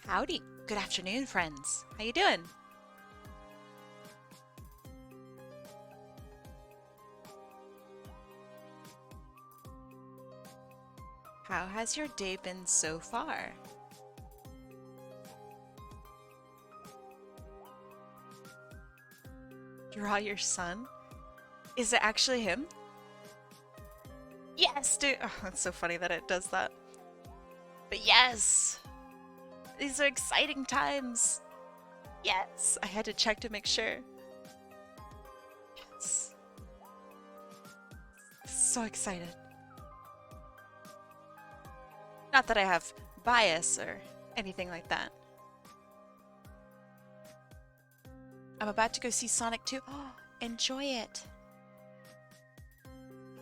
Howdy. Good afternoon, friends. How you doing? How has your day been so far? Draw your son? Is it actually him? Yes, dude. Oh, it's so funny that it does that. But yes, these are exciting times. Yes, I had to check to make sure. Yes. So excited. Not that I have bias or anything like that. I'm about to go see Sonic 2. Oh, enjoy it.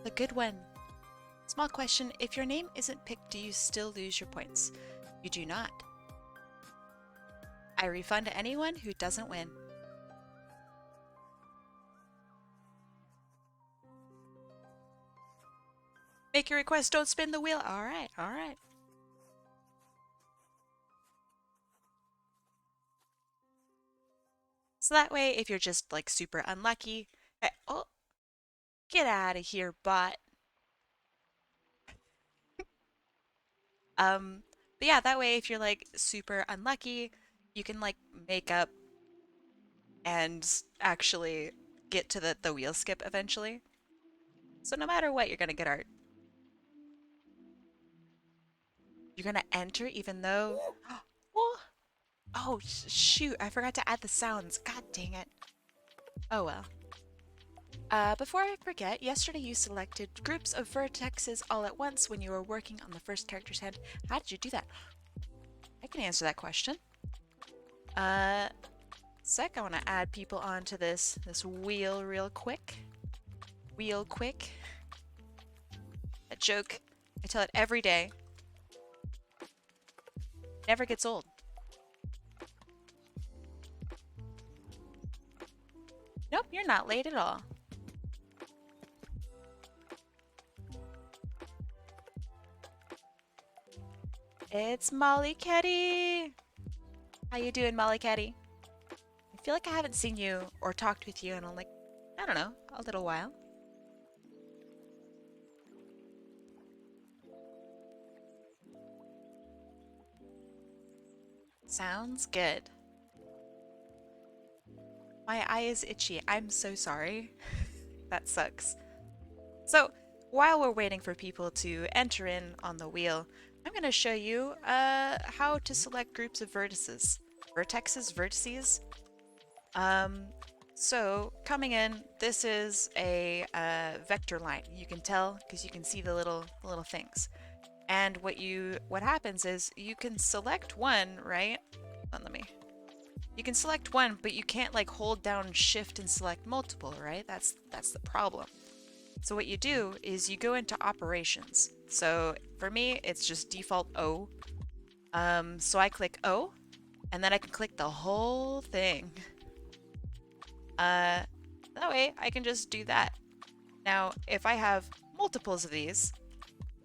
The good one. Small question, if your name isn't picked, do you still lose your points? You do not. I refund anyone who doesn't win. Make your request, don't spin the wheel. Alright, alright. So that way, if you're just like super unlucky, oh, get out of here, bot. But yeah, that way if you're like super unlucky, you can like make up and actually get to the wheel skip eventually. So no matter what, you're gonna get art. You're gonna enter even though... Oh, oh shoot, I forgot to add the sounds. God dang it. Oh well. Before I forget, yesterday you selected groups of vertexes all at once when you were working on the first character's hand. How did you do that? I can answer that question. Sec, I want to add people onto this wheel real quick. Wheel quick. That joke, I tell it every day. Never gets old. Nope, you're not late at all. It's Molly Ketty. How you doing, Molly Ketty? I feel like I haven't seen you or talked with you in like, I don't know, a little while. Sounds good. My eye is itchy. I'm so sorry. That sucks. So, while we're waiting for people to enter in on the wheel, I'm going to show you how to select groups of vertices. Vertices? So coming in, this is a vector line. You can tell because you can see the little things. And what happens is you can select one, right? You can select one, but you can't like hold down shift and select multiple, right? That's the problem. So what you do is you go into operations. So for me, it's just default O. So I click O, and then I can click the whole thing. That way I can just do that. Now, if I have multiples of these,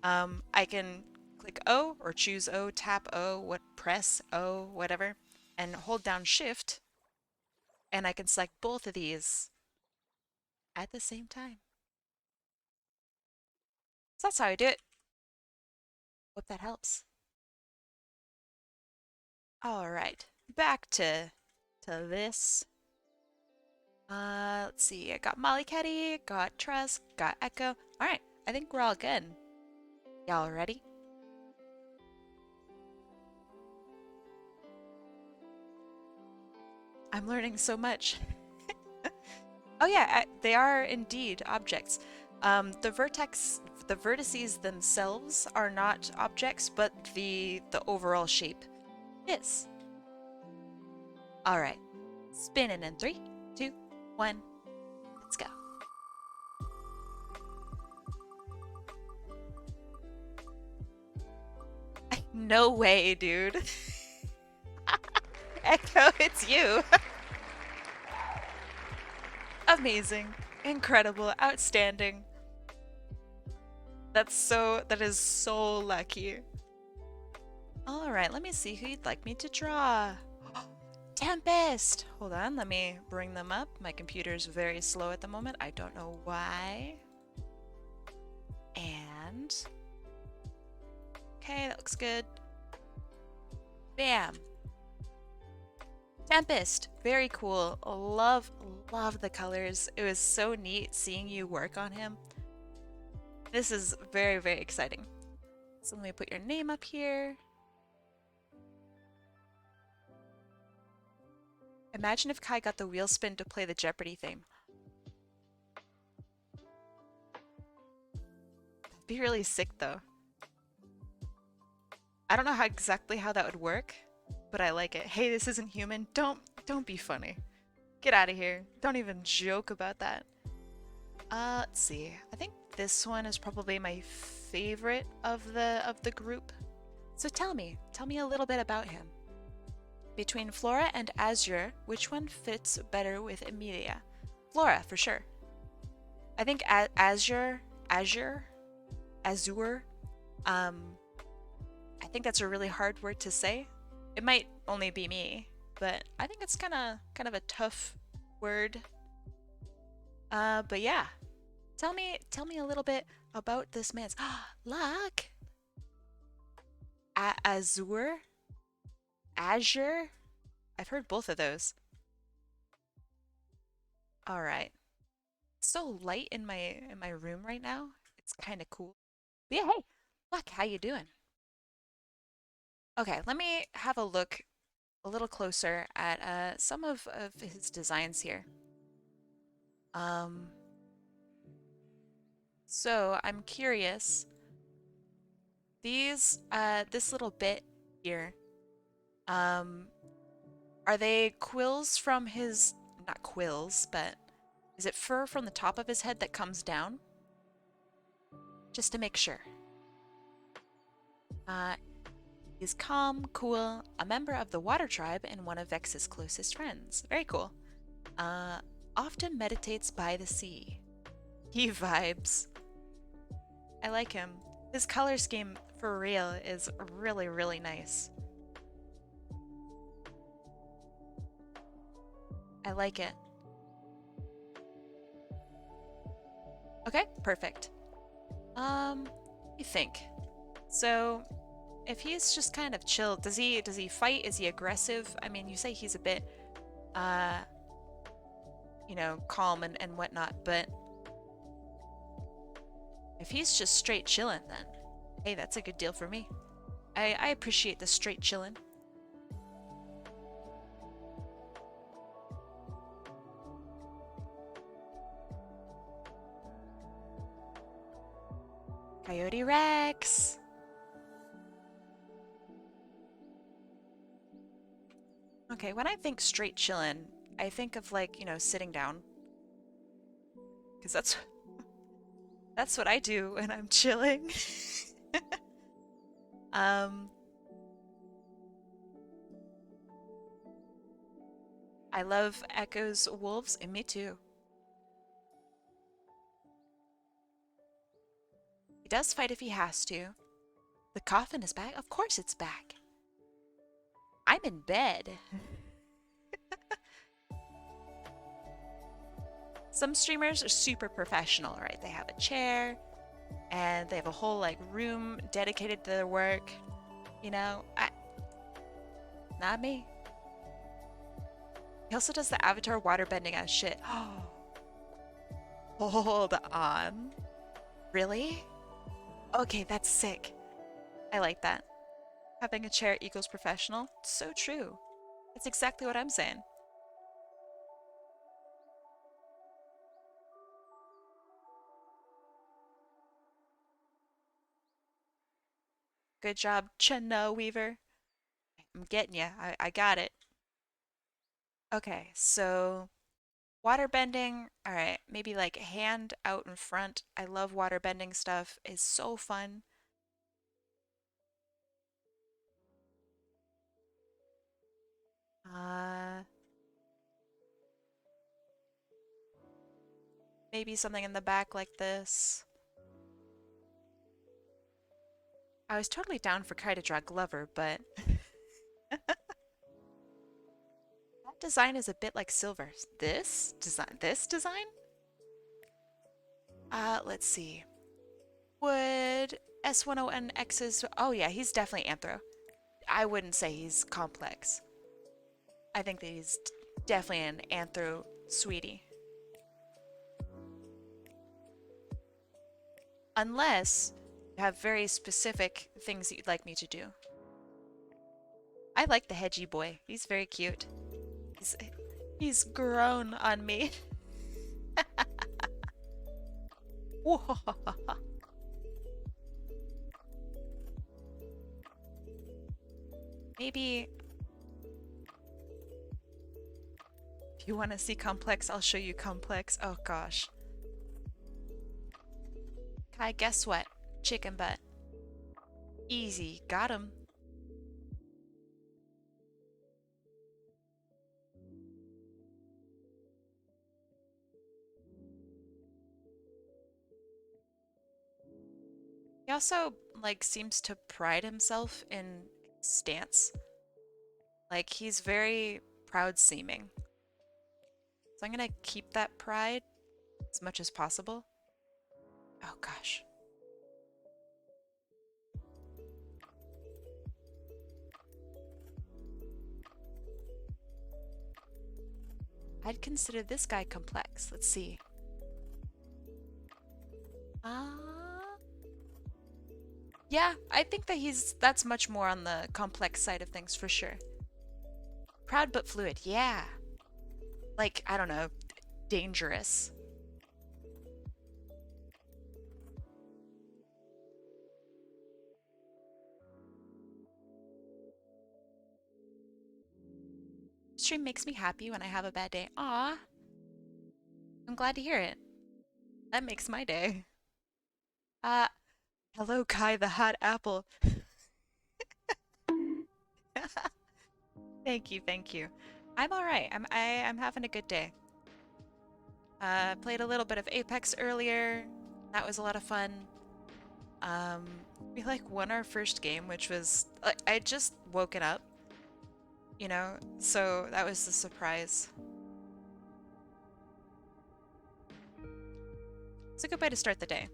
I can click O or choose O, tap O, press O, whatever, and hold down Shift, and I can select both of these at the same time. So that's how I do it. Hope that helps. All right, back to this. Let's see. I got Molly Ketty, got Trust, got Echo. All right, I think we're all good. Y'all ready? I'm learning so much. Oh yeah, they are indeed objects. The vertices themselves are not objects, but the overall shape is. All right, spinning in 3, 2, 1, let's go. No way, dude. Echo, it's you. Amazing, incredible, outstanding. That is so lucky. All right, let me see who you'd like me to draw. Tempest! Hold on, let me bring them up. My computer's very slow at the moment. I don't know why. And... okay, that looks good. Bam! Tempest! Very cool. Love the colors. It was so neat seeing you work on him. This is very, very exciting. So let me put your name up here. Imagine if Kai got the wheel spin to play the Jeopardy theme. That'd be really sick though. I don't know exactly how that would work, but I like it. Hey, this isn't human. Don't be funny. Get out of here. Don't even joke about that. Let's see. I think this one is probably my favorite of the group. So tell me a little bit about him. Between Flora and Azure, which one fits better with Emilia? Flora, for sure. I think Azure, I think that's a really hard word to say. It might only be me, but I think it's kind of a tough word. But yeah, tell me a little bit about this man's. Look, Azure. I've heard both of those. All right. It's so light in my room right now. It's kind of cool. But yeah, hey, look, how you doing? Okay, let me have a look a little closer at some of his designs here. Um, so I'm curious. This little bit here, um, are they quills from his, not quills, but is it fur from the top of his head that comes down? Just to make sure. Uh, he's calm, cool, a member of the water tribe, and one of Vex's closest friends. Very cool. Often meditates by the sea. He vibes. I like him. His color scheme, for real, is really, really nice. I like it. Okay, perfect. You think. So, if he's just kind of chill, does he fight? Is he aggressive? I mean, you say he's a bit, uh, calm and whatnot, but if he's just straight chilling, then hey, that's a good deal for me. I appreciate the straight chilling. Coyote Rex! Okay, when I think straight chillin', I think of like, sitting down. Because that's what I do when I'm chilling. um, I love Echo's wolves, and me too. He does fight if he has to. The coffin is back? Of course it's back. I'm in bed. Some streamers are super professional, right? They have a chair and they have a whole like room dedicated to their work. Not me. He also does the avatar waterbending as shit. Hold on. Really? Okay, that's sick. I like that. Having a chair equals professional. So true. That's exactly what I'm saying. Good job, Chenna Weaver. I'm getting you. I got it. Okay, so waterbending. All right, maybe like hand out in front. I love waterbending stuff. It's so fun. Uh, maybe something in the back like this. I was totally down for Kai to draw Glover, but that design is a bit like Silver. This design? Let's see. Would S10NX's... Oh yeah, he's definitely Anthro. I wouldn't say he's complex. I think that he's definitely an Anthro sweetie. Unless you have very specific things that you'd like me to do. I like the hedgy boy. He's very cute. He's grown on me. Maybe if you want to see complex, I'll show you complex. Oh gosh. Kai, guess what? Chicken butt. Easy. Got him. He also, like, seems to pride himself in his stance. Like, he's very proud seeming. So I'm gonna keep that pride as much as possible. Oh gosh. I'd consider this guy complex. Let's see. Yeah, I think that that's much more on the complex side of things for sure. Proud but fluid, yeah. Like, I don't know, dangerous. Stream makes me happy when I have a bad day. Aw, I'm glad to hear it. That makes my day. Uh, hello Kai the hot apple. Thank you, thank you. I'm all right. I'm having a good day. Played a little bit of Apex earlier. That was a lot of fun. Um, we like won our first game, which was like I had just woken up, you know, so that was the surprise. It's a good way to start the day.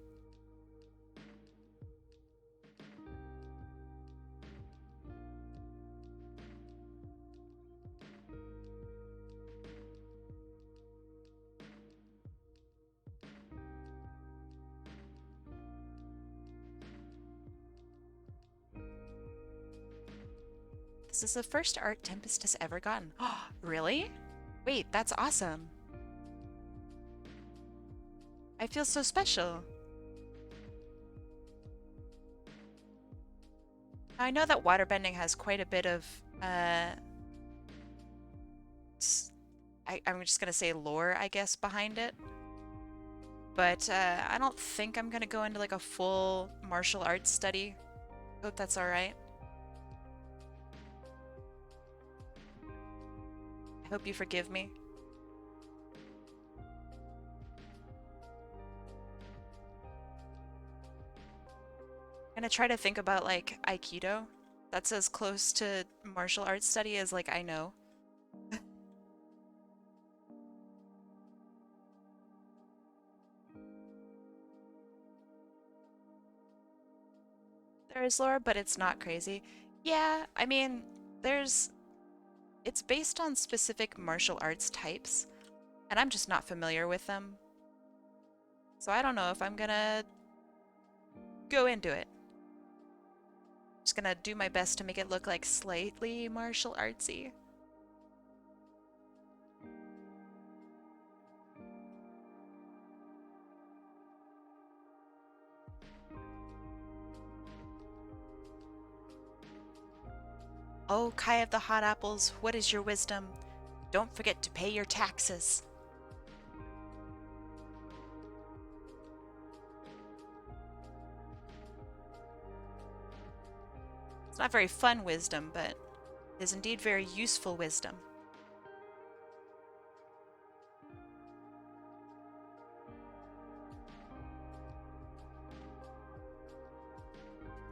This is the first art Tempest has ever gotten. Oh, really? Wait, that's awesome. I feel so special. I know that waterbending has quite a bit of, I'm just gonna say lore, I guess, behind it. But I don't think I'm gonna go into like a full martial arts study. Hope that's alright. I hope you forgive me. I'm gonna try to think about like Aikido. That's as close to martial arts study as like I know. There is lore, but it's not crazy. Yeah, I mean, it's based on specific martial arts types, and I'm just not familiar with them. So I don't know if I'm gonna go into it. Just gonna do my best to make it look like slightly martial artsy. Oh, Kai of the Hot Apples, what is your wisdom? Don't forget to pay your taxes. It's not very fun wisdom, but it is indeed very useful wisdom.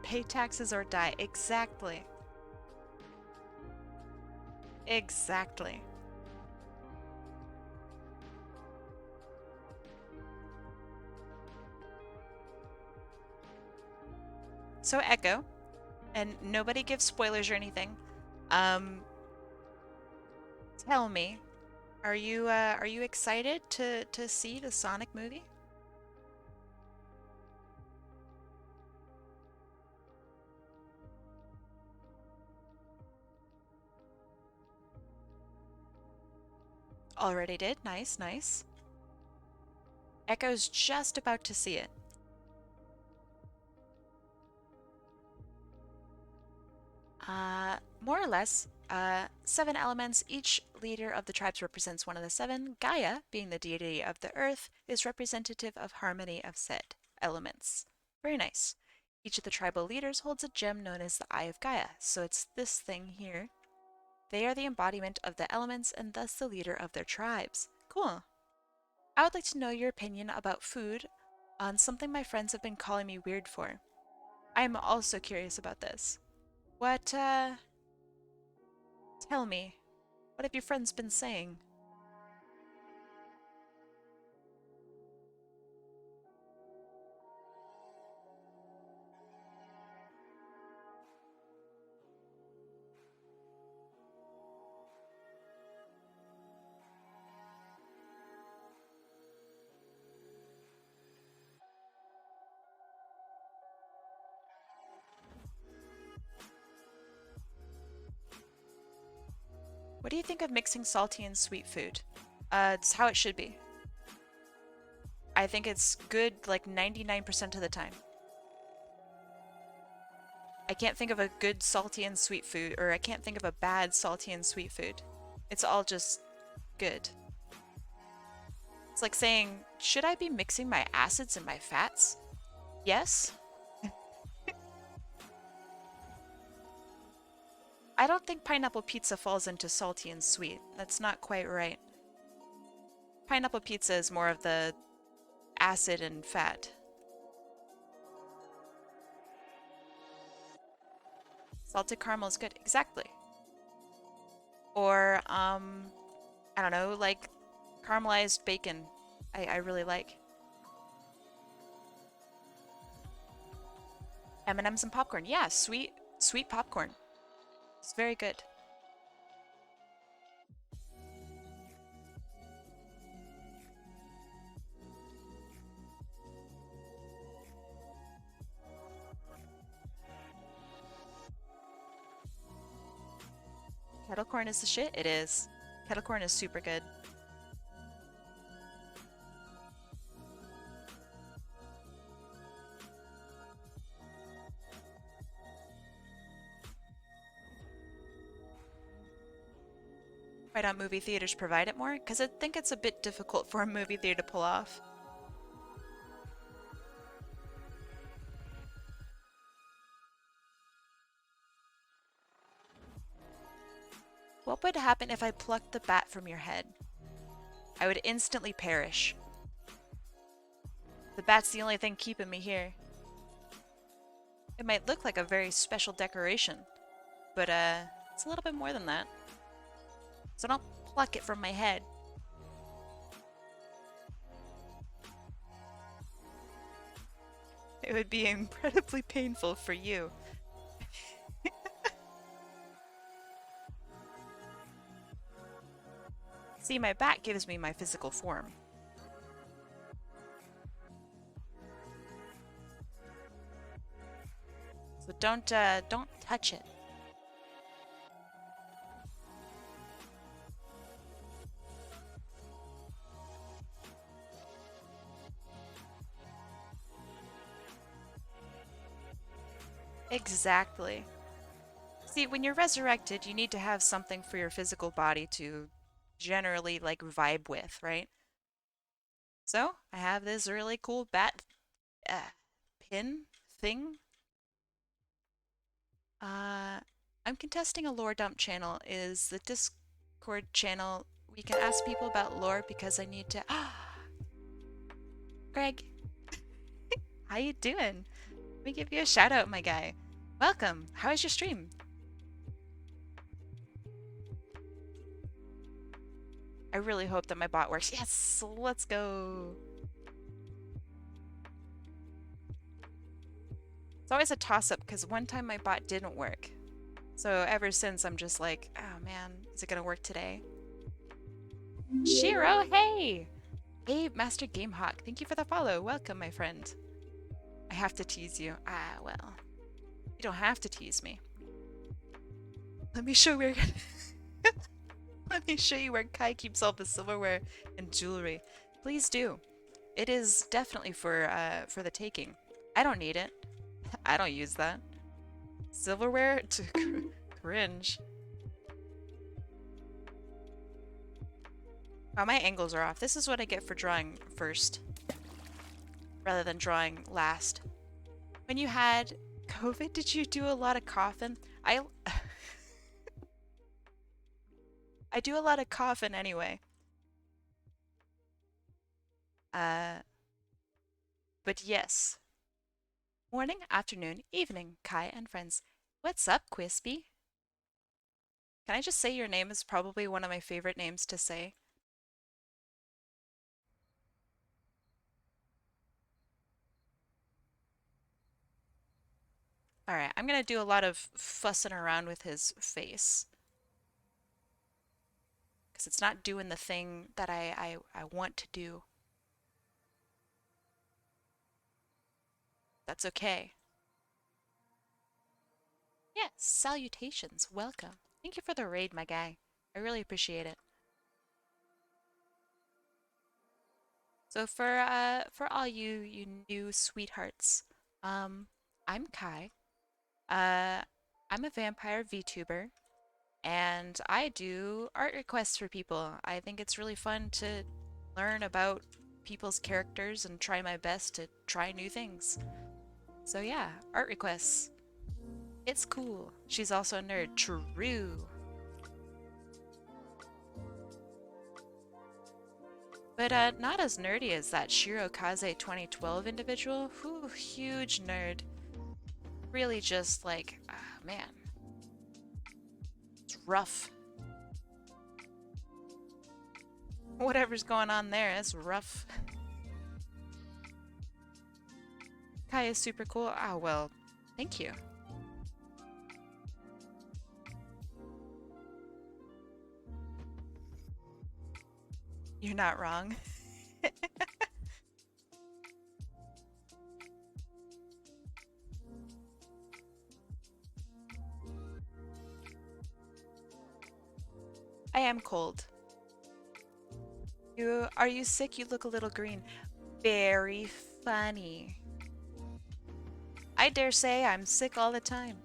Pay taxes or die. Exactly. Exactly. So Echo, and nobody gives spoilers or anything. Um, Tell me, are you excited to see the Sonic movie? Already did. Nice, nice. Echo's just about to see it. More or less, seven elements. Each leader of the tribes represents one of the seven. Gaia, being the deity of the earth, is representative of harmony of said elements. Very nice. Each of the tribal leaders holds a gem known as the Eye of Gaia, so it's this thing here. They are the embodiment of the elements and thus the leader of their tribes. Cool. I would like to know your opinion about food on something my friends have been calling me weird for. I am also curious about this. What, tell me, what have your friends been saying? What do you think of mixing salty and sweet food? It's how it should be. I think it's good like 99% of the time. I can't think of a good salty and sweet food, or I can't think of a bad salty and sweet food. It's all just good. It's like saying, should I be mixing my acids and my fats? Yes. I don't think pineapple pizza falls into salty and sweet. That's not quite right. Pineapple pizza is more of the acid and fat. Salted caramel is good. Exactly. Or, I don't know, like caramelized bacon. I really like. M&Ms and popcorn. Yeah, sweet popcorn. It's very good. Kettle corn is the shit? It is. Kettle corn is super good. Why don't movie theaters provide it more? Because I think it's a bit difficult for a movie theater to pull off. What would happen if I plucked the bat from your head? I would instantly perish. The bat's the only thing keeping me here. It might look like a very special decoration, but it's a little bit more than that. So don't pluck it from my head. It would be incredibly painful for you. See, my bat gives me my physical form. So don't touch it. Exactly. See, when you're resurrected, you need to have something for your physical body to generally like vibe with, right? So I have this really cool bat uh, pin thing. Uh, I'm contesting a lore dump channel. Is the Discord channel we can ask people about lore because I need to. Greg, how you doing? Let me give you a shout out, my guy. Welcome. How is your stream? I really hope that my bot works. Yes, let's go. It's always a toss-up because one time my bot didn't work. So ever since I'm just like, oh man, is it gonna work today? Shiro, hey! Hey, Master Gamehawk, thank you for the follow. Welcome, my friend. I have to tease you. Ah, well. You don't have to tease me. Let me show where let me show you where Kai keeps all the silverware and jewelry. Please do. It is definitely for the taking. I don't need it. I don't use that. Silverware? To cringe. Oh, my angles are off. This is what I get for drawing first, rather than drawing last. When you had COVID, did you do a lot of coughing? I do a lot of coughing anyway. But yes. Morning, afternoon, evening, Kai and friends. What's up, Quispy? Can I just say your name is probably one of my favorite names to say? Alright, I'm gonna do a lot of fussing around with his face. Because it's not doing the thing that I want to do. That's okay. Yes, salutations, welcome. Thank you for the raid, my guy. I really appreciate it. So for all you new sweethearts, I'm Kai. Uh I'm a vampire VTuber and I do art requests for people. I think it's really fun to learn about people's characters and try my best to try new things. So yeah, art requests. It's cool. She's also a nerd. True. But not as nerdy as that Shirokaze 2012 individual. Whew, huge nerd. Really just like, man, it's rough. Whatever's going on there, it's rough. Kai is super cool. Ah, well, thank you. You're not wrong. I am cold. Are you sick? You look a little green. Very funny. I dare say I'm sick all the time.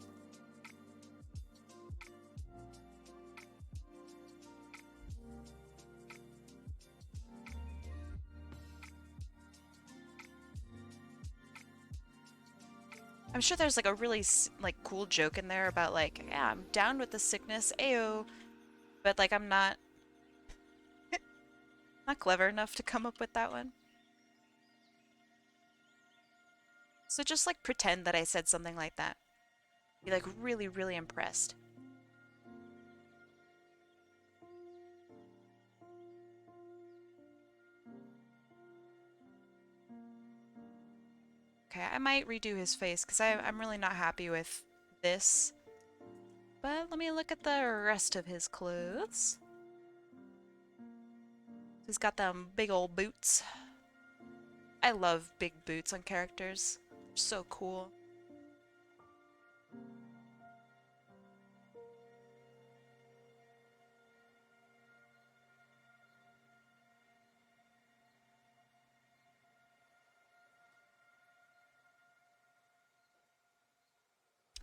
I'm sure there's like a really like cool joke in there about like, yeah, I'm down with the sickness, ayo. But like I'm not clever enough to come up with that one. So just like pretend that I said something like that. Be like really, really impressed. Okay, I might redo his face because I'm really not happy with this. But let me look at the rest of his clothes. He's got them big old boots. I love big boots on characters. They're so cool.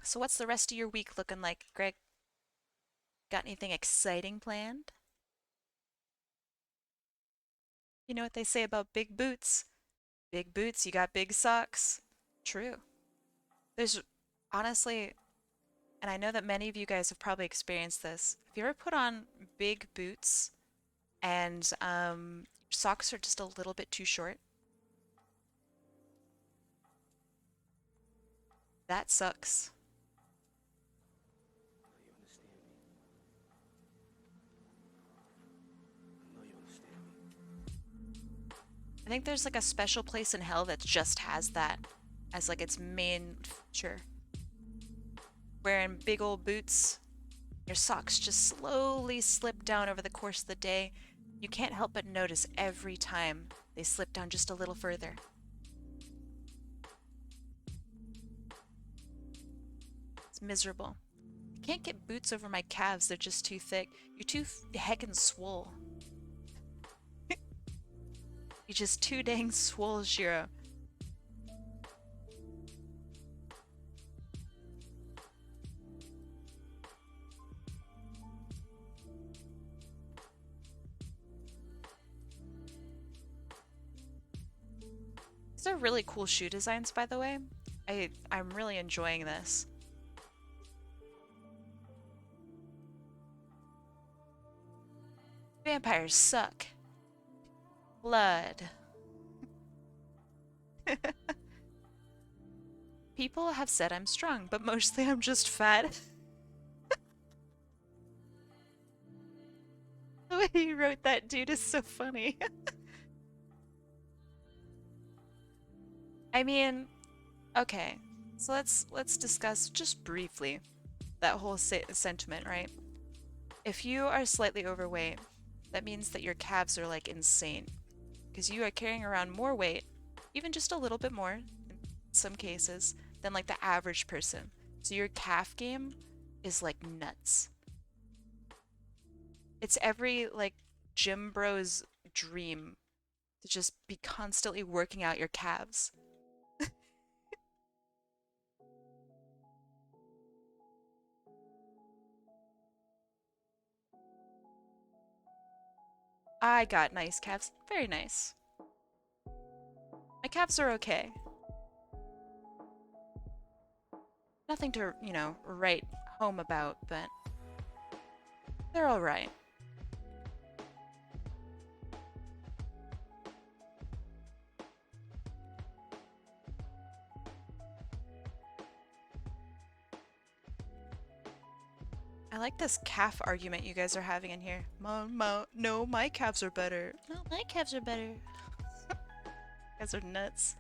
So what's the rest of your week looking like, Greg? Got anything exciting planned? You know what they say about big boots? Big boots, you got big socks. True. There's honestly, and I know that many of you guys have probably experienced this. If you ever put on big boots and socks are just a little bit too short? That sucks. You understand me? I know you understand me. I think there's like a special place in hell that just has that as like its main feature. Wearing big old boots, your socks just slowly slip down over the course of the day. You can't help but notice every time they slip down just a little further. It's miserable. I can't get boots over my calves, they're just too thick. You're too heckin' swole. You're just too dang swole, Shiro. These are really cool shoe designs, by the way. I'm really enjoying this. Vampires suck. Blood. People have said I'm strong, but mostly I'm just fat. The way he wrote that dude is so funny. I mean, okay. So let's discuss just briefly that whole sentiment, right? If you are slightly overweight, that means that your calves are like insane because you are carrying around more weight, even just a little bit more in some cases, than like the average person. So your calf game is like nuts. It's every like gym bro's dream to just be constantly working out your calves. I got nice calves. Very nice. My calves are okay. Nothing to, write home about, but they're alright. I like this calf argument you guys are having in here. No, my calves are better. No, my calves are better. You guys are nuts.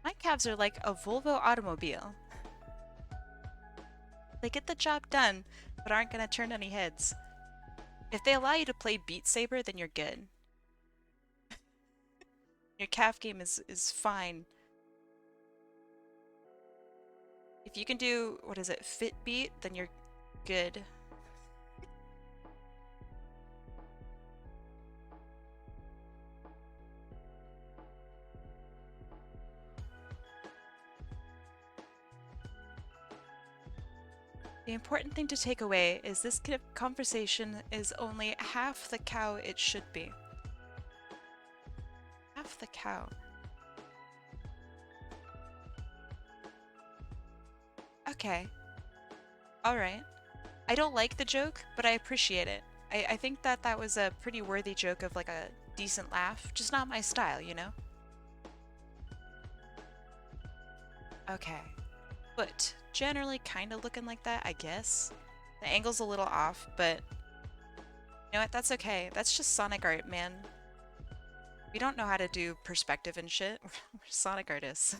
My calves are like a Volvo automobile. They get the job done, but aren't gonna turn any heads. If they allow you to play Beat Saber, then you're good. Your calf game is fine. If you can do, what is it, Fit Beat, then you're good. The important thing to take away is this conversation is only half the cow it should be. Half the cow. Okay. Alright. I don't like the joke, but I appreciate it. I think that that was a pretty worthy joke of like a decent laugh. Just not my style, you know? Okay. Foot. Generally kind of looking like that, I guess. The angle's a little off, but you know what? That's okay. That's just Sonic art, man. We don't know how to do perspective and shit. We're Sonic artists.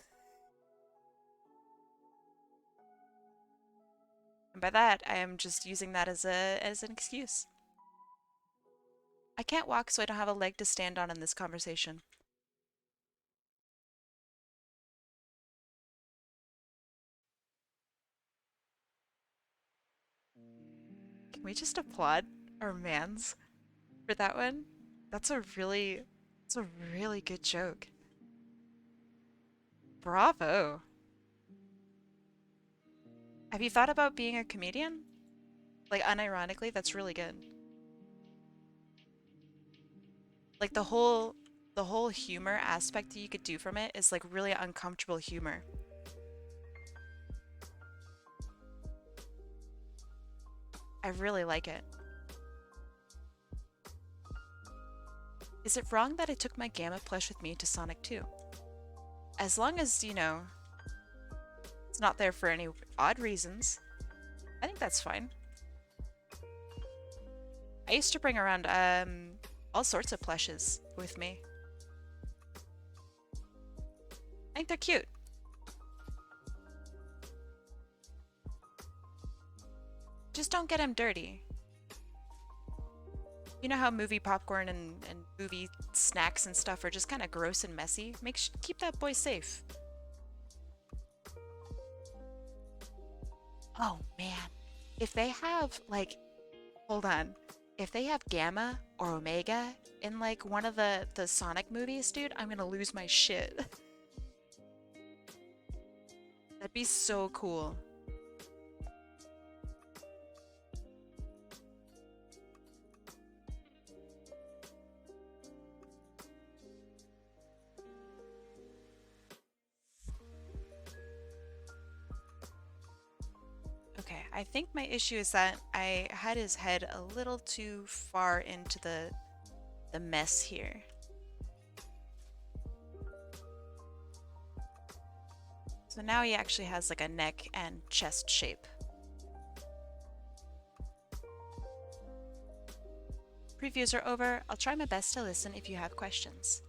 And by that, I am just using that as an excuse. I can't walk, so I don't have a leg to stand on in this conversation. Can we just applaud our mans for that one? That's a really, that's a really good joke. Bravo. Have you thought about being a comedian? Like unironically, that's really good. Like the whole humor aspect that you could do from it is like really uncomfortable humor. I really like it. Is it wrong that I took my Gamma plush with me to Sonic 2? As long as, you know, it's not there for any odd reasons, I think that's fine. I used to bring around all sorts of plushes with me. I think they're cute. Just don't get them dirty. You know how movie popcorn and movie snacks and stuff are just kind of gross and messy? Keep that boy safe. Oh man. If they have like, hold on. If they have Gamma or Omega in like one of the Sonic movies, dude, I'm gonna lose my shit. That'd be so cool. Okay, I think my issue is that I had his head a little too far into the mess here. So now he actually has like a neck and chest shape. Previews are over. I'll try my best to listen if you have questions.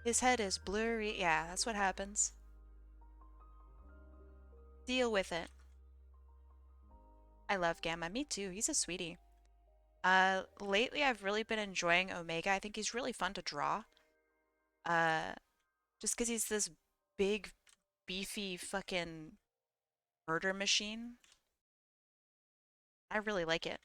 His head is blurry. Yeah, that's what happens. Deal with it. I love Gamma. Me too. He's a sweetie. Lately I've really been enjoying Omega. I think he's really fun to draw. Uh, just because he's this big, beefy fucking murder machine. I really like it.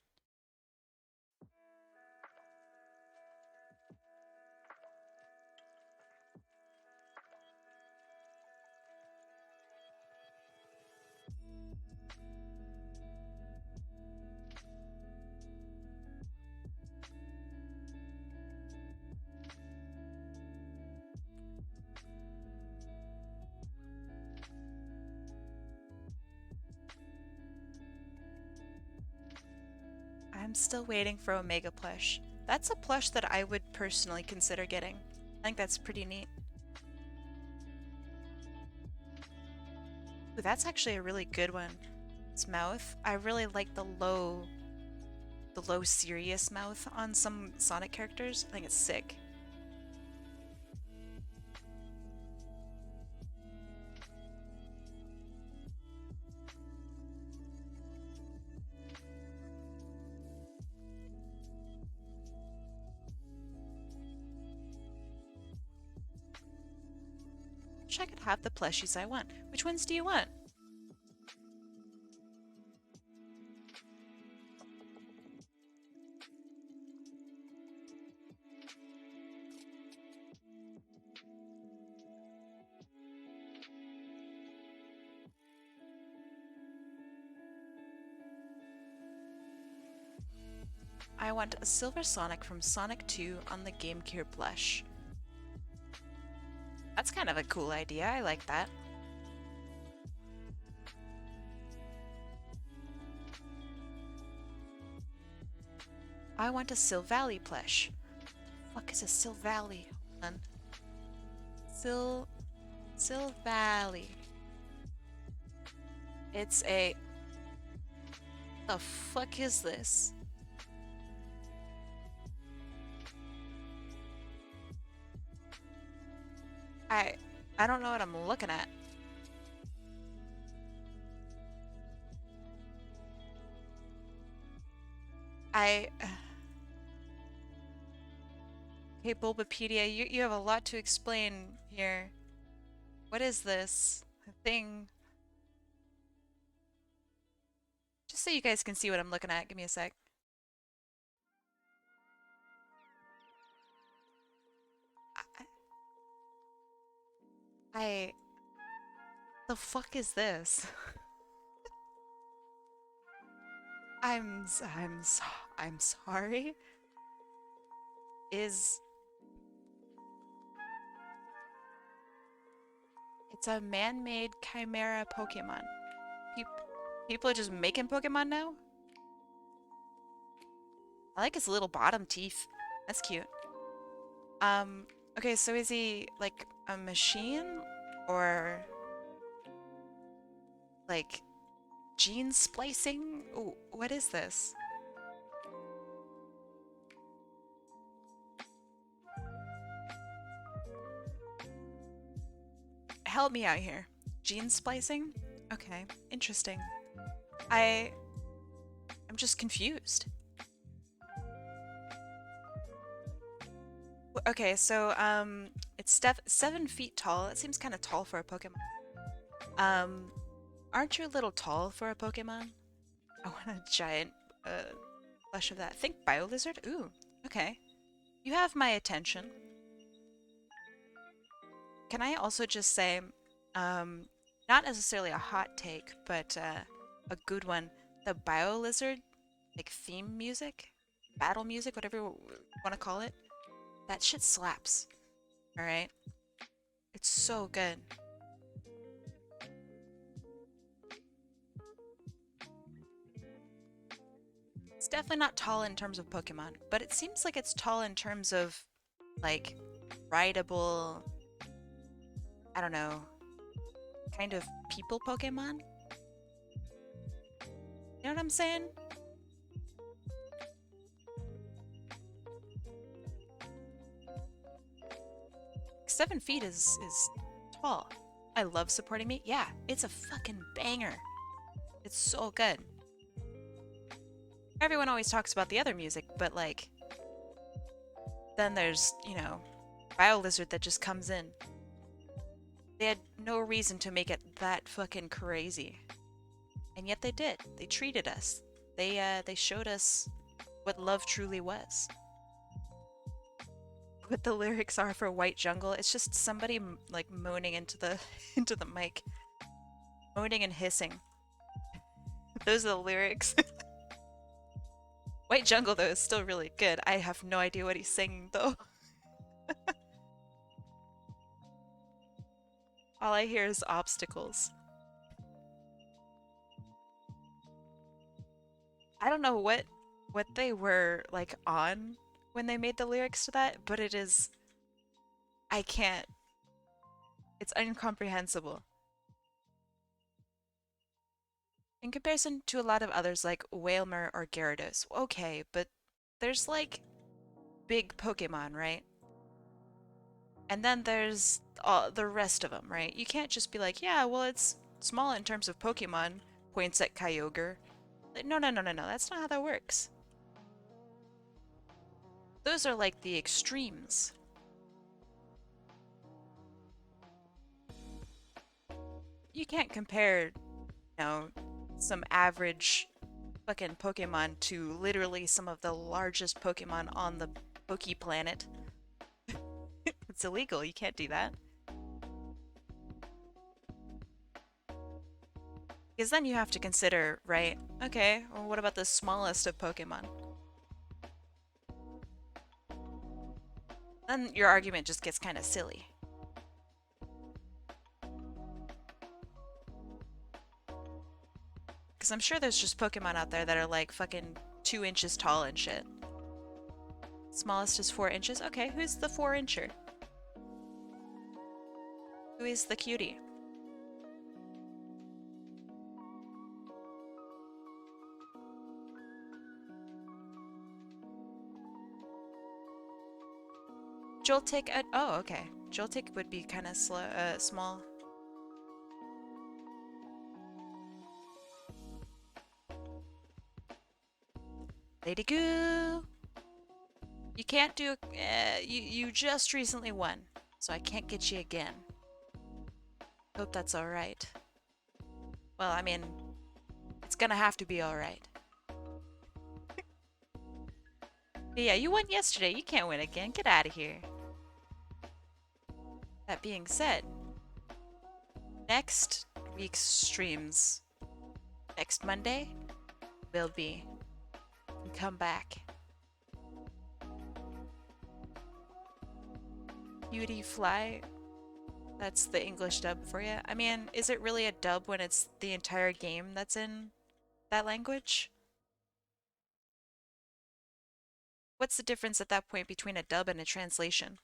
I'm still waiting for Omega plush. That's a plush that I would personally consider getting. I think that's pretty neat. Ooh, that's actually a really good one. His mouth. I really like the low serious mouth on some Sonic characters. I think it's sick. Wish I could have the plushies I want. Which ones do you want? I want a Silver Sonic from Sonic 2 on the GameCube plush. That's kind of a cool idea. I like that. I want a Silvally plush. What is a Silvally? Hold on. Silvally. It's a... The fuck is this? I don't know what I'm looking at. I... Hey, Bulbapedia, you have a lot to explain here. What is this thing? Just so you guys can see what I'm looking at, give me a sec. I the fuck is this? I'm sorry. Is It's a man-made chimera Pokemon. Pe People are just making Pokemon now? I like his little bottom teeth. That's cute. Um, okay, so is he like a machine or like gene splicing? Ooh, what is this? Help me out here. Gene splicing? Okay, interesting. I I'm just confused. Okay, so it's 7 feet tall. It seems kind of tall for a Pokemon. Um, aren't you a little tall for a Pokemon? I want a giant flesh of that. Think Biolizard? Ooh, okay. You have my attention. Can I also just say, um, not necessarily a hot take, but a good one. The Biolizard, like theme music, battle music, whatever you want to call it, that shit slaps. All right, it's so good. It's definitely not tall in terms of Pokemon, but it seems like it's tall in terms of like rideable, I don't know, kind of people Pokemon. You know what I'm saying? 7 feet is tall. I love supporting me. Yeah, it's a fucking banger. It's so good. Everyone always talks about the other music, but like, then there's, Biolizard that just comes in. They had no reason to make it that fucking crazy. And yet they did. They treated us. They showed us what love truly was. What the lyrics are for White Jungle, it's just somebody like moaning into the into the mic. Moaning and hissing. Those are the lyrics. White Jungle though is still really good. I have no idea what he's singing though. All I hear is obstacles. I don't know what they were like on when they made the lyrics to that, but it is I can't. It's incomprehensible. In comparison to a lot of others like Wailmer or Gyarados. Okay, but there's like big Pokemon, right? And then there's all the rest of them, right? You can't just be like, yeah, well, it's small in terms of Pokemon, points at Kyogre. Like, no, no, no, no, no, that's not how that works. Those are like the extremes. You can't compare, some average fucking Pokemon to literally some of the largest Pokemon on the Poke planet. It's illegal, you can't do that. Because then you have to consider, right? Okay, well, what about the smallest of Pokemon? Then your argument just gets kind of silly. Because I'm sure there's just Pokemon out there that are like fucking 2 inches tall and shit. Smallest is 4 inches? Okay, who's the 4 incher? Who is the cutie? Joltik at. Oh, okay. Joltik would be kind of small. Lady Goo! You can't do. You just recently won, so I can't get you again. Hope that's alright. Well, I mean, it's gonna have to be alright. Yeah, you won yesterday. You can't win again. Get out of here. That being said, next week's streams, next Monday, will be Come Back. Beauty Fly. That's the English dub for you. I mean, is it really a dub when it's the entire game that's in that language? What's the difference at that point between a dub and a translation?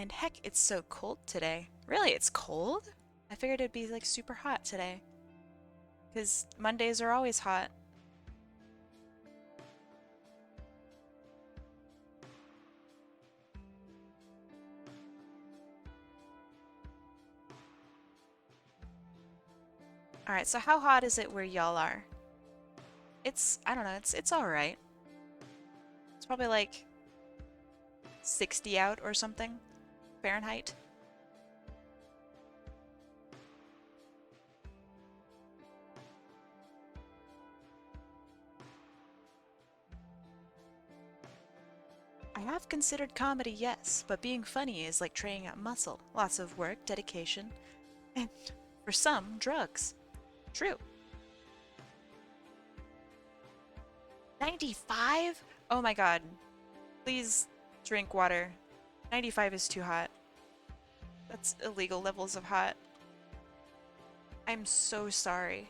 And heck, it's so cold today. Really, it's cold? I figured it'd be like super hot today. Because Mondays are always hot. Alright, so how hot is it where y'all are? It's, I don't know, it's alright. It's probably like 60 out or something. Fahrenheit. I have considered comedy, yes, but being funny is like training up muscle. Lots of work, dedication, and for some, drugs. True. 95? Oh my god. Please drink water. 95 is too hot. That's illegal levels of hot. I'm so sorry.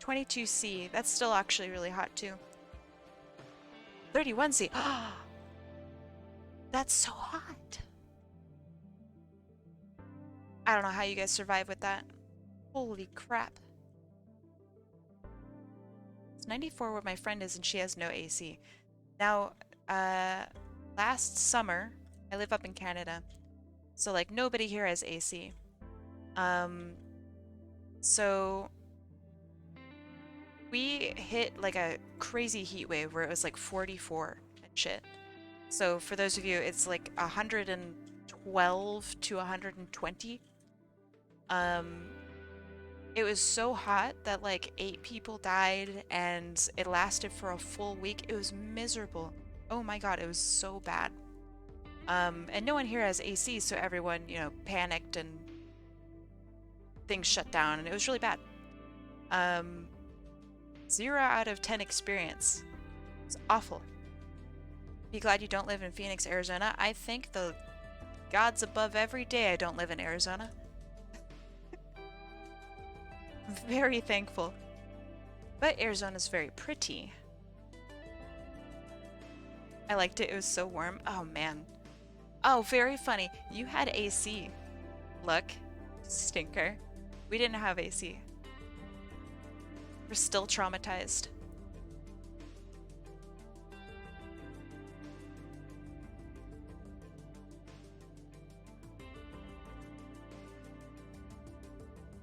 22C. That's still actually really hot too. 31C. That's so hot. I don't know how you guys survive with that. Holy crap. It's 94 where my friend is and she has no AC. Now, last summer, I live up in Canada. So like nobody here has AC. So we hit like a crazy heat wave where it was like 44 and shit. So for those of you, it's like 112 to 120. It was so hot that like 8 people died and it lasted for a full week. It was miserable. Oh my god, it was so bad. And no one here has AC, so everyone, you know, panicked and things shut down and it was really bad. 0 out of 10 experience. It's awful. Be glad you don't live in Phoenix, Arizona. I thank the gods above every day I don't live in Arizona. Very thankful. But Arizona's very pretty. I liked it. It was so warm. Oh, man. Oh, very funny. You had AC. Look. Stinker. We didn't have AC. We're still traumatized.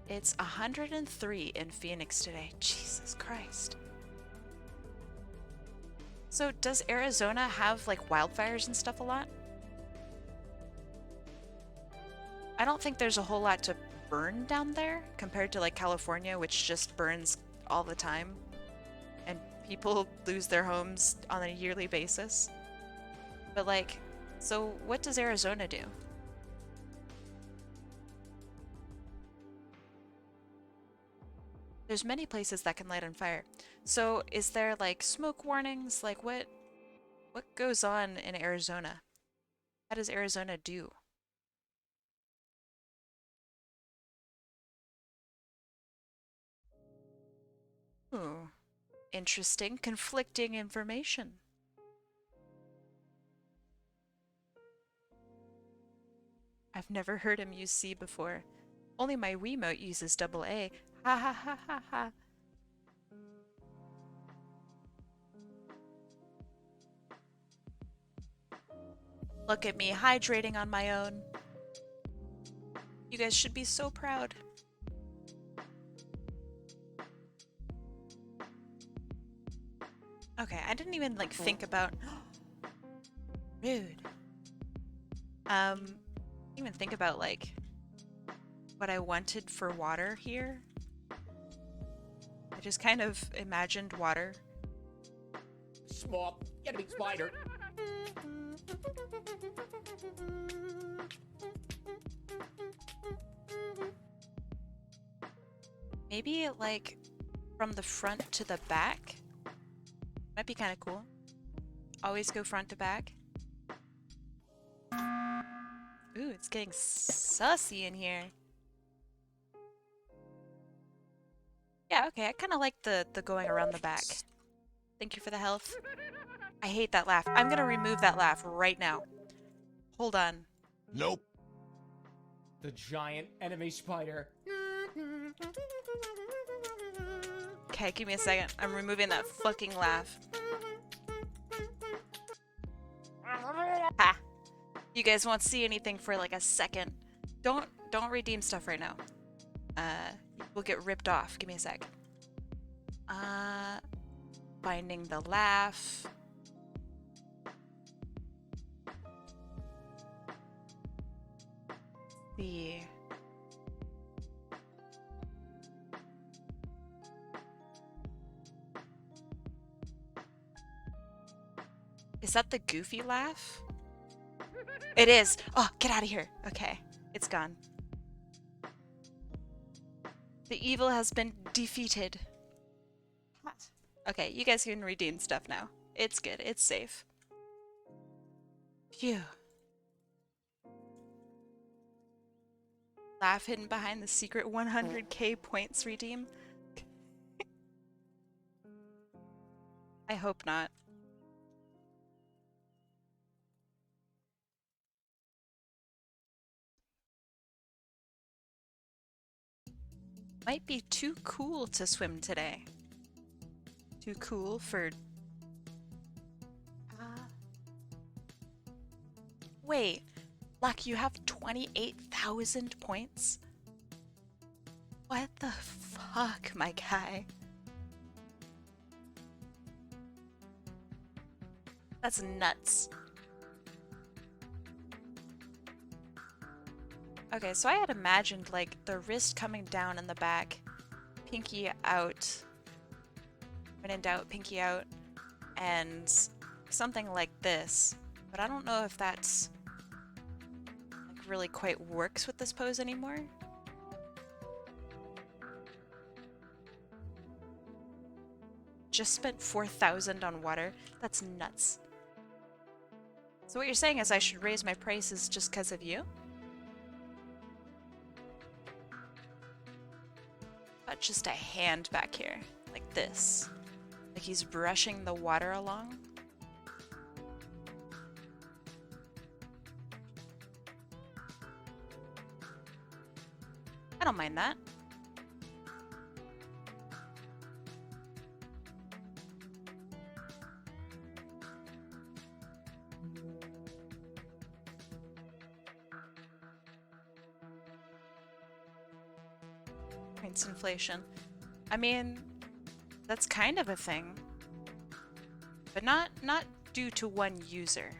It's 103 in Phoenix today. Jesus Christ. So does Arizona have like wildfires and stuff a lot? I don't think there's a whole lot to burn down there compared to like California, which just burns all the time. And people lose their homes on a yearly basis. But like, so what does Arizona do? There's many places that can light on fire. So is there like smoke warnings? Like what goes on in Arizona? How does Arizona do? Ooh, interesting, conflicting information. I've never heard him use C before. Only my Wiimote uses double A. Ha ha ha ha ha. Look at me hydrating on my own. You guys should be so proud. Okay, I didn't even like think about rude. Didn't even think about like what I wanted for water here. I just kind of imagined water. Small. Get a big spider. Maybe like from the front to the back. Might be kind of cool. Always go front to back. Ooh, it's getting sussy in here. Yeah, okay, I kind of like the going around the back. Thank you for the health. I hate that laugh. I'm gonna remove that laugh right now. Hold on. Nope. The giant enemy spider. Okay, give me a second. I'm removing that fucking laugh. Ha! You guys won't see anything for like a second. Don't redeem stuff right now. We'll get ripped off. Give me a sec. Finding the laugh. See. Is that the goofy laugh? It is. Oh, get out of here. Okay, it's gone. The evil has been defeated. What? Okay, you guys can redeem stuff now. It's good. It's safe. Phew. Laugh hidden behind the secret 100k points redeem. I hope not. Might be too cool to swim today. Too cool for... Wait, Luck, you have 28,000 points? What the fuck, my guy? That's nuts. Okay, so I had imagined, like, the wrist coming down in the back, pinky out, when in doubt, pinky out, and something like this. But I don't know if that's, like, really quite works with this pose anymore. Just spent 4,000 on water. That's nuts. So what you're saying is I should raise my prices just because of you? But just a hand back here, like this. Like he's brushing the water along. I don't mind that. Points inflation. I mean, that's kind of a thing. But not due to one user.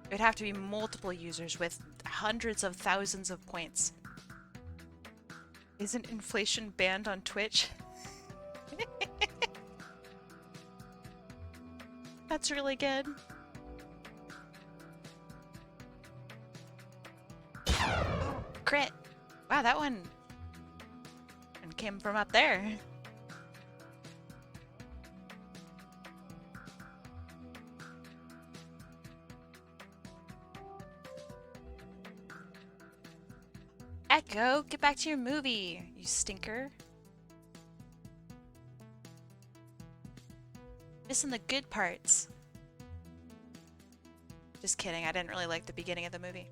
It'd have to be multiple users with hundreds of thousands of points. Isn't inflation banned on Twitch? That's really good. Crit! Wow, that one came from up there. Echo, get back to your movie, you stinker. Missing the good parts. Just kidding, I didn't really like the beginning of the movie.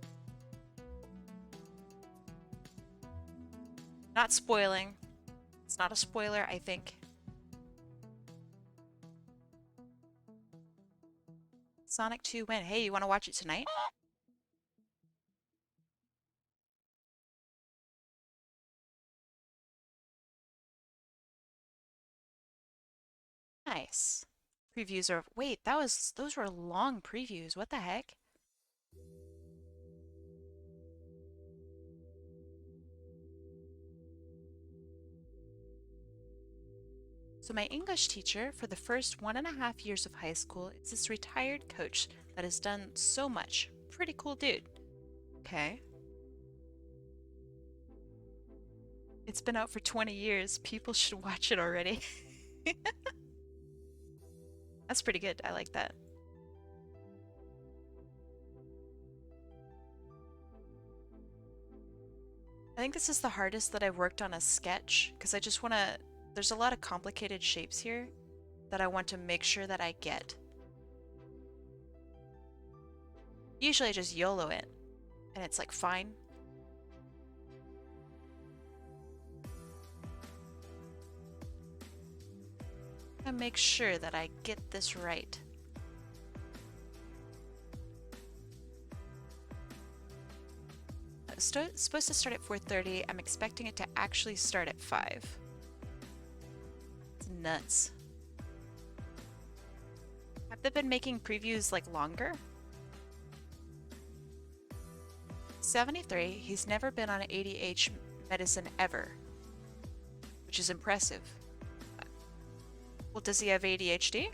Not spoiling. It's not a spoiler, I think. Sonic 2 win. Hey, you want to watch it tonight? Nice. Previews are... Wait, those were long previews. What the heck? So my English teacher for the first 1.5 years of high school is this retired coach that has done so much. Pretty cool dude. Okay. It's been out for 20 years. People should watch it already. That's pretty good. I like that. I think this is the hardest that I've worked on a sketch because I just want to... There's a lot of complicated shapes here that I want to make sure that I get. Usually I just YOLO it, and it's like fine. I make sure that I get this right. Supposed to start at 4:30. I'm expecting it to actually start at 5. It's nuts. Have they been making previews like longer? 73. He's never been on ADHD medicine ever, which is impressive. Well, does he have ADHD?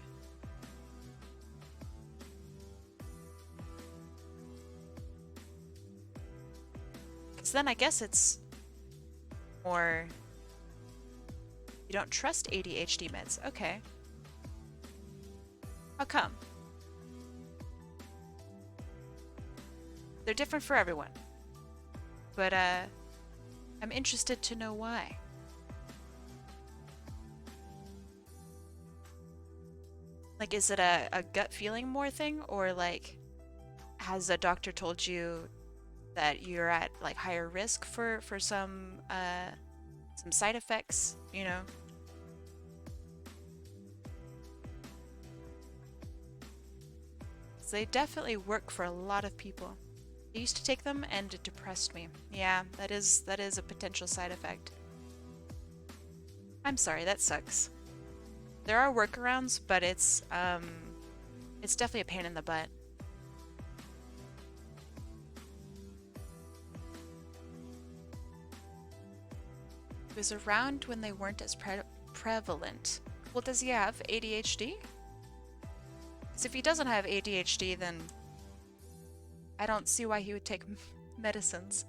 Because then I guess it's more. You don't trust ADHD meds. Okay. How come? They're different for everyone. But, I'm interested to know why. Like, is it a gut feeling more thing? Or, like, has a doctor told you that you're at, like, higher risk for some side effects, you know? So they definitely work for a lot of people. I used to take them and it depressed me. Yeah, that is a potential side effect. I'm sorry, that sucks. There are workarounds, but it's definitely a pain in the butt. It was around when they weren't as prevalent. Well, does he have ADHD? Because if he doesn't have ADHD, then I don't see why he would take medicines.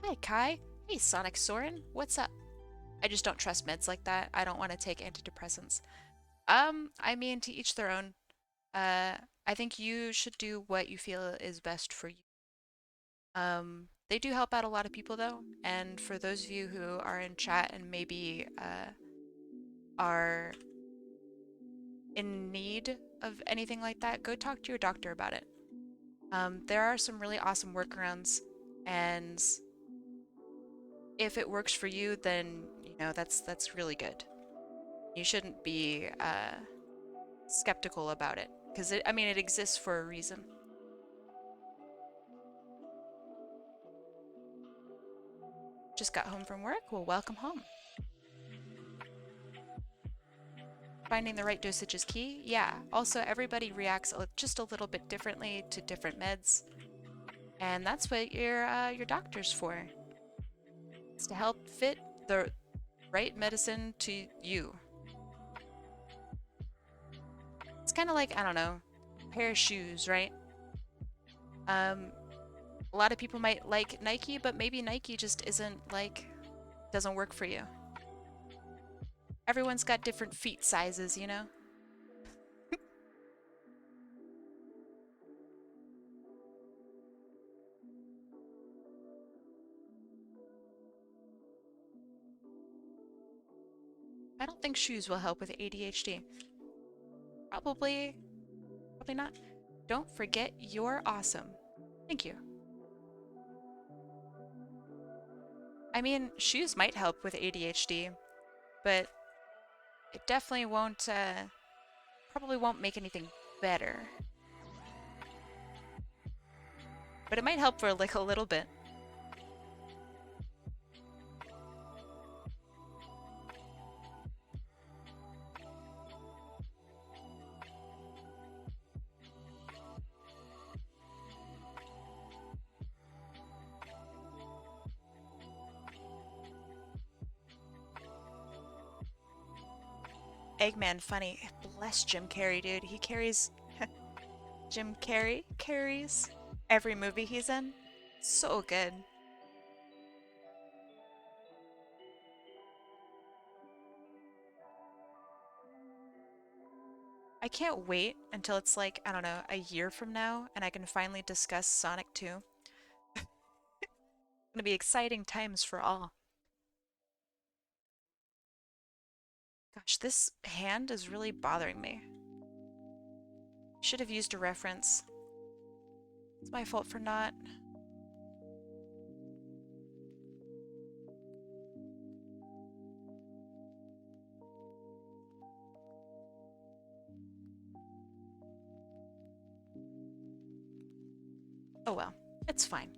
Hi, Kai. Hey, Sonic Soren. What's up? I just don't trust meds like that. I don't want to take antidepressants. I mean, to each their own. I think you should do what you feel is best for you. They do help out a lot of people though, and for those of you who are in chat and maybe are in need of anything like that, go talk to your doctor about it. There are some really awesome workarounds, and if it works for you, then you know that's really good. You shouldn't be skeptical about it because I mean, it exists for a reason. Just got home from work? Well, welcome home. Finding the right dosage is key. Yeah. Also, everybody reacts just a little bit differently to different meds, and that's what your doctor's for. It's to help fit the right medicine to you. It's kind of like, I don't know, a pair of shoes, right? A lot of people might like Nike, but maybe Nike just isn't like doesn't work for you. Everyone's got different feet sizes, you know? I don't think shoes will help with ADHD. Probably not. Don't forget you're awesome. Thank you. I mean, shoes might help with ADHD, but it definitely won't, probably won't make anything better. But it might help for like a little bit. Eggman, funny. Bless Jim Carrey, dude. He carries. Jim Carrey carries every movie he's in. So good. I can't wait until it's like, I don't know, a year from now and I can finally discuss Sonic 2. It's gonna be exciting times for all. Gosh, this hand is really bothering me. Should have used a reference. It's my fault for not. Oh well, it's fine.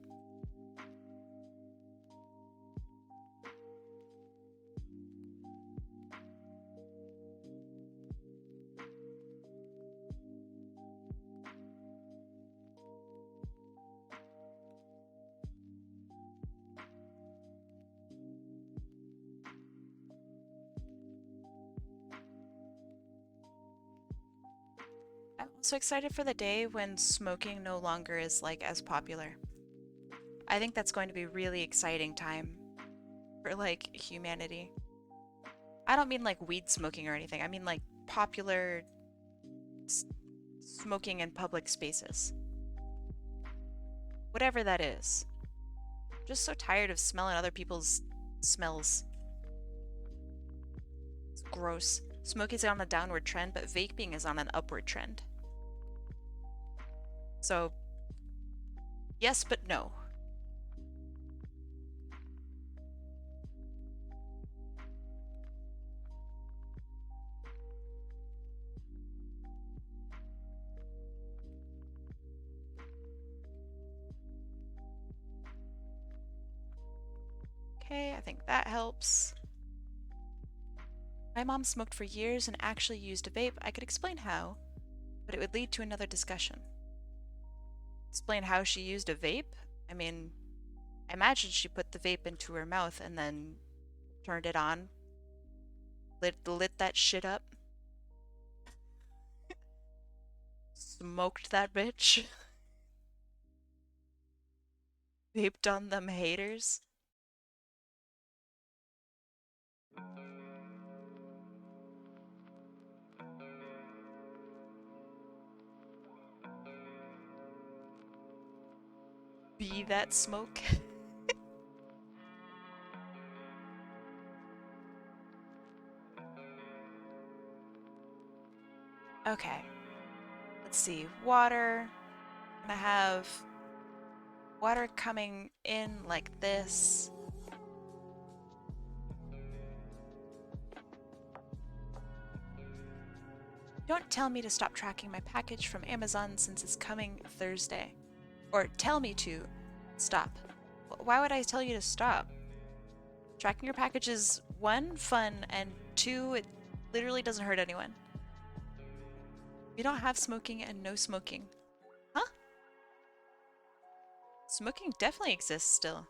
I'm also excited for the day when smoking no longer is like as popular. I think that's going to be a really exciting time for like humanity. I don't mean like weed smoking or anything. I mean like popular smoking in public spaces. Whatever that is. I'm just so tired of smelling other people's smells. It's gross. Smoking is on a downward trend, but vaping is on an upward trend. So, yes, but no. Okay, I think that helps. My mom smoked for years and actually used a vape. I could explain how, but it would lead to another discussion. Explain how she used a vape? I mean, I imagine she put the vape into her mouth and then turned it on, lit that shit up, smoked that bitch, vaped on them haters. Be that smoke. Okay, let's see. Water. I'm gonna have water coming in like this. Don't tell me to stop tracking my package from Amazon since it's coming Thursday. Or tell me to stop. Why would I tell you to stop? Tracking your package is one, fun, and two, it literally doesn't hurt anyone. We don't have smoking and no smoking. Huh? Smoking definitely exists still.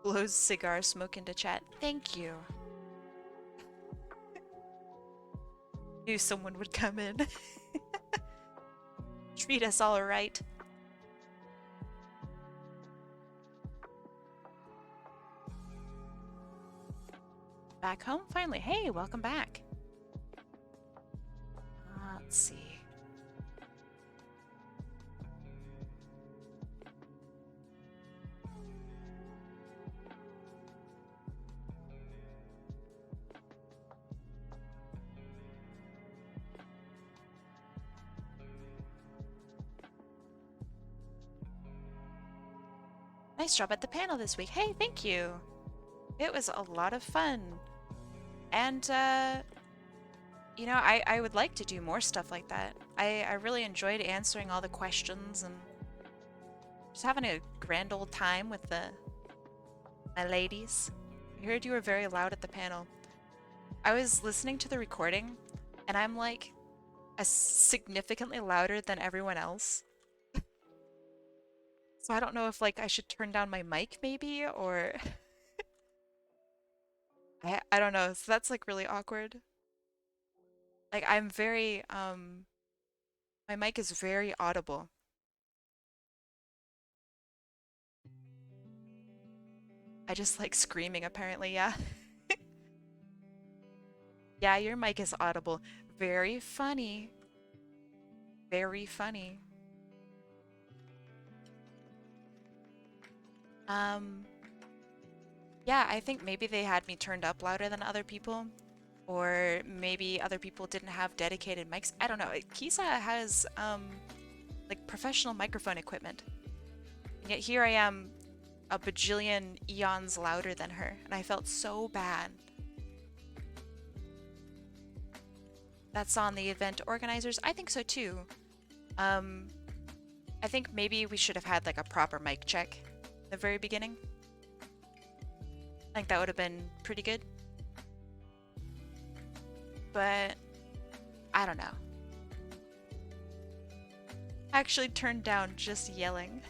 Blows cigar smoke into chat. Thank you. Knew someone would come in. Treat us all right. Back home finally. Hey, welcome back. Let's see. Nice job at the panel this week. Hey, thank you. It was a lot of fun. And, you know, I would like to do more stuff like that. I really enjoyed answering all the questions and just having a grand old time with my ladies. I heard you were very loud at the panel. I was listening to the recording, and I'm like significantly louder than everyone else. So I don't know if like I should turn down my mic maybe, or I don't know. So that's like really awkward. Like I'm very my mic is very audible. I just like screaming apparently, yeah. Yeah, your mic is audible. Very funny. Very funny. Um Yeah, I think maybe they had me turned up louder than other people, or maybe other people didn't have dedicated mics. I don't know. Kisa has like professional microphone equipment, and yet here I am, a bajillion eons louder than her, and I felt so bad. That's on the event organizers. I think so too. Um, I think maybe we should have had like a proper mic check at the very beginning. I think that would have been pretty good. But I don't know. I actually turned down just yelling.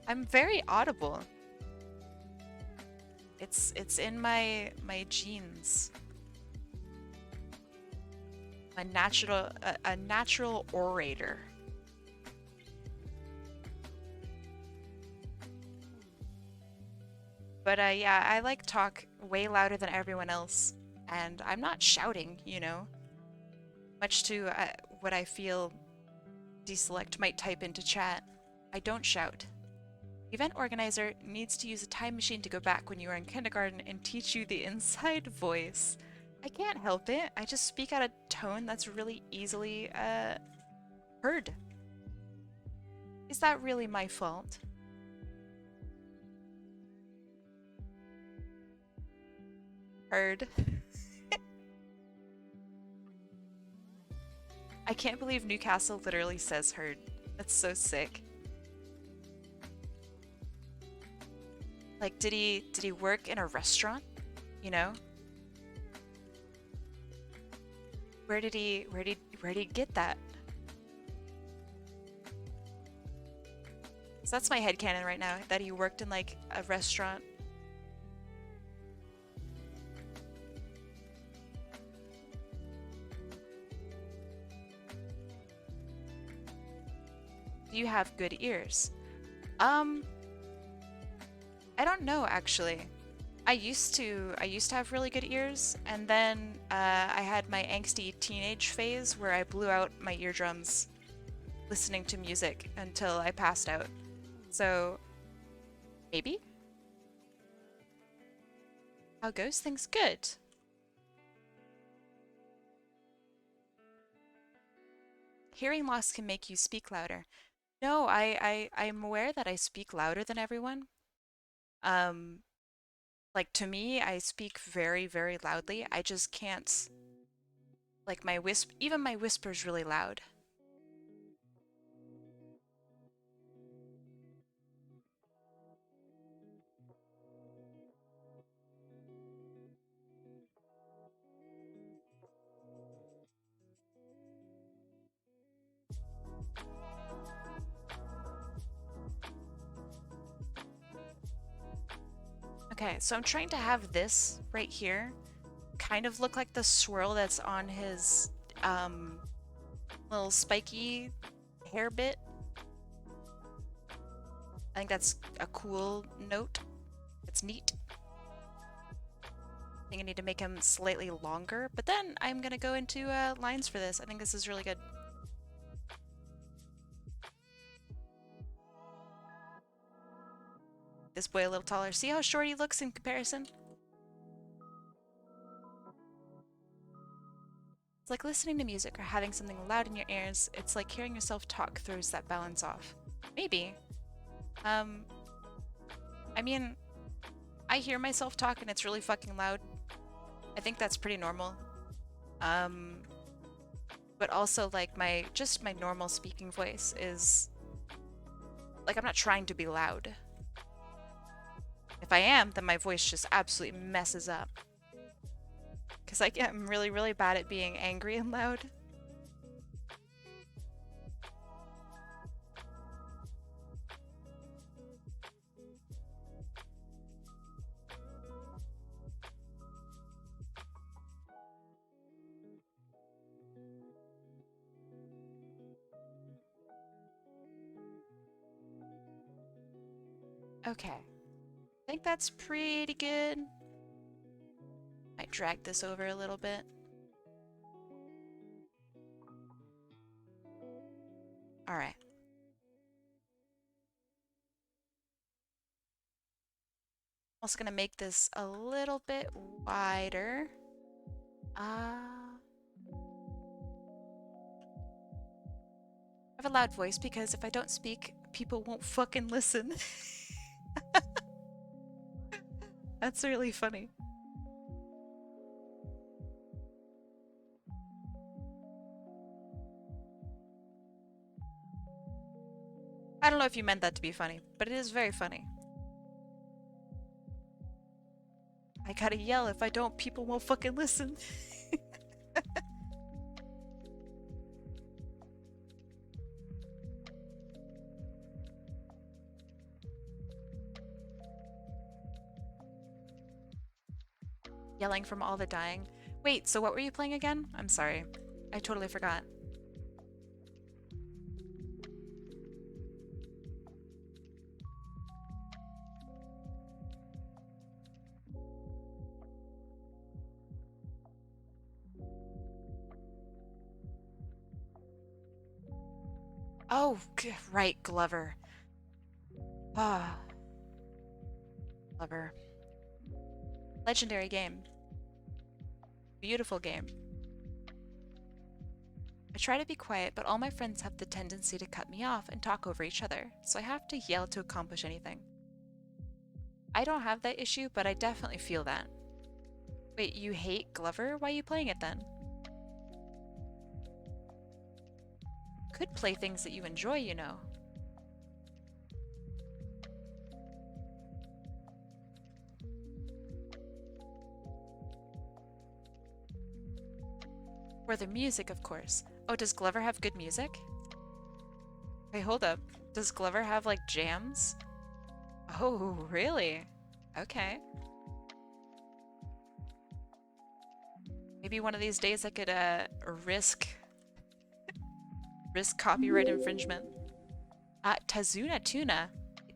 I'm very audible. It's in my genes. A natural orator. But yeah, I like talk way louder than everyone else, and I'm not shouting, you know, much to what I feel Deselect might type into chat. I don't shout. The event organizer needs to use a time machine to go back when you were in kindergarten and teach you the inside voice. I can't help it. I just speak out a tone that's really easily heard. Is that really my fault? Heard. I can't believe Newcastle literally says heard. That's so sick. Like, did he work in a restaurant? You know? Where did he get that? So that's my headcanon right now, that he worked in like a restaurant. Do you have good ears? Um, I don't know actually. I used to have really good ears, and then I had my angsty teenage phase where I blew out my eardrums listening to music until I passed out. So maybe? How goes things? Good. Hearing loss can make you speak louder. No, I'm aware that I speak louder than everyone. Um, like to me, I speak very, very loudly. I just can't, like even my whisper's really loud. Okay, so I'm trying to have this right here kind of look like the swirl that's on his um little spiky hair bit. I think that's a cool note. It's neat. I think I need to make him slightly longer, but then I'm gonna go into lines for this. I think this is really good. This boy a little taller. See how short he looks in comparison? It's like listening to music or having something loud in your ears. It's like hearing yourself talk throws that balance off. Maybe. Um, I mean, I hear myself talk and it's really fucking loud. I think that's pretty normal. Um, but also like my normal speaking voice is like I'm not trying to be loud. If I am, then my voice just absolutely messes up. Because I'm really, really bad at being angry and loud. Okay. I think that's pretty good. Might drag this over a little bit. Alright. Also gonna make this a little bit wider. I have a loud voice because if I don't speak, people won't fucking listen. That's really funny. I don't know if you meant that to be funny, but it is very funny. I gotta yell. If I don't, people won't fucking listen. Yelling from all the dying. Wait, so what were you playing again? I'm sorry. I totally forgot. Oh, right, Glover. Ah, Glover. Legendary game. Beautiful game. I try to be quiet, but all my friends have the tendency to cut me off and talk over each other, so I have to yell to accomplish anything. I don't have that issue, but I definitely feel that. Wait, you hate Glover? Why are you playing it then? Could play things that you enjoy, you know. Or the music, of course. Oh, does Glover have good music? Wait, hold up. Does Glover have, like, jams? Oh, really? Okay. Maybe one of these days I could, risk copyright infringement. Tazuna Tuna.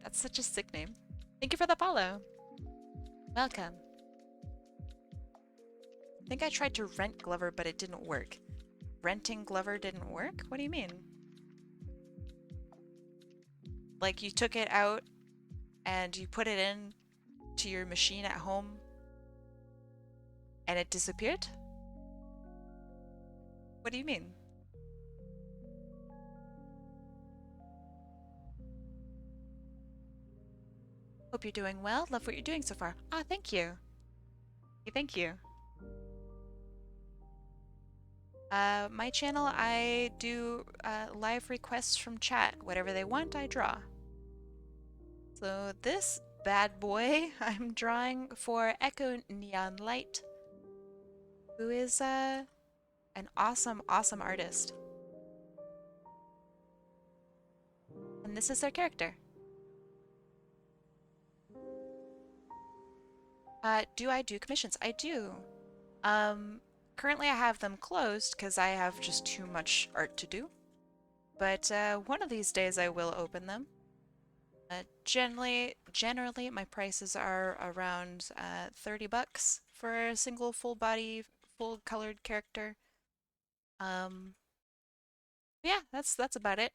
That's such a sick name. Thank you for the follow. Welcome. I think I tried to rent Glover, but it didn't work. Renting Glover didn't work? What do you mean? Like you took it out and you put it in to your machine at home and it disappeared? What do you mean? Hope you're doing well. Love what you're doing so far. Ah, thank you. Thank you. My channel, I do live requests from chat. Whatever they want, I draw. So this bad boy I'm drawing for Echo Neon Light, who is an awesome, awesome artist. And this is their character. Do I do commissions? I do. Currently I have them closed because I have just too much art to do. But one of these days I will open them. Generally, my prices are around 30 bucks for a single full body, full colored character. Yeah, that's about it.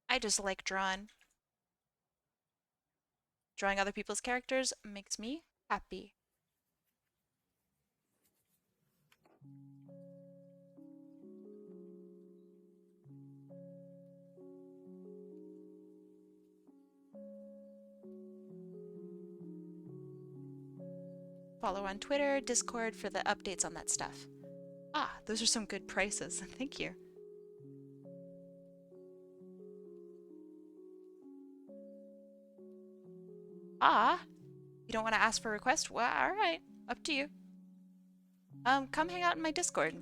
I just like drawing. Drawing other people's characters makes me happy. Follow on Twitter, Discord for the updates on that stuff. Ah, those are some good prices. Thank you. Ah, you don't want to ask for a request? Well, alright. Up to you. Come hang out in my Discord.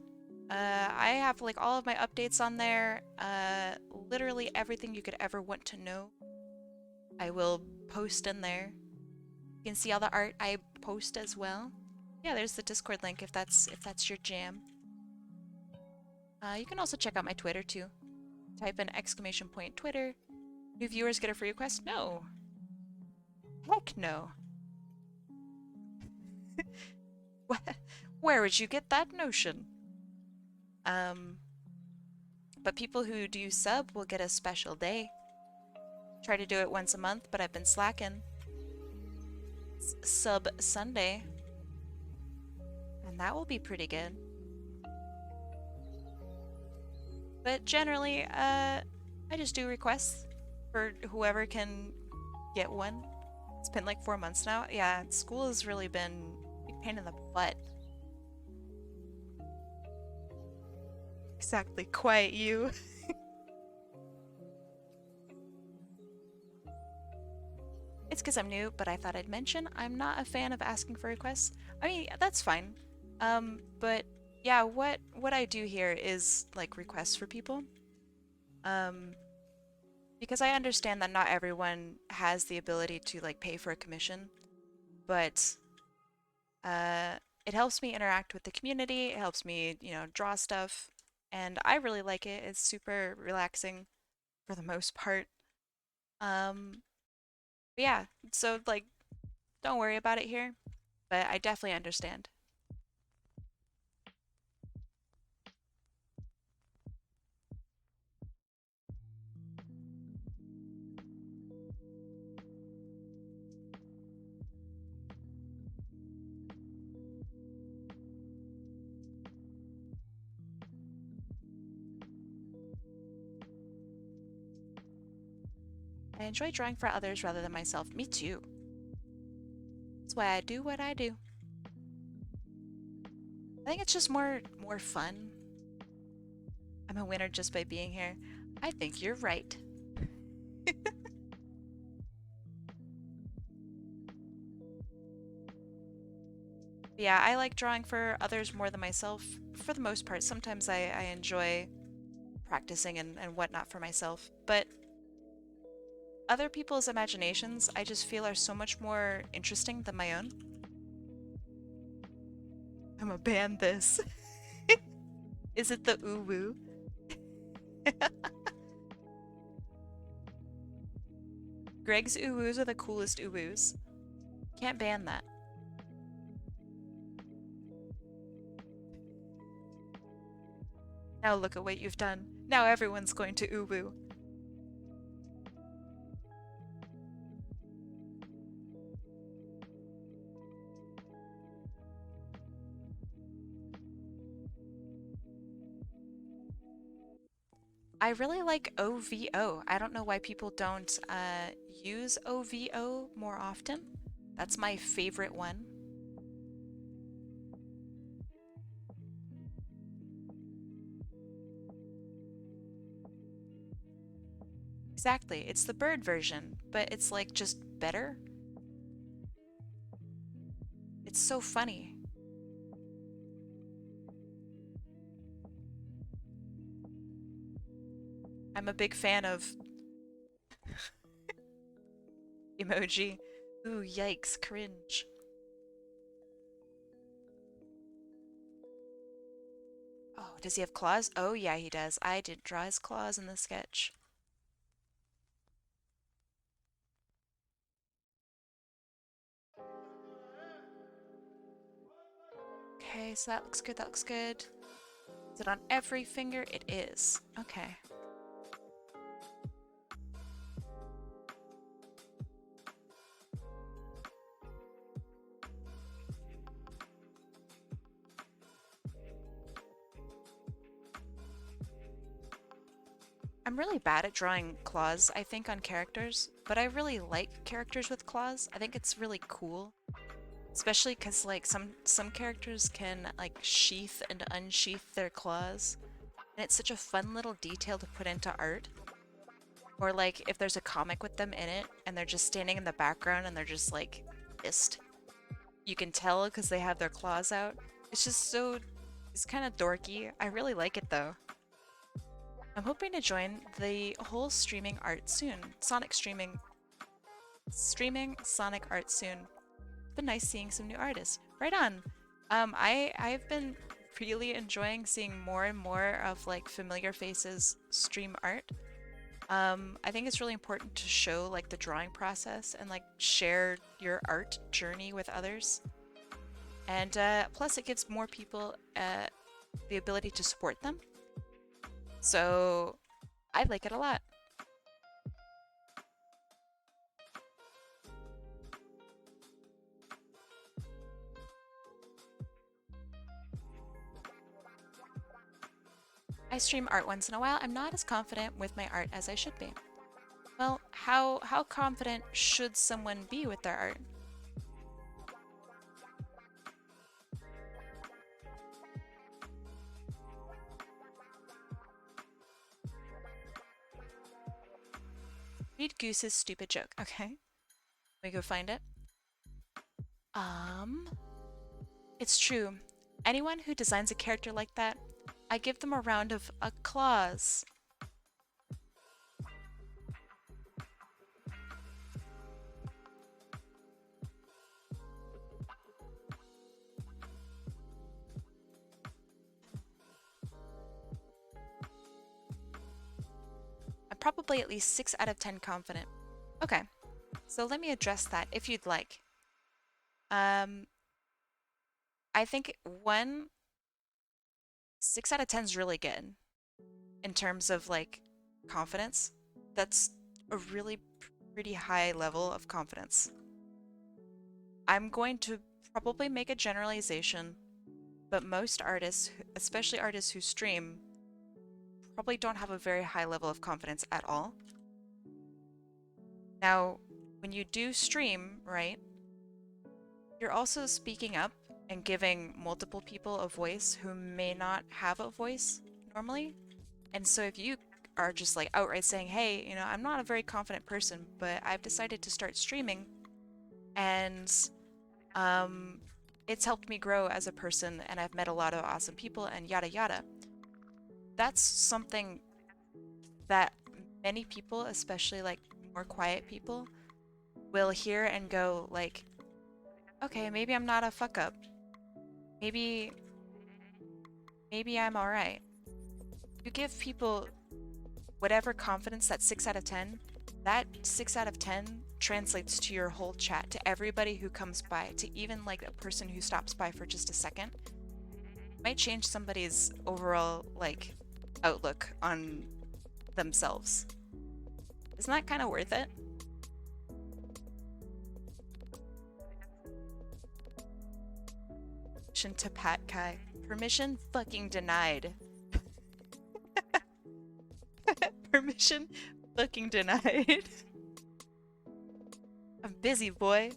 I have like all of my updates on there. Literally everything you could ever want to know. I will post in there. You can see all the art I post as well. Yeah, there's the Discord link if that's your jam. You can also check out my Twitter too. Type in !Twitter. New viewers get a free request? No. Heck no. Where would you get that notion? But people who do sub will get a special day. Try to do it once a month, but I've been slacking. Sub Sunday, and that will be pretty good. But generally, I just do requests for whoever can get one. It's been like 4 months now. Yeah, school has really been a pain in the butt. Exactly, quiet you. It's because I'm new, but I thought I'd mention I'm not a fan of asking for requests. I mean, that's fine. But yeah, what I do here is like requests for people. Um, because I understand that not everyone has the ability to like pay for a commission, but uh, it helps me interact with the community. It helps me, draw stuff, and I really like it. It's super relaxing for the most part. Um, but yeah, so like, don't worry about it here, but I definitely understand. I enjoy drawing for others rather than myself. Me too. That's why I do what I do. I think it's just more fun. I'm a winner just by being here. I think you're right. Yeah, I like drawing for others more than myself for the most part. Sometimes I enjoy practicing and whatnot for myself, but other people's imaginations I just feel are so much more interesting than my own. I'm a ban this. Is it the uwu? Greg's uwus are the coolest uwus. Can't ban that. Now look at what you've done. Now everyone's going to uwu. I really like OVO. I don't know why people don't use OVO more often. That's my favorite one. Exactly. It's the bird version, but it's like just better. It's so funny. I'm a big fan of emoji. Ooh, yikes, cringe. Oh, does he have claws? Oh, yeah, he does. I didn't draw his claws in the sketch. Okay, so that looks good, that looks good. Is it on every finger? It is. Okay. I'm really bad at drawing claws, I think, on characters, but I really like characters with claws. I think it's really cool. Especially because, like, some characters can, like, sheath and unsheath their claws. And it's such a fun little detail to put into art. Or, like, if there's a comic with them in it, and they're just standing in the background and they're just, like, pissed. You can tell because they have their claws out. It's just so... It's kind of dorky. I really like it, though. I'm hoping to join the whole streaming art soon. Streaming Sonic art soon. It's been nice seeing some new artists. Right on. I've been really enjoying seeing more and more of like familiar faces stream art. I think it's really important to show like the drawing process and like share your art journey with others. And plus, it gives more people the ability to support them. So I like it a lot. I stream art once in a while. I'm not as confident with my art as I should be. Well, how confident should someone be with their art? Read Goose's stupid joke. Okay. Let me go find it. It's true. Anyone who designs a character like that, I give them a round of applause. I'm probably at least 6 out of 10 confident. Okay, so let me address that if you'd like. I think 6 out of 10 is really good in terms of like confidence. That's a really pretty high level of confidence. I'm going to probably make a generalization, but most artists, especially artists who stream, probably don't have a very high level of confidence at all. Now, when you do stream, right, you're also speaking up and giving multiple people a voice who may not have a voice normally. And so if you are just like outright saying, hey, you know, I'm not a very confident person, but I've decided to start streaming and it's helped me grow as a person and I've met a lot of awesome people and yada yada. That's something that many people, especially like more quiet people, will hear and go like, okay, maybe I'm not a fuck up. Maybe I'm all right. You give people whatever confidence, that 6 out of 10, that 6 out of 10 translates to your whole chat, to everybody who comes by, to even like a person who stops by for just a second. It might change somebody's overall like outlook on themselves. Isn't that kind of worth it? Permission to Pat Kai. Permission fucking denied. Permission fucking denied. I'm busy, boy.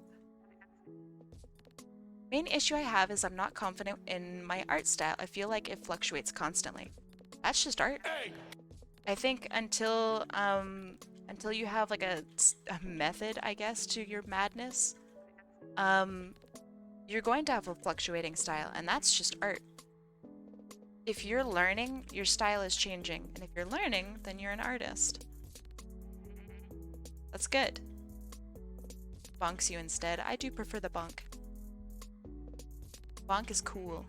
Main issue I have is I'm not confident in my art style. I feel like it fluctuates constantly. That's just art. I think until you have like a method, I guess, to your madness, you're going to have a fluctuating style, and that's just art. If you're learning, your style is changing, and if you're learning, then you're an artist. That's good. Bonks you instead. I do prefer the bonk. Bonk is cool.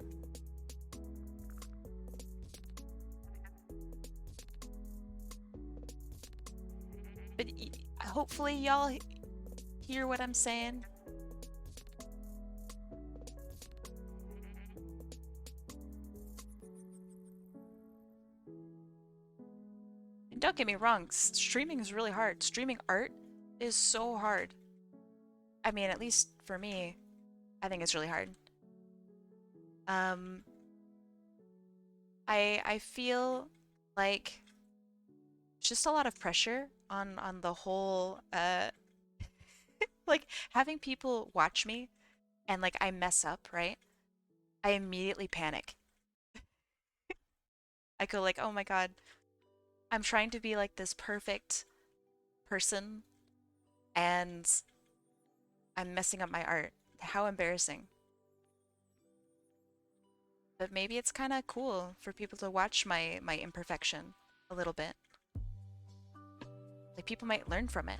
But hopefully y'all hear what I'm saying. And don't get me wrong, streaming is really hard. Streaming art is so hard. I mean, at least for me, I think it's really hard. I feel like it's just a lot of pressure on the whole like having people watch me and like I mess up, right? I immediately panic. I go like, "Oh my God, I'm trying to be like this perfect person and I'm messing up my art. How embarrassing." But maybe it's kind of cool for people to watch my imperfection a little bit. Like people might learn from it.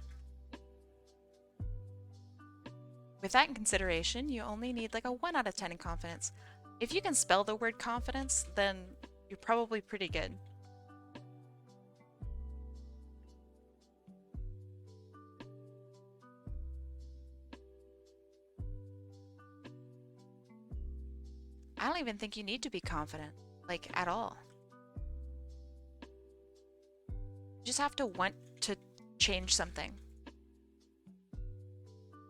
With that in consideration, you only need like a 1 out of 10 in confidence. If you can spell the word confidence, then you're probably pretty good. I don't even think you need to be confident, like at all. You just have to want to change something.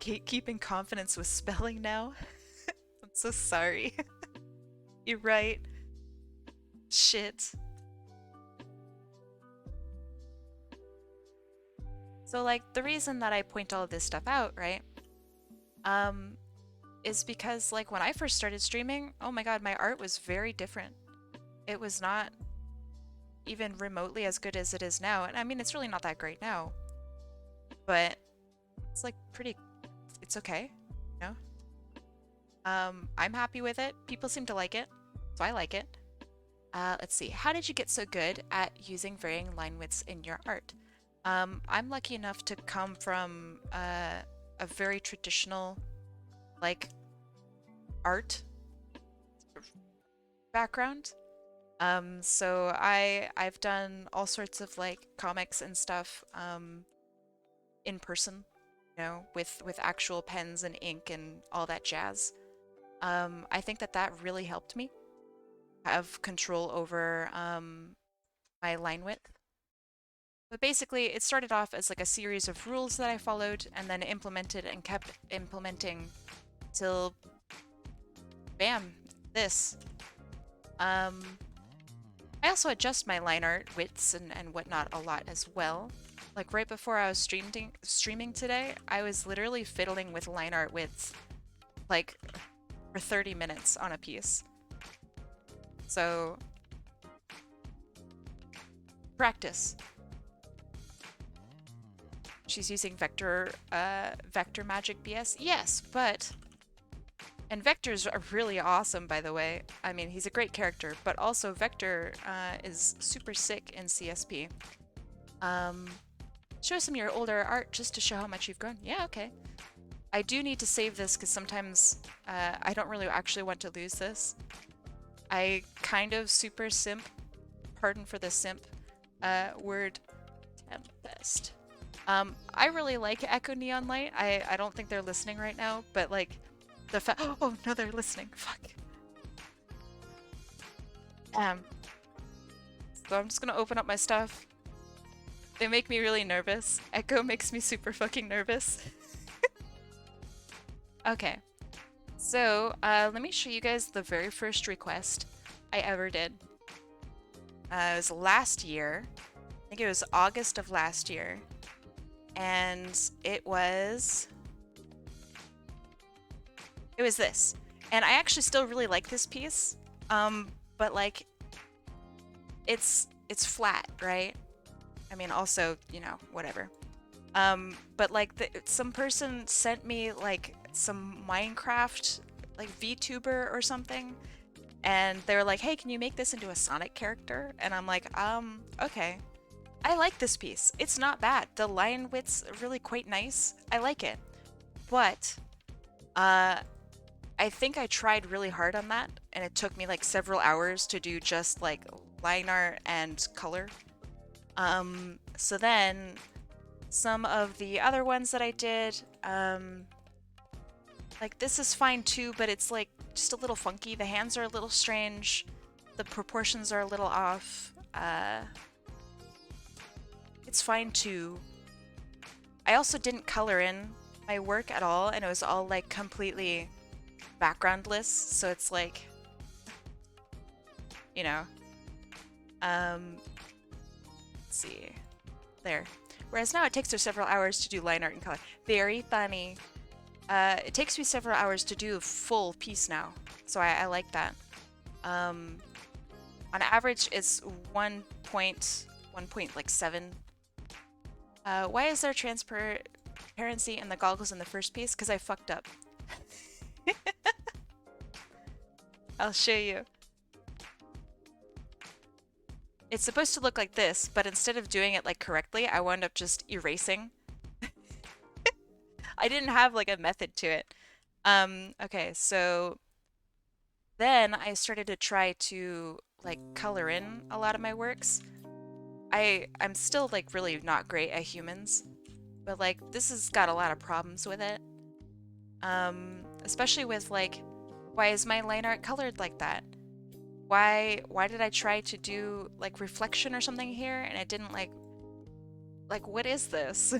Keeping confidence with spelling now? I'm so sorry. You're right. Shit. So like the reason that I point all of this stuff out, right? Um, is because like when I first started streaming, oh my god, my art was very different. It was not even remotely as good as it is now. And I mean, it's really not that great now, but it's like pretty, it's okay, you know? I'm happy with it. People seem to like it, so I like it. Let's see. How did you get so good at using varying line widths in your art? I'm lucky enough to come from a very traditional, like, art background. So I've done all sorts of like comics and stuff in person, you know, with actual pens and ink and all that jazz. I think that that really helped me have control over my line width. But basically, it started off as like a series of rules that I followed and then implemented and kept implementing till bam, this. I also adjust my line art widths and whatnot a lot as well. Like right before I was streaming today, I was literally fiddling with line art widths like for 30 minutes on a piece. So practice. She's using Vector Magic BS. Yes, but and Vector's are really awesome, by the way. I mean, he's a great character, but also Vector is super sick in CSP. Show some of your older art just to show how much you've grown. Yeah, okay. I do need to save this because sometimes I don't really actually want to lose this. I kind of super simp, pardon for the simp word, Tempest. I really like Echo Neon Light. I don't think they're listening right now, but like the fact, oh no, they're listening. Fuck. So I'm just gonna open up my stuff. They make me really nervous. Echo makes me super fucking nervous. Okay. So, let me show you guys the very first request I ever did. It was last year. I think it was August of last year. And it was this. And I actually still really like this piece. But like it's flat, right? I mean, also, you know, whatever. But like some person sent me like some Minecraft like VTuber or something, and they were like, "Hey, can you make this into a Sonic character?" And I'm like, okay. I like this piece. It's not bad. The line width's really quite nice. I like it. But I think I tried really hard on that, and it took me like several hours to do just like line art and color. So then some of the other ones that I did, like this is fine too, but it's like just a little funky. The hands are a little strange. The proportions are a little off. It's fine too. I also didn't color in my work at all, and it was all like completely backgroundless, so it's like, you know, let's see, there. Whereas now it takes her several hours to do line art and color. Very funny. It takes me several hours to do a full piece now, so I like that. On average, it's 1.7. Why is there transparency in the goggles in the first piece? Because I fucked up. I'll show you. It's supposed to look like this, but instead of doing it like correctly, I wound up just erasing. I didn't have like a method to it. Okay, so then I started to try to like color in a lot of my works. I'm still like really not great at humans, but like this has got a lot of problems with it. Especially with like, why is my line art colored like that? Why did I try to do like reflection or something here and it didn't like what is this?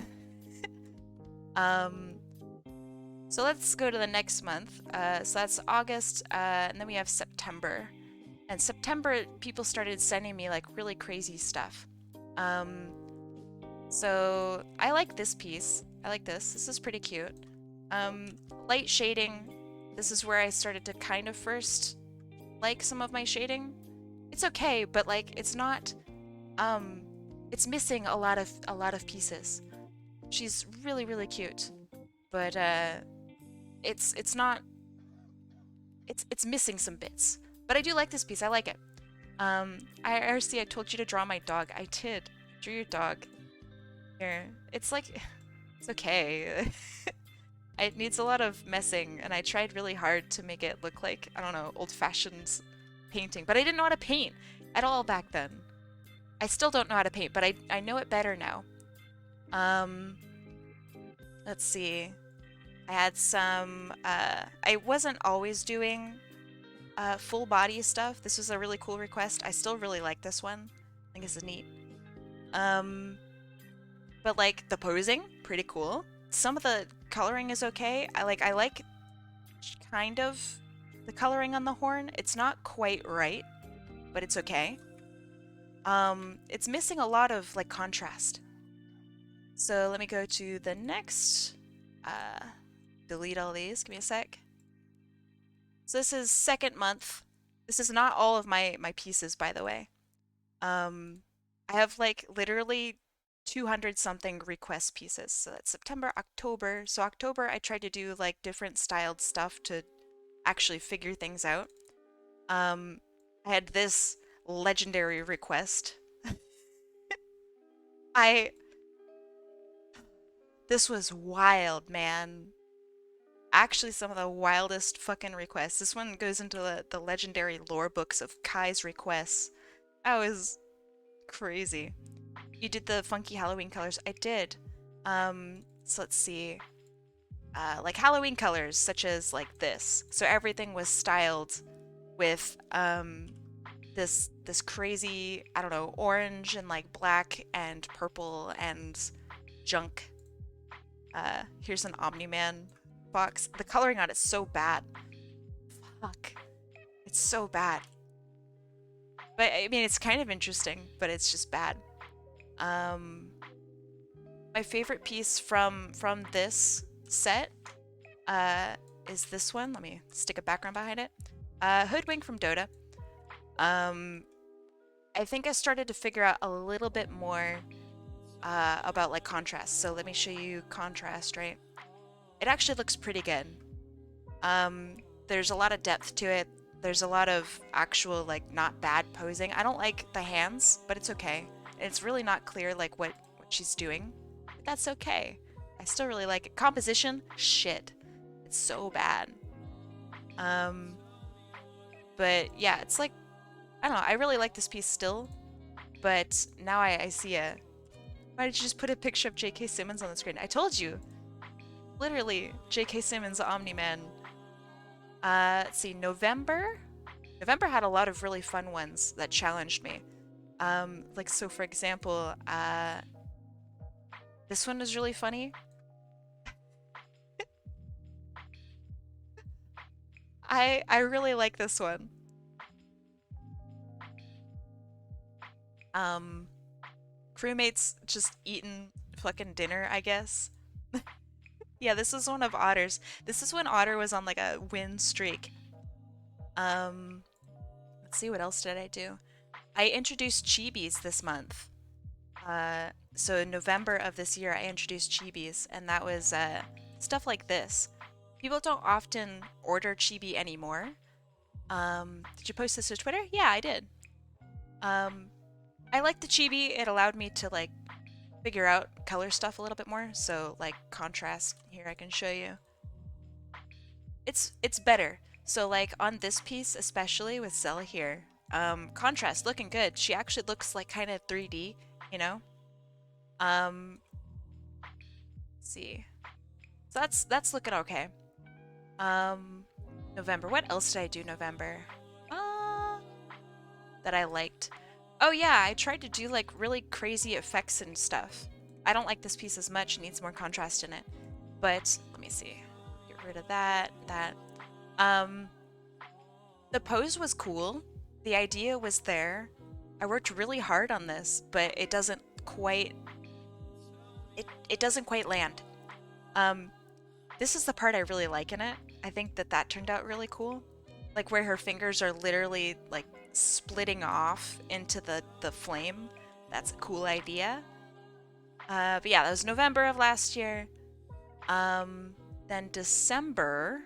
So let's go to the next month. So that's August, and then we have September. And September, people started sending me like really crazy stuff. So I like this piece. I like this. This is pretty cute. Um, Light shading. This is where I started to kind of first like some of my shading. It's okay, but like it's not um it's missing a lot of pieces. She's really really cute, but it's not it's missing some bits. But I do like this piece. I like it. IRC, I told you to draw my dog. I did. Drew your dog. Here. It's like it's okay. It needs a lot of messing, and I tried really hard to make it look like, I don't know, old-fashioned painting. But I didn't know how to paint at all back then. I still don't know how to paint, but I know it better now. Um, let's see. I had some, I wasn't always doing full body stuff. This was a really cool request. I still really like this one. I think this is neat. But like the posing, pretty cool. Some of the coloring is okay. I like kind of the coloring on the horn. It's not quite right, but it's okay. It's missing a lot of like contrast. So let me go to the next. Delete all these. Give me a sec. So this is second month. This is not all of my pieces, by the way. I have like literally 200 something request pieces. So that's September, October. So October I tried to do like different styled stuff to actually figure things out. I had this legendary request. This was wild, man. Actually, some of the wildest fucking requests. This one goes into the legendary lore books of Kai's requests. That was crazy. You did the funky Halloween colors. I did. So let's see. Like Halloween colors, such as like this. So everything was styled with this crazy, I don't know, orange and like black and purple and junk. Here's an Omni-Man box. The coloring on it's so bad. Fuck. It's so bad. But I mean, it's kind of interesting, but it's just bad. My favorite piece from this set is this one. Let me stick a background behind it. Hoodwink from Dota. I think I started to figure out a little bit more about like contrast. So let me show you contrast, right? It actually looks pretty good. There's a lot of depth to it. There's a lot of actual like not bad posing. I don't like the hands, but it's okay. It's really not clear like what she's doing. But that's okay. I still really like it. Composition, shit. It's so bad. But yeah, it's like, I don't know, I really like this piece still, but now I see a, why did you just put a picture of J.K. Simmons on the screen? I told you. Literally, J.K. Simmons, Omni-Man. Let's see, November? November had a lot of really fun ones that challenged me. Like, so for example, this one was really funny. I really like this one. Crewmates just eating fucking dinner, I guess. Yeah, this is one of Otter's. This is when Otter was on like a win streak. Let's see, what else did I do? I introduced Chibis this month. So in November of this year, I introduced Chibis, and that was stuff like this. People don't often order Chibi anymore. Did you post this to Twitter? Yeah, I did. I like the Chibi. It allowed me to like figure out color stuff a little bit more. So like contrast here, I can show you. It's better. So like on this piece, especially with Zella here, contrast looking good. She actually looks like kind of 3D, you know. Let's see. So that's looking okay. November. What else did I do November? That I liked. Oh yeah, I tried to do like really crazy effects and stuff. I don't like this piece as much, it needs more contrast in it. But let me see. Get rid of that. The pose was cool. The idea was there. I worked really hard on this, but it doesn't quite it doesn't quite land. Um, this is the part I really like in it. I think that that turned out really cool. Like where her fingers are literally like splitting off into the flame. That's a cool idea. But yeah, that was November of last year. Then December,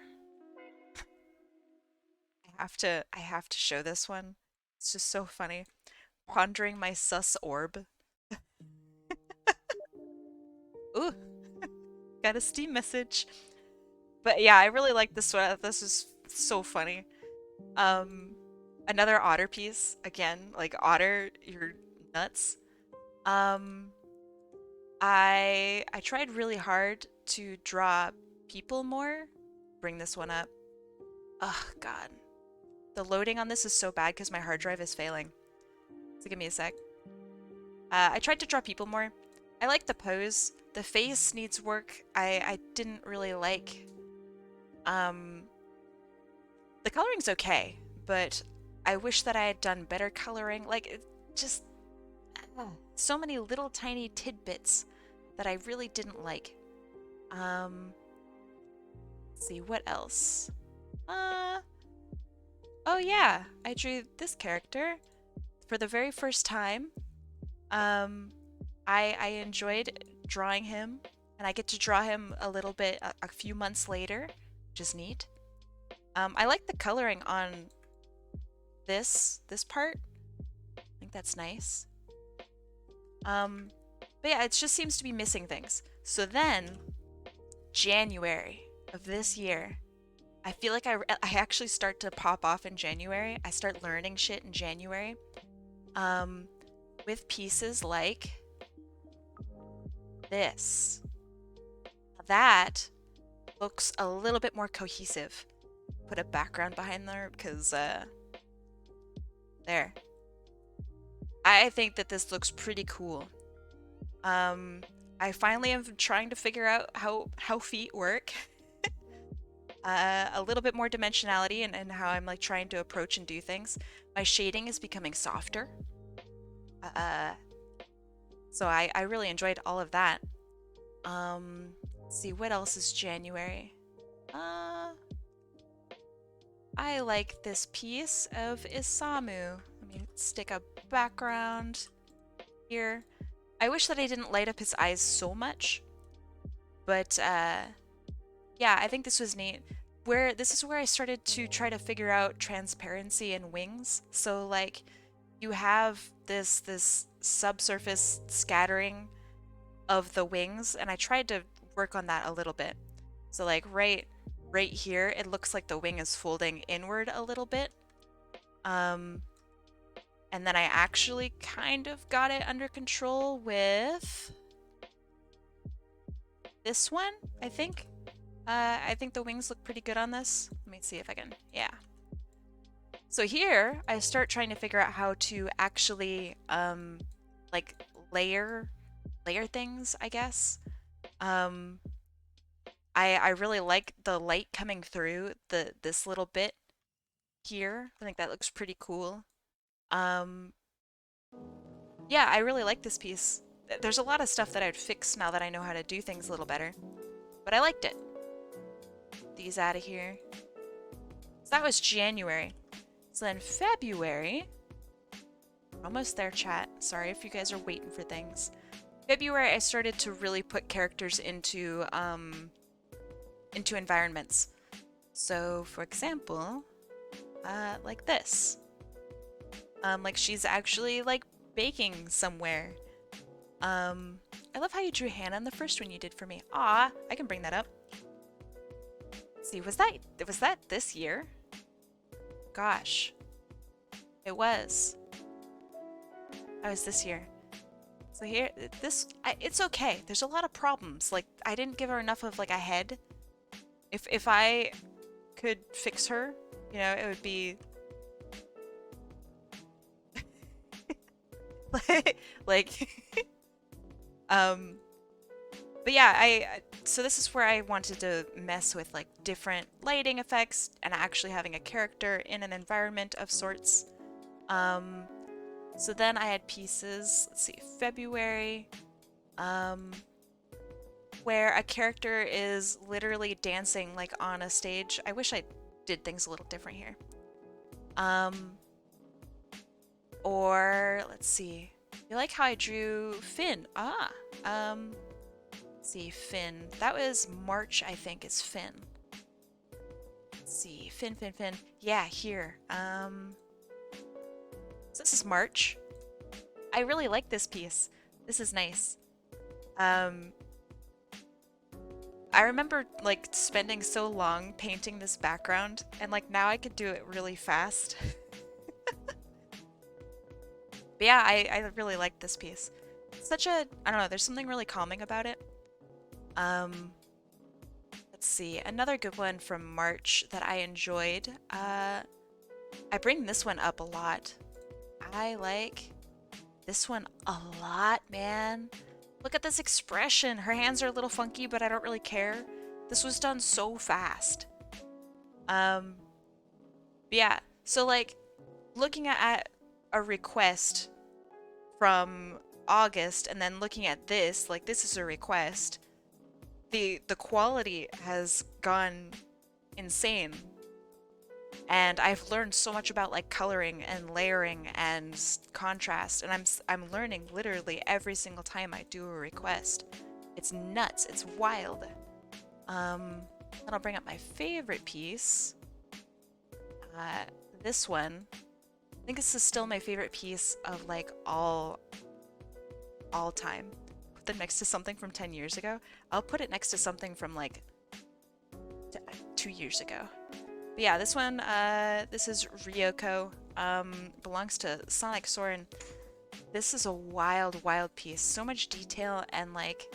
I have to show this one. It's just so funny. Pondering my sus orb. Ooh, got a Steam message. But yeah, I really like this one. This is so funny. Um, Another otter piece. Again, like otter, you're nuts. Um, I tried really hard to draw people more. Bring this one up. Oh God, the loading on this is so bad because my hard drive is failing. So give me a sec. I tried to draw people more. I like the pose. The face needs work. I didn't really like. Um, the coloring's okay, but I wish that I had done better coloring. Like, just so many little tiny tidbits that I really didn't like. Um, let's see, what else? Uh, oh yeah, I drew this character for the very first time. Um, I enjoyed drawing him, and I get to draw him a little bit a few months later, which is neat. I like the coloring on this part. I think that's nice. But yeah, it just seems to be missing things. So then, January of this year, I feel like I actually start to pop off in January. I start learning shit in January. Um, with pieces like this. That looks a little bit more cohesive. Put a background behind there because, there. I think that this looks pretty cool. I finally am trying to figure out how feet work. A little bit more dimensionality and how I'm like trying to approach and do things. My shading is becoming softer. Uh, so I really enjoyed all of that. Let's see, what else is January? I like this piece of Isamu. Let me stick a background here. I wish that I didn't light up his eyes so much, but yeah, I think this was neat. This is where I started to try to figure out transparency in wings. So like you have this subsurface scattering of the wings, and I tried to work on that a little bit. So like right here, it looks like the wing is folding inward a little bit. And then I actually kind of got it under control with this one, I think. I think the wings look pretty good on this. Let me see if I can, yeah. So here, I start trying to figure out how to actually, like, layer things, I guess. I really like the light coming through this little bit here. I think that looks pretty cool. Um, yeah, I really like this piece. There's a lot of stuff that I'd fix now that I know how to do things a little better. But I liked it. These out of here. So that was January. So then February, almost there, chat. Sorry if you guys are waiting for things. February, I started to really put characters into environments. So, for example, like this. Like she's actually like baking somewhere. I love how you drew Hannah in the first one you did for me. Ah, I can bring that up. Let's see, was that this year? Gosh. It was. That was this year. So here, it's okay. There's a lot of problems. Like, I didn't give her enough of, like, a head. If I could fix her, you know, it would be... like... But yeah, so this is where I wanted to mess with, like, different lighting effects and actually having a character in an environment of sorts. So then I had pieces, let's see, February. where a character is literally dancing like on a stage. I wish I did things a little different here. Um, or let's see. You like how I drew Finn? Let's see, Finn. That was March, I think, is Finn. Let's see, Finn. Yeah, here. So this is March. I really like this piece. This is nice. I remember like spending so long painting this background, and like now I could do it really fast. But yeah, I really like this piece. It's such a, I don't know, there's something really calming about it. Let's see, another good one from March that I enjoyed. I bring this one up a lot. I like this one a lot, man. Look at this expression. Her hands are a little funky, but I don't really care. This was done so fast. But yeah, so like looking at a request from August and then looking at this, like this is a request. The quality has gone insane. And I've learned so much about like coloring and layering and contrast, and I'm learning literally every single time I do a request. It's nuts. It's wild. Then I'll bring up my favorite piece. This one. I think this is still my favorite piece of like all time. Put them next to something from 10 years ago. I'll put it next to something from like 2 years ago. But yeah, this one, this is Ryoko, belongs to Sonic Soren. This is a wild, wild piece. So much detail and like,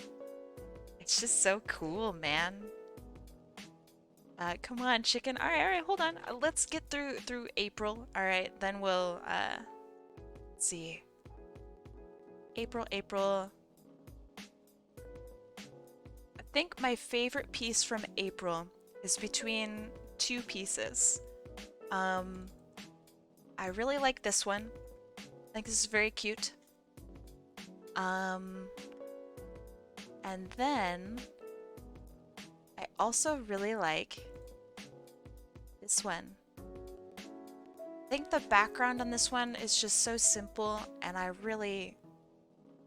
it's just so cool, man. Come on, chicken. All right, hold on. Let's get through April. All right, then we'll, let's see. April. I think my favorite piece from April is between two pieces. I really like this one. I think this is very cute. And then I also really like this one. I think the background on this one is just so simple, and I really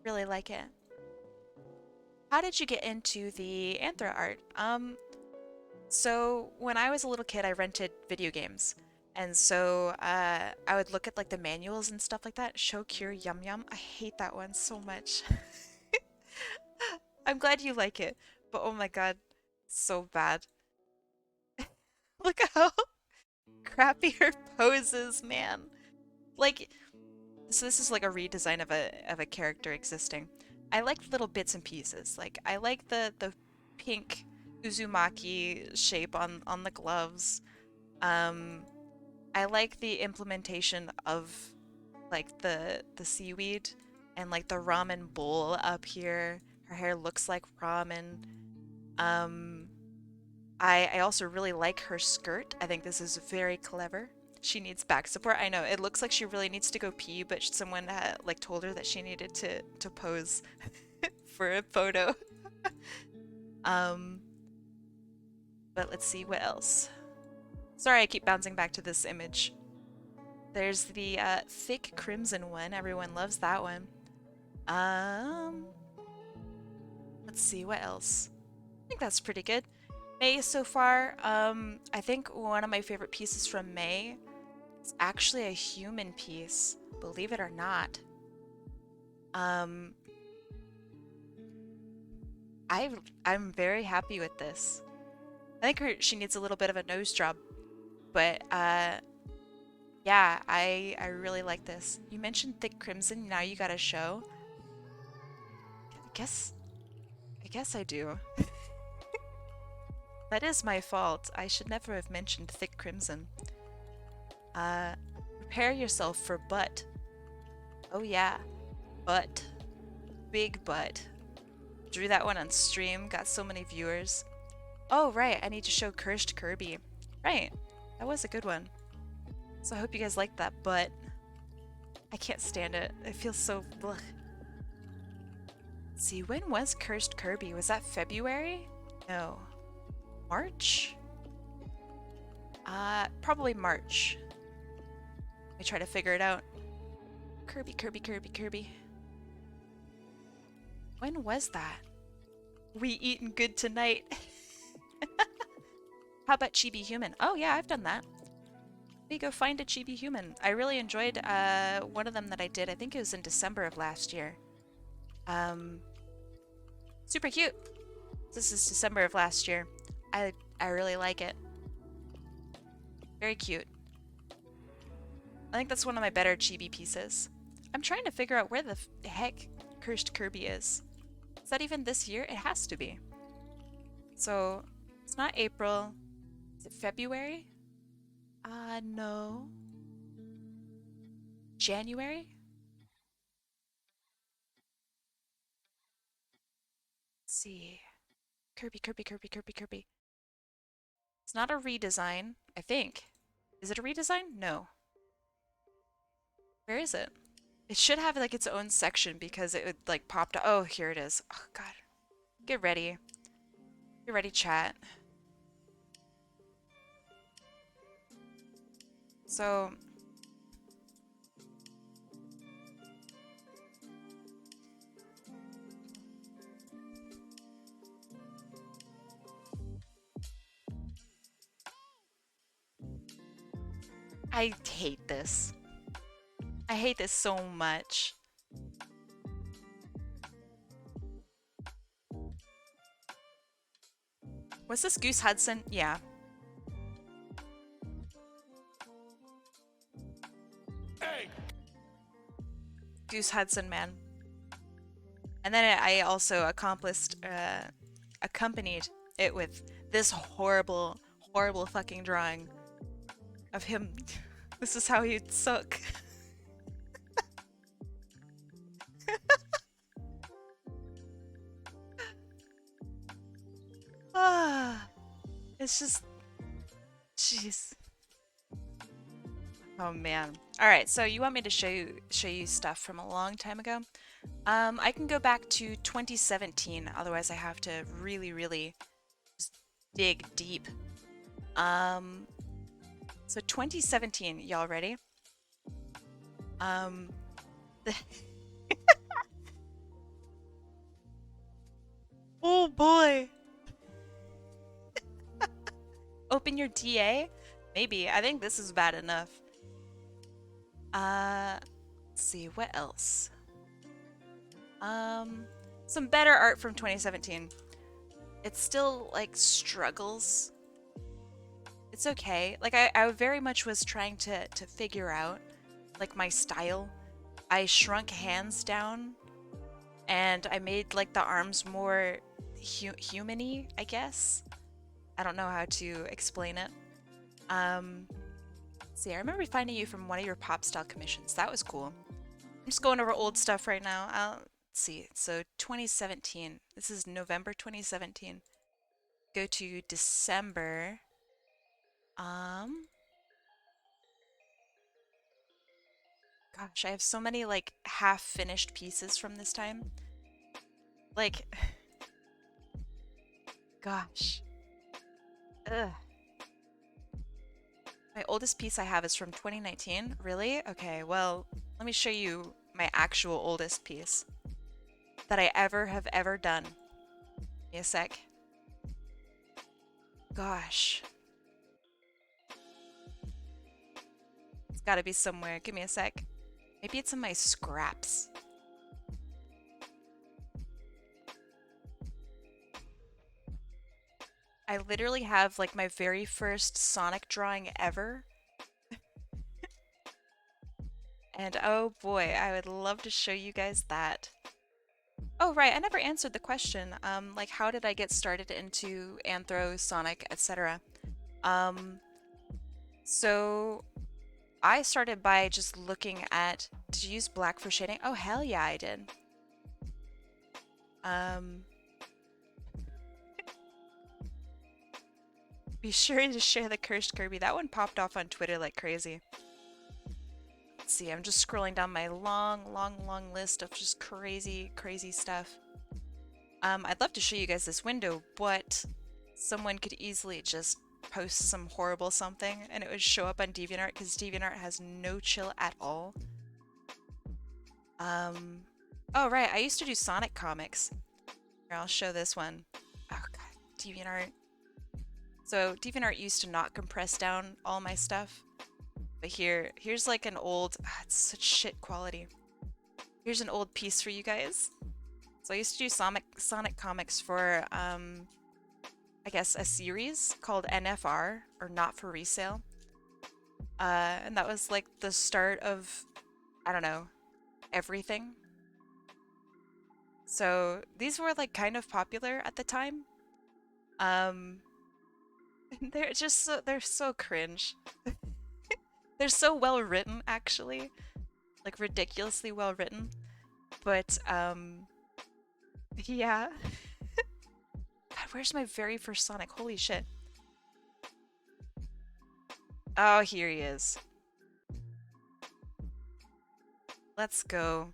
like it. How did you get into the Anthra art? So when I was a little kid, I rented video games. And so I would look at like the manuals and stuff like that. Show Cure Yum Yum. I hate that one so much. I'm glad you like it, but oh my god, so bad. Look at how crappy her poses, man. Like, so this is like a redesign of a character existing. I like little bits and pieces. Like I like the pink Uzumaki shape on the gloves. I like the implementation of like the seaweed and like the ramen bowl up here. Her hair looks like ramen. I also really like her skirt. I think this is very clever. She needs back support. I know it looks like she really needs to go pee, but someone like told her that she needed to pose for a photo. But let's see what else. Sorry, I keep bouncing back to this image. There's the thick crimson one. Everyone loves that one. Let's see what else. I think that's pretty good. May so far. I think one of my favorite pieces from May is actually a human piece, believe it or not. I'm very happy with this. I think she needs a little bit of a nose job, but yeah, I really like this. You mentioned thick crimson. Now you got a show. I guess I do. That is my fault. I should never have mentioned thick crimson. Prepare yourself for butt. Oh yeah, butt. Big butt. Drew that one on stream, got so many viewers. Oh right, I need to show Cursed Kirby. Right, that was a good one. So I hope you guys liked that butt. I can't stand it. It feels so blech. Let's see, when was Cursed Kirby? Was that February? No. March? Probably March. Let me try to figure it out. Kirby, Kirby, Kirby, Kirby. When was that? We eatin' good tonight. How about Chibi Human? Oh yeah, I've done that. We go find a Chibi Human. I really enjoyed one of them that I did. I think it was in December of last year. Super cute. This is December of last year. I really like it. Very cute. I think that's one of my better chibi pieces. I'm trying to figure out where the heck Cursed Kirby is. Is that even this year? It has to be. So, it's not April. Is it February? No. January? Let's see. Kirby, Kirby, Kirby, Kirby, Kirby. It's not a redesign, I think. Is it a redesign? No. Where is it? It should have like its own section because it would like popped. Oh, here it is. Oh god. Get ready. Get ready, chat. So I hate this. I hate this so much. Was this Goose Hudson? Yeah. Hey! Goose Hudson, man. And then I also accompanied it with this horrible, horrible fucking drawing of him. This is how he'd suck. Ah, it's just, jeez. Oh man. All right, so you want me to show you stuff from a long time ago? I can go back to 2017. Otherwise, I have to really just dig deep. So 2017, y'all ready? The oh boy. Open your DA? Maybe. I think this is bad enough. Let's see, what else? Some better art from 2017. It still, like, struggles. It's okay. Like, I very much was trying to figure out, like, my style. I shrunk hands down, and I made, like, the arms more human-y, I guess. I don't know how to explain it. See, I remember finding you from one of your pop style commissions. That was cool. I'm just going over old stuff right now. Let's see. So 2017. This is November 2017. Go to December. Gosh, I have so many like half-finished pieces from this time. Like, gosh. Ugh. My oldest piece I have is from 2019. Really? Okay, well, let me show you my actual oldest piece that I have ever done. Give me a sec. Gosh. It's gotta be somewhere. Give me a sec. Maybe it's in my scraps. I literally have like my very first Sonic drawing ever. And oh boy, I would love to show you guys that. Oh right, I never answered the question. Like how did I get started into Anthro, Sonic, etc. So I started by just looking at, did you use black for shading? Oh hell yeah, I did. Be sure to share the Cursed Kirby. That one popped off on Twitter like crazy. Let's see, I'm just scrolling down my long list of just crazy stuff. I'd love to show you guys this window, but someone could easily just post some horrible something and it would show up on DeviantArt because DeviantArt has no chill at all. Oh right, I used to do Sonic comics. Here, I'll show this one. Oh god, DeviantArt. So DeviantArt used to not compress down all my stuff, but here's like an old, it's such shit quality. Here's an old piece for you guys. So I used to do Sonic comics for, I guess a series called NFR, or Not for Resale. And that was like the start of, I don't know, everything. So these were like kind of popular at the time. They're just they're so cringe. They're so well written, actually, like ridiculously well written. But yeah. God, where's my very first Sonic? Holy shit. Oh, here he is. Let's go.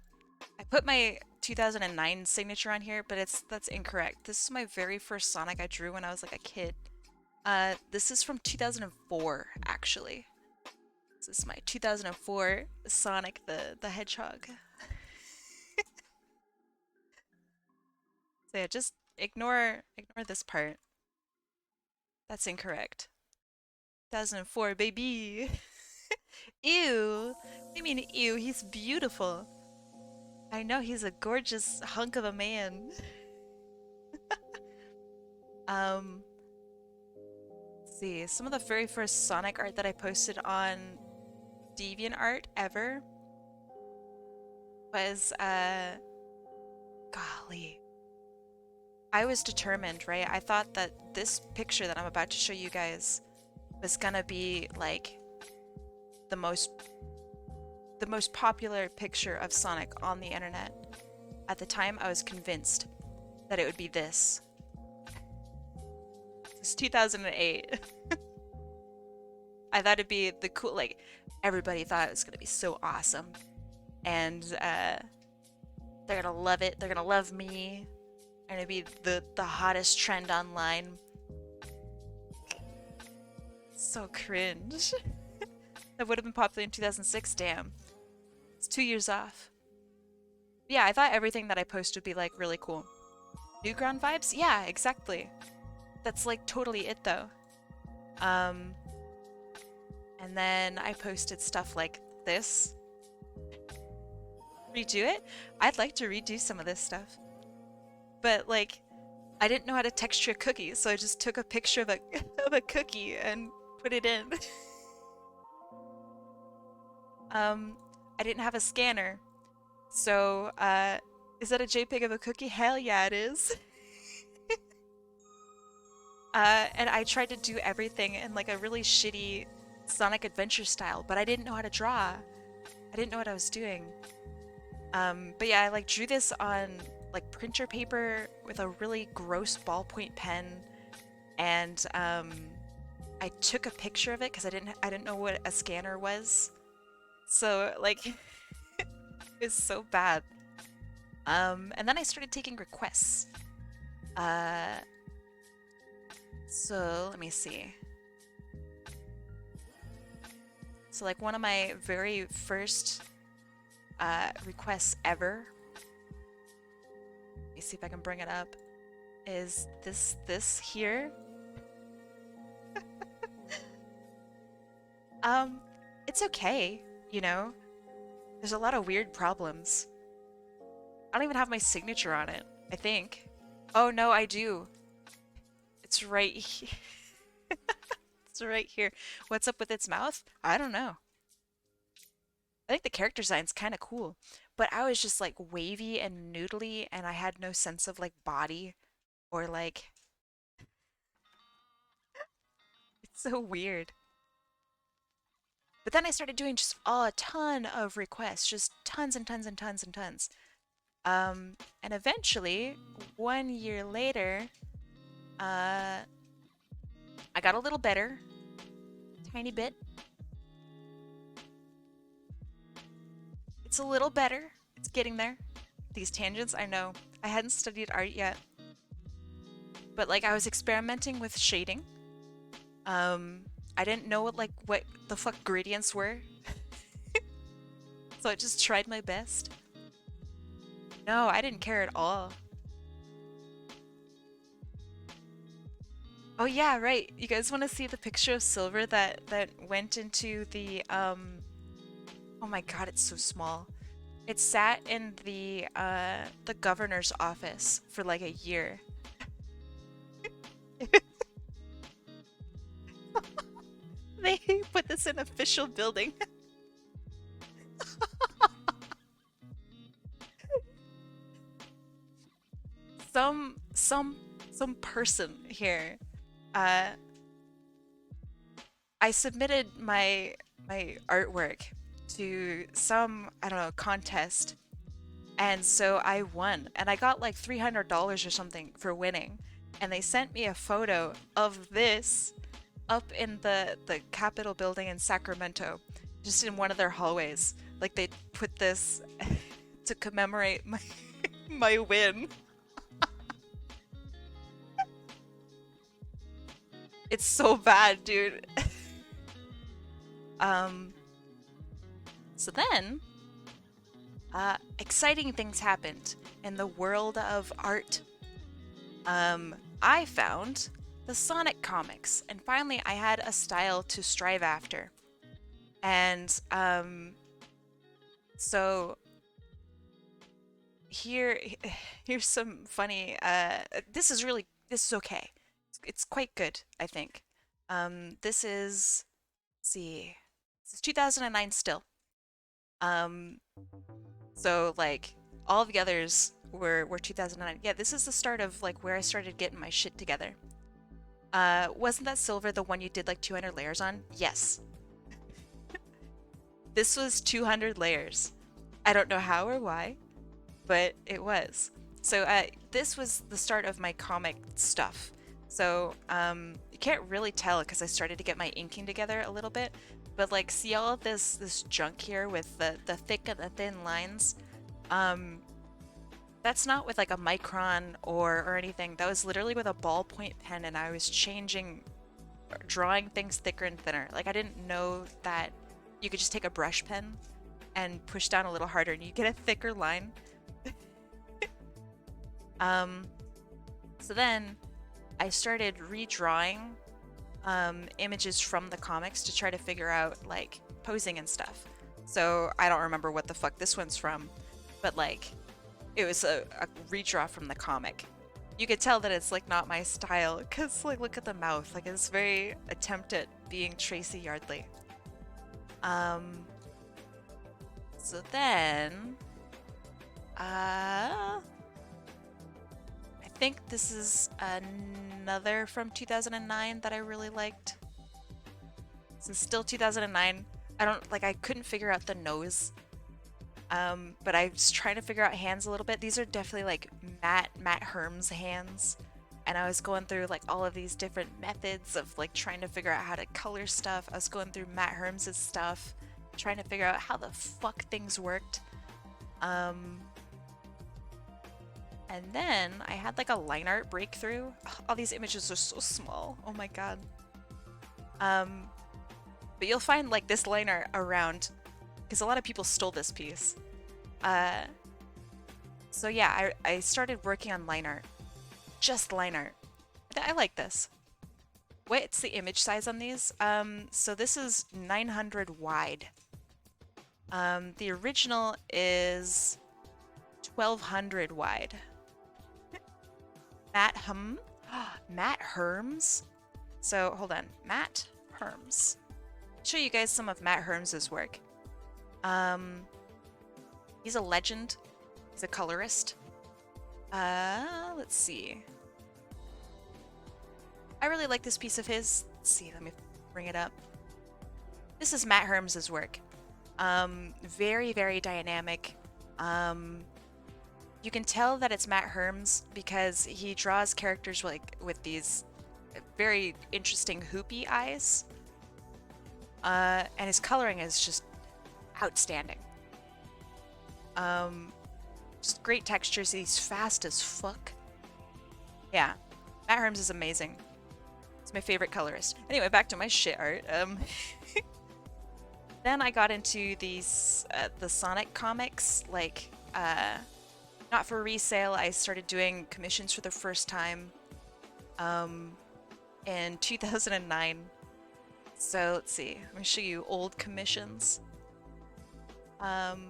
I put my 2009 signature on here, but that's incorrect. This is my very first Sonic I drew when I was like a kid. This is from 2004, actually. This is my 2004 Sonic the Hedgehog. So yeah, just ignore this part. That's incorrect. 2004, baby. Ew. What do you mean, ew? He's beautiful. I know, he's a gorgeous hunk of a man. Um, let's see. Some of the very first Sonic art that I posted on DeviantArt ever was, golly. I was determined, right? I thought that this picture that I'm about to show you guys was gonna be like the most popular picture of Sonic on the internet. At the time, I was convinced that it would be this. It's 2008. I thought it'd be the cool, like, everybody thought it was gonna be so awesome. And they're gonna love it. They're gonna love me. I'm gonna be the hottest trend online. So cringe. That would have been popular in 2006, damn. It's 2 years off. Yeah, I thought everything that I posted would be like really cool. Newground vibes? Yeah, exactly. That's like totally it though. And then I posted stuff like this. Redo it? I'd like to redo some of this stuff. But like, I didn't know how to texture cookies, so I just took a picture of a, of a cookie and put it in. I didn't have a scanner. So, is that a JPEG of a cookie? Hell yeah, it is. And I tried to do everything in like a really shitty Sonic Adventure style, but I didn't know how to draw. I didn't know what I was doing. But yeah, I like drew this on like printer paper with a really gross ballpoint pen, and I took a picture of it because I didn't know what a scanner was. So like it was so bad. And then I started taking requests. So let me see. So like one of my very first requests ever, let me see if I can bring it up, is this here. It's okay, you know? There's a lot of weird problems. I don't even have my signature on it, I think. Oh no, I do. It's right here. It's right here. What's up with its mouth? I don't know. I think the character design's kind of cool, but I was just like wavy and noodly, and I had no sense of like body or like. It's so weird. But then I started doing just a ton of requests, just tons and tons and tons and tons. And eventually, 1 year later, I got a little better, tiny bit. It's a little better. It's getting there. These tangents, I know. I hadn't studied art yet. but like I was experimenting with shading. I didn't know what the fuck gradients were, so I just tried my best. No, I didn't care at all. Oh yeah, right. You guys want to see the picture of Silver that went into the oh my god, it's so small. It sat in the governor's office for like a year. They put this in official building. Some person here. Uh I submitted my artwork to some, I don't know, contest. And so I won. And I got like $300 or something for winning. And they sent me a photo of this up in the Capitol building in Sacramento, just in one of their hallways. Like they put this to commemorate my my win. It's so bad, dude. um so then exciting things happened in the world of art. I found the Sonic comics, and finally I had a style to strive after. And so here here's some funny this is okay. It's quite good, I think. This is, let's see. This is 2009 still. Um so like all the others were 2009. Yeah, this is the start of like where I started getting my shit together. Wasn't that Silver the one you did like 200 layers on? Yes. This was 200 layers. I don't know how or why, but it was. So this was the start of my comic stuff. So you can't really tell because I started to get my inking together a little bit, but like see all of this junk here with the thick and the thin lines. That's not with like a micron or anything. That was literally with a ballpoint pen, and I was drawing things thicker and thinner. Like I didn't know that you could just take a brush pen and push down a little harder and you get a thicker line. So then I started redrawing images from the comics to try to figure out like posing and stuff. So I don't remember what the fuck this one's from, but like it was a redraw from the comic. You could tell that it's like not my style because like look at the mouth, like it's very attempt at being Tracy Yardley. So then I think this is another from 2009 that I really liked. This is still 2009. I couldn't figure out the nose. But I was trying to figure out hands a little bit. These are definitely like Matt Herm's hands. And I was going through like all of these different methods of like trying to figure out how to color stuff. I was going through Matt Herm's stuff, trying to figure out how the fuck things worked. And then I had like a line art breakthrough. Ugh, all these images are so small. Oh my god. But you'll find like this line art around because a lot of people stole this piece. So yeah, I started working on line art. Just line art. I like this. What's the image size on these? So this is 900 wide. The original is 1200 wide. Matt Herms? So hold on, Matt Herms. I'll show you guys some of Matt Herms's work. He's a legend. He's a colorist. Let's see. I really like this piece of his. Let's see, let me bring it up. This is Matt Herms's work. Very, very dynamic. You can tell that it's Matt Herms because he draws characters like with these very interesting hoopy eyes. And his coloring is just outstanding. Just great textures. He's fast as fuck. Yeah. Matt Herms is amazing. He's my favorite colorist. Anyway, back to my shit art. Then I got into these the Sonic comics, like not for resale. I started doing commissions for the first time um, in 2009. So let's see. Let me show you old commissions. Um,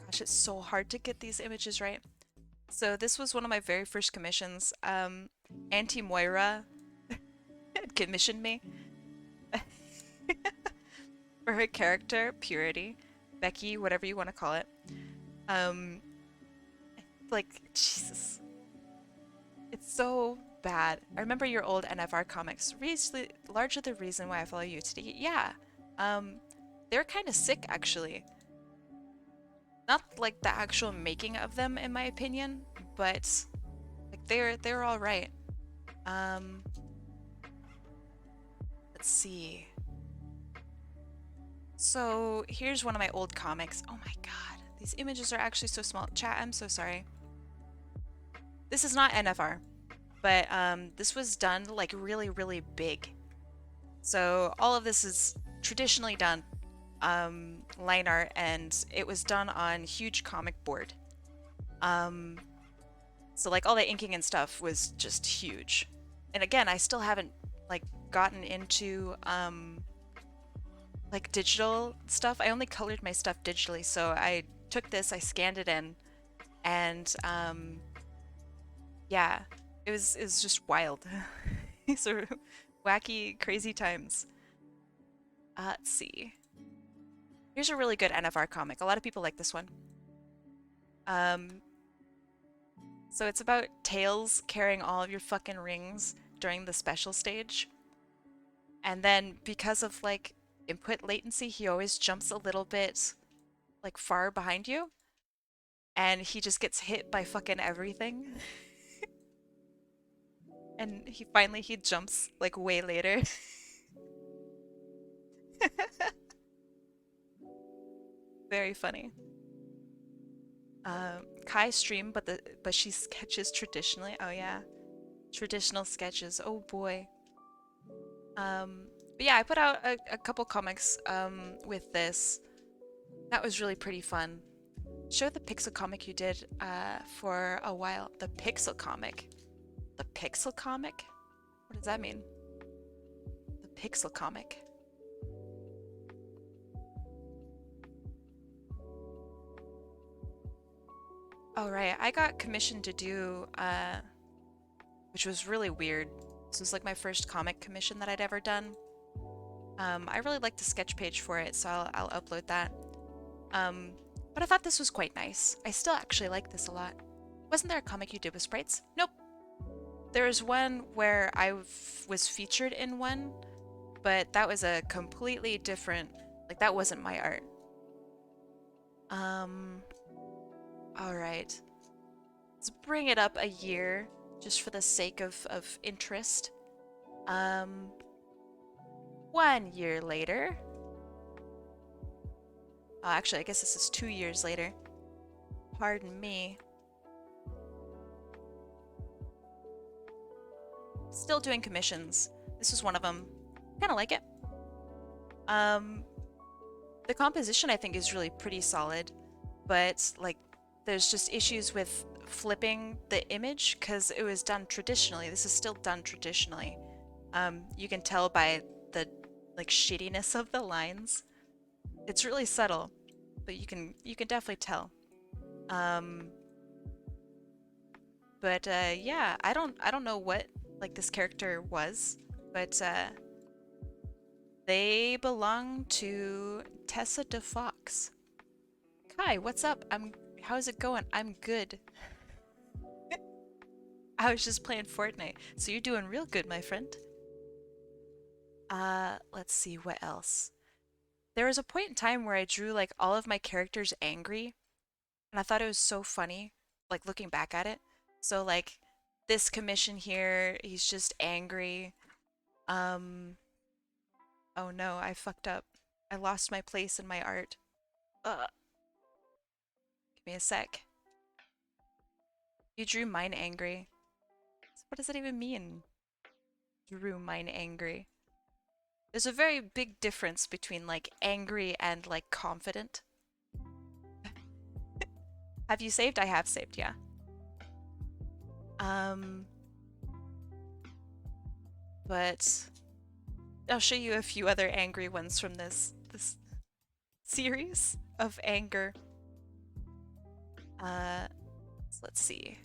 gosh, it's so hard to get these images right. So this was one of my very first commissions. Auntie Moira had commissioned me for her character, Purity, Becky, whatever you want to call it. Um, like, Jesus. It's so bad. I remember your old NFR comics. Largely the reason why I follow you today. Yeah. Um, they're kind of sick, actually. Not like the actual making of them, in my opinion, but like they're all right. Um, let's see. So here's one of my old comics. Oh my god, these images are actually so small. Chat, I'm so sorry. This is not NFR, but this was done like really, really big. So all of this is traditionally done line art, and it was done on huge comic board. Um, so like all the inking and stuff was just huge. And again, I still haven't like gotten into like digital stuff. I only colored my stuff digitally, so I took this, I scanned it in, and yeah, it was just wild. These are wacky, crazy times. Let's see. Here's a really good NFR comic. A lot of people like this one. Um, so it's about Tails carrying all of your fucking rings during the special stage. And then because of like input latency, he always jumps a little bit like far behind you. And he just gets hit by fucking everything. And he jumps like way later. Very funny. Kai stream, but she sketches traditionally. Oh yeah, traditional sketches. Oh boy. But yeah, I put out a couple comics with this. That was really pretty fun. Show the pixel comic you did for a while. The pixel comic. The pixel comic? What does that mean? The pixel comic. Oh right, I got commissioned to do which was really weird. This was like my first comic commission that I'd ever done. I really liked the sketch page for it, so I'll upload that. But I thought this was quite nice. I still actually like this a lot. Wasn't there a comic you did with sprites? Nope. There was one where I was featured in one, but that was a completely different, like that wasn't my art. All right. Let's bring it up a year just for the sake of interest. 1 year later. Oh, actually, I guess this is 2 years later. Pardon me. Still doing commissions. This was one of them. Kind of like it. The composition I think is really pretty solid, but like there's just issues with flipping the image because it was done traditionally. This is still done traditionally. You can tell by the like shittiness of the lines. It's really subtle, but you can definitely tell. But yeah, I don't know what like this character was, but they belong to Tessa DeFox. Kai, what's up? How's it going? I'm good. I was just playing Fortnite, so you're doing real good, my friend. Let's see what else. There was a point in time where I drew like all of my characters angry, and I thought it was so funny, like looking back at it. So like this commission here, he's just angry. Um, oh no, I fucked up. I lost my place in my art. Give me a sec. You drew mine angry. What does that even mean? Drew mine angry. There's a very big difference between like angry and like confident. Have you saved? I have saved, yeah. Um, but I'll show you a few other angry ones from this series of anger. So let's see.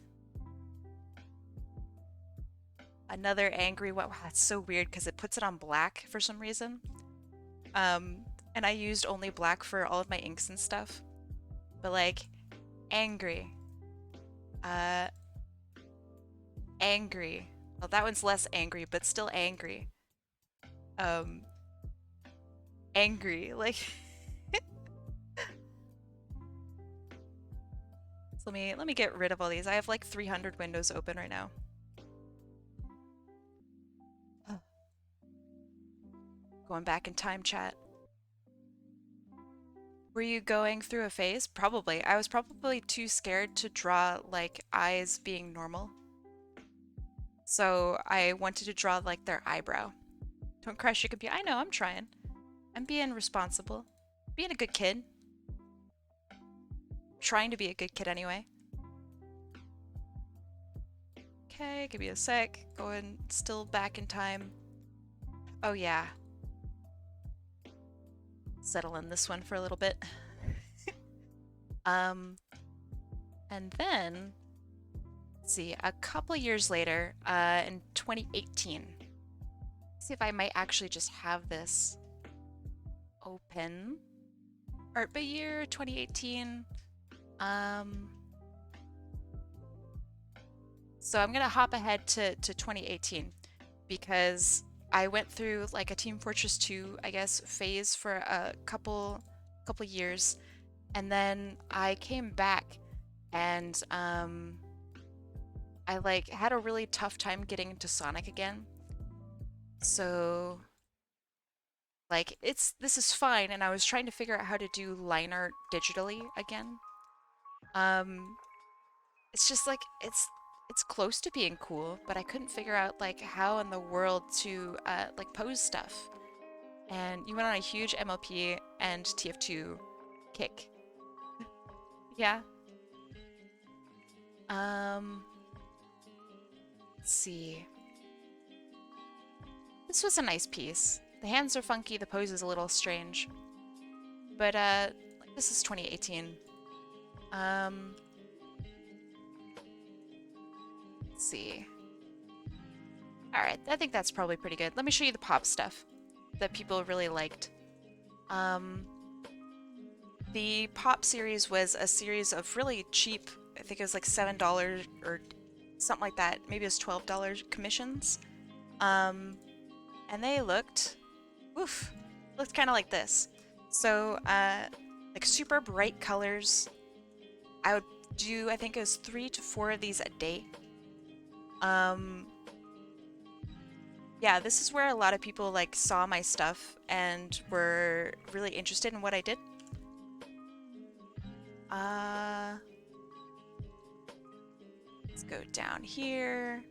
Another angry one. Wow, that's so weird because it puts it on black for some reason. And I used only black for all of my inks and stuff. But like, angry. Uh, angry. Well, that one's less angry, but still angry. Um, angry. Like, so let me get rid of all these. I have like 300 windows open right now. Going back in time chat. Were you going through a phase? Probably. I was probably too scared to draw like eyes being normal. So I wanted to draw like their eyebrow. Don't crush your computer. I know, I'm trying. I'm being responsible. Being a good kid. Trying to be a good kid anyway. Okay, give me a sec. Going still back in time. Oh yeah. Settle in this one for a little bit. And then, let's see, a couple years later, in 2018, see if I might actually just have this open. Art by year 2018. So I'm gonna hop ahead to 2018 because I went through like a Team Fortress 2, I guess, phase for a couple years, and then I came back and I like had a really tough time getting into Sonic again. So like this is fine, and I was trying to figure out how to do line art digitally again. Um it's just like it's close to being cool, but I couldn't figure out like how in the world to like pose stuff. And you went on a huge MLP and TF2 kick. Yeah. Um let's see. This was a nice piece. The hands are funky, the pose is a little strange. But this is 2018. Let's see. Alright, I think that's probably pretty good. Let me show you the pop stuff that people really liked. The pop series was a series of really cheap, I think it was like $7 or something like that. Maybe it was $12 commissions. And they looked, looked kind of like this. So, like super bright colors. I would do, I think it was 3 to 4 of these a day. Yeah, this is where a lot of people like saw my stuff and were really interested in what I did. Let's go down here.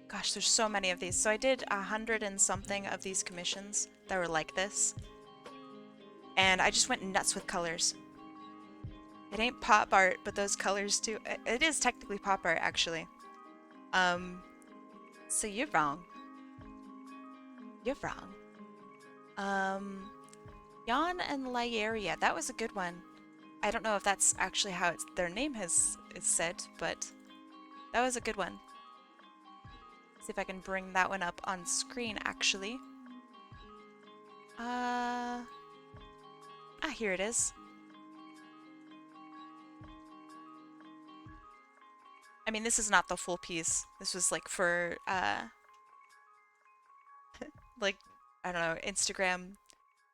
Gosh, there's so many of these. So I did 100 and something of these commissions that were like this. And I just went nuts with colors. It ain't pop art, but those colors too. It is technically pop art, actually. So you're wrong. You're wrong. Jan and Lyeria, that was a good one. I don't know if that's actually how their name is said, but that was a good one. See if I can bring that one up on screen, actually. Here it is. I mean, this is not the full piece. This was like for, like, I don't know, Instagram.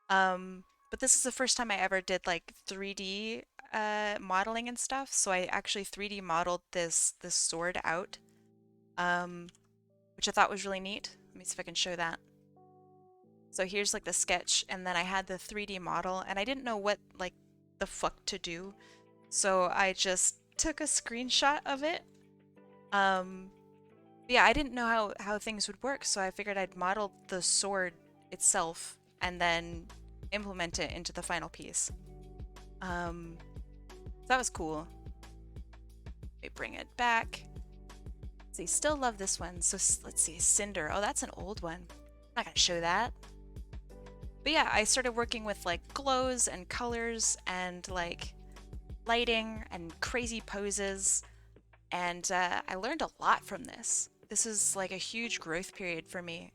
But this is the first time I ever did like 3D modeling and stuff. So I actually 3D modeled this sword out, which I thought was really neat. Let me see if I can show that. So here's like the sketch, and then I had the 3D model, and I didn't know what like the fuck to do. So I just took a screenshot of it. Um, yeah, I didn't know how things would work, so I figured I'd model the sword itself and then implement it into the final piece. So that was cool. Let me bring it back. Let's see, still love this one. So let's see, Cinder. Oh, that's an old one. I'm not gonna show that. But yeah, I started working with like glows and colors and like lighting and crazy poses. And I learned a lot from this. This is like a huge growth period for me.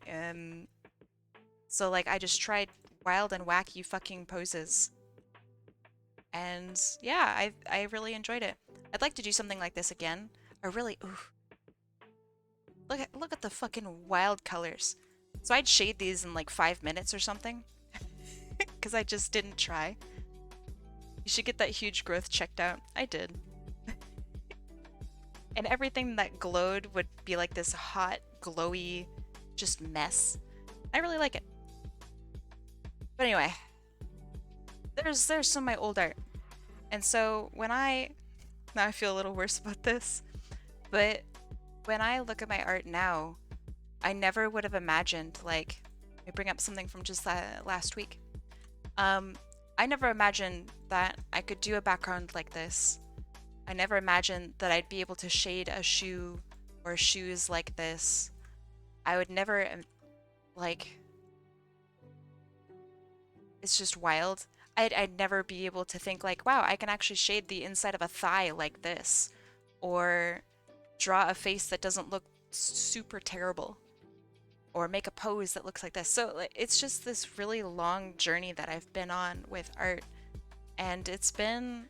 So like I just tried wild and wacky fucking poses. And yeah, I really enjoyed it. I'd like to do something like this again. I really, ooh, look at the fucking wild colors. So I'd shade these in like 5 minutes or something, because I just didn't try. You should get that huge growth checked out. I did. And everything that glowed would be like this hot, glowy, just mess. I really like it. But anyway, there's some of my old art. And so now I feel a little worse about this, but when I look at my art now, I never would have imagined, like, let me bring up something from just last week. I never imagined that I could do a background like this. I never imagined that I'd be able to shade a shoe or shoes like this. I would never, like, it's just wild. I'd never be able to think like, wow, I can actually shade the inside of a thigh like this, or draw a face that doesn't look super terrible, or make a pose that looks like this. So like, it's just this really long journey that I've been on with art, and it's been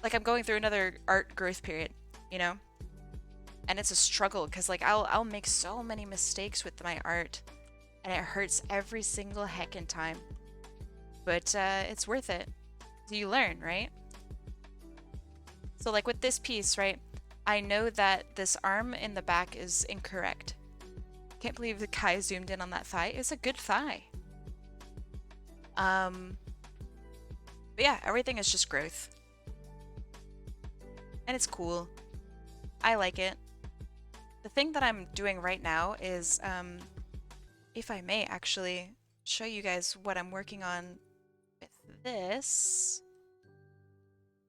like I'm going through another art growth period, you know? And it's a struggle because like I'll make so many mistakes with my art, and it hurts every single heckin' time. But it's worth it. So you learn, right? So like with this piece, right? I know that this arm in the back is incorrect. Can't believe the Kai zoomed in on that thigh. It's a good thigh. But yeah, everything is just growth. And it's cool. I like it. The thing that I'm doing right now is, if I may actually show you guys what I'm working on with this.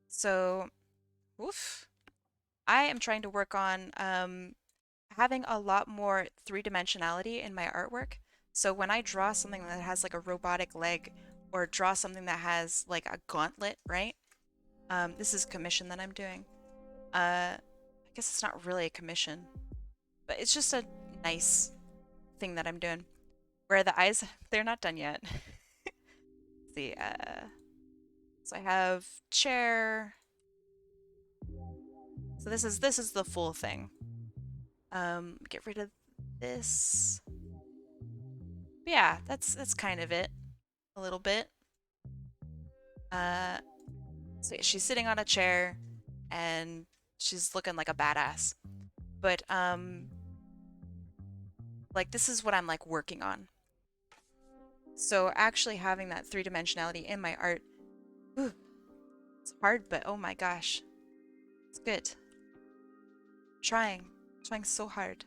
So, oof. I am trying to work on having a lot more three-dimensionality in my artwork. So when I draw something that has like a robotic leg, or draw something that has like a gauntlet, right? This is a commission that I'm doing. I guess it's not really a commission, but it's just a nice thing that I'm doing. Where the eyes, they're not done yet. Let's see, so I have chair. So this is the full thing. Get rid of this. But yeah, that's kind of it. A little bit. So she's sitting on a chair and she's looking like a badass. But like this is what I'm like working on. So actually having that three-dimensionality in my art, whew, it's hard, but oh my gosh, it's good. Trying so hard.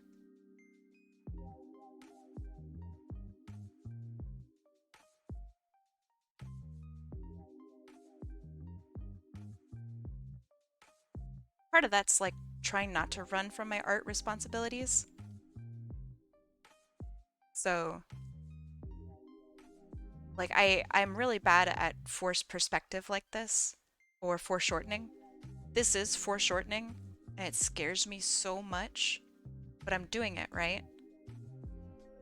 Part of that's like trying not to run from my art responsibilities. So like I'm really bad at forced perspective like this, or foreshortening. This is foreshortening and it scares me so much, but I'm doing it, right?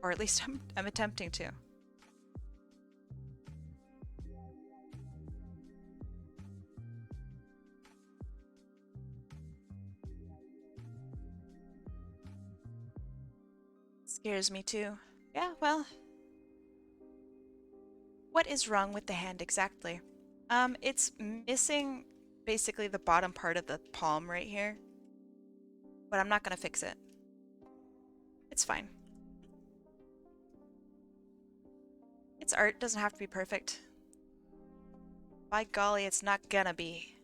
Or at least I'm attempting to. Scares me too. Yeah, well, what is wrong with the hand exactly? It's missing basically the bottom part of the palm right here, but I'm not gonna fix it. It's fine. It's art, doesn't have to be perfect. By golly, it's not gonna be.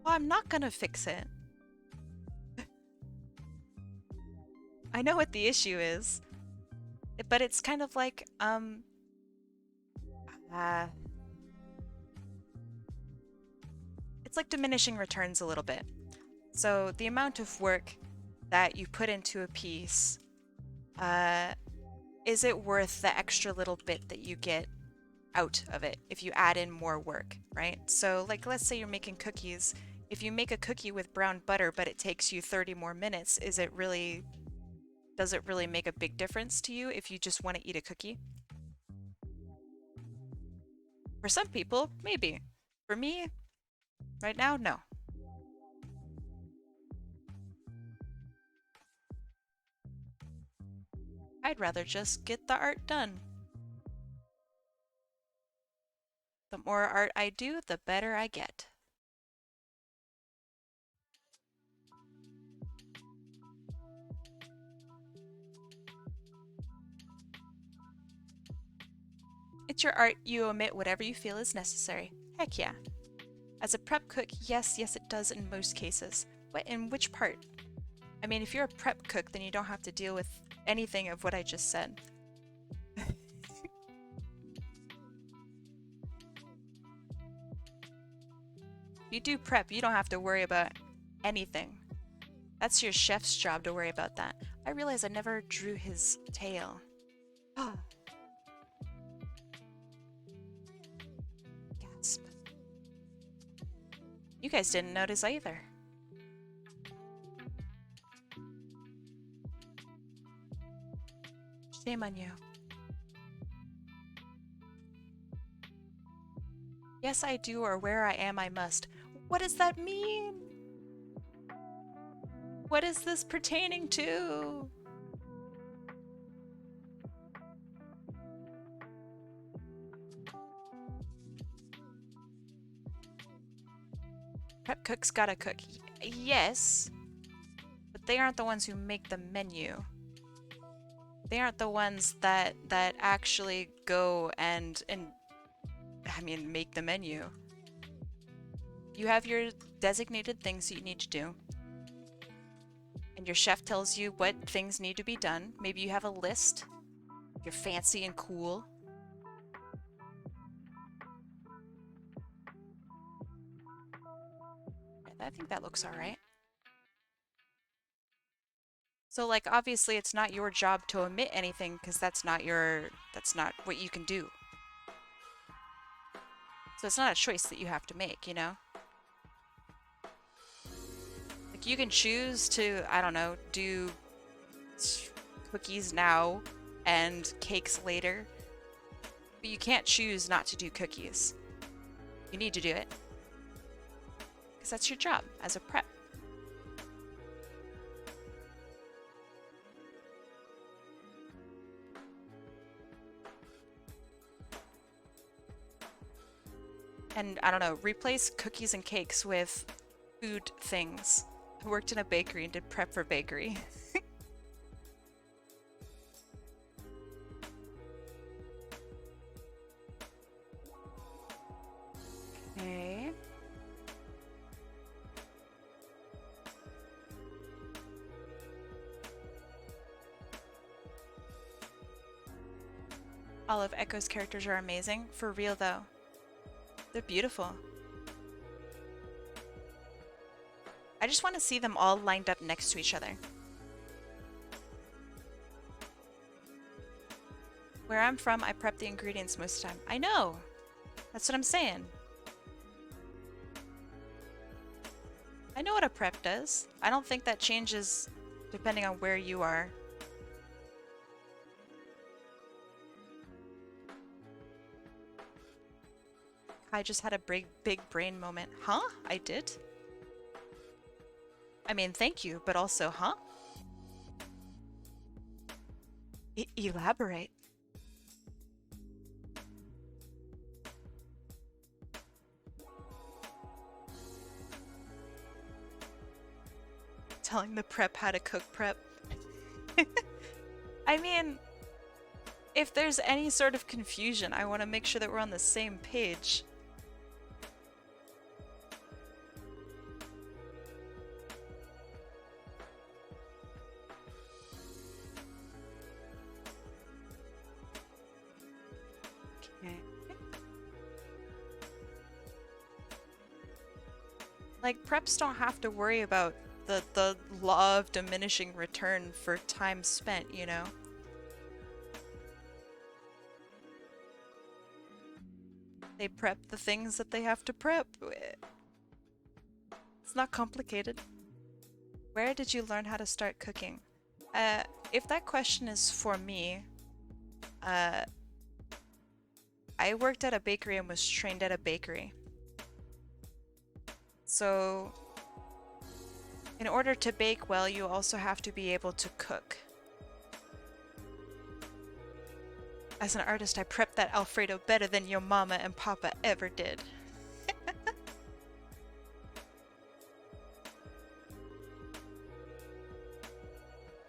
Well, I'm not gonna fix it. I know what the issue is, but it's kind of like, it's like diminishing returns a little bit. So the amount of work that you put into a piece, is it worth the extra little bit that you get out of it if you add in more work, right? So like, let's say you're making cookies. If you make a cookie with brown butter, but it takes you 30 more minutes, does it really make a big difference to you if you just want to eat a cookie? For some people, maybe. For me, right now, no. I'd rather just get the art done. The more art I do, the better I get. It's your art, you omit whatever you feel is necessary. Heck yeah. As a prep cook, yes, it does in most cases. But in which part? I mean, if you're a prep cook, then you don't have to deal with anything of what I just said. You do prep, you don't have to worry about anything. That's your chef's job to worry about that. I realize I never drew his tail. Gasp. You guys didn't notice either. Shame on you. Yes, I do, or where I am, I must. What does that mean? What is this pertaining to? Prep cooks gotta cook. Yes, but they aren't the ones who make the menu. They aren't the ones that actually go and I mean, make the menu. You have your designated things that you need to do. And your chef tells you what things need to be done. Maybe you have a list. You're fancy and cool. I think that looks alright. So, like, obviously it's not your job to omit anything because that's not what you can do. So it's not a choice that you have to make, you know? Like, you can choose to, I don't know, do cookies now and cakes later. But you can't choose not to do cookies. You need to do it. Because that's your job as a prep. And, I don't know, replace cookies and cakes with food things. I worked in a bakery and did prep for bakery. Okay. All of Echo's characters are amazing. For real, though. They're beautiful. I just want to see them all lined up next to each other. Where I'm from, I prep the ingredients most of the time. I know! That's what I'm saying. I know what a prep does. I don't think that changes depending on where you are. I just had a big brain moment. Huh? I did? I mean, thank you, but also, huh? Elaborate. telling the prep how to cook prep. I mean, if there's any sort of confusion, I want to make sure that we're on the same page. Okay. Like, preps don't have to worry about the law of diminishing return for time spent, you know? They prep the things that they have to prep. It's not complicated. Where did you learn how to start cooking? If that question is for me, I worked at a bakery and was trained at a bakery. So, in order to bake well, you also have to be able to cook. As an artist, I prepped that Alfredo better than your mama and papa ever did.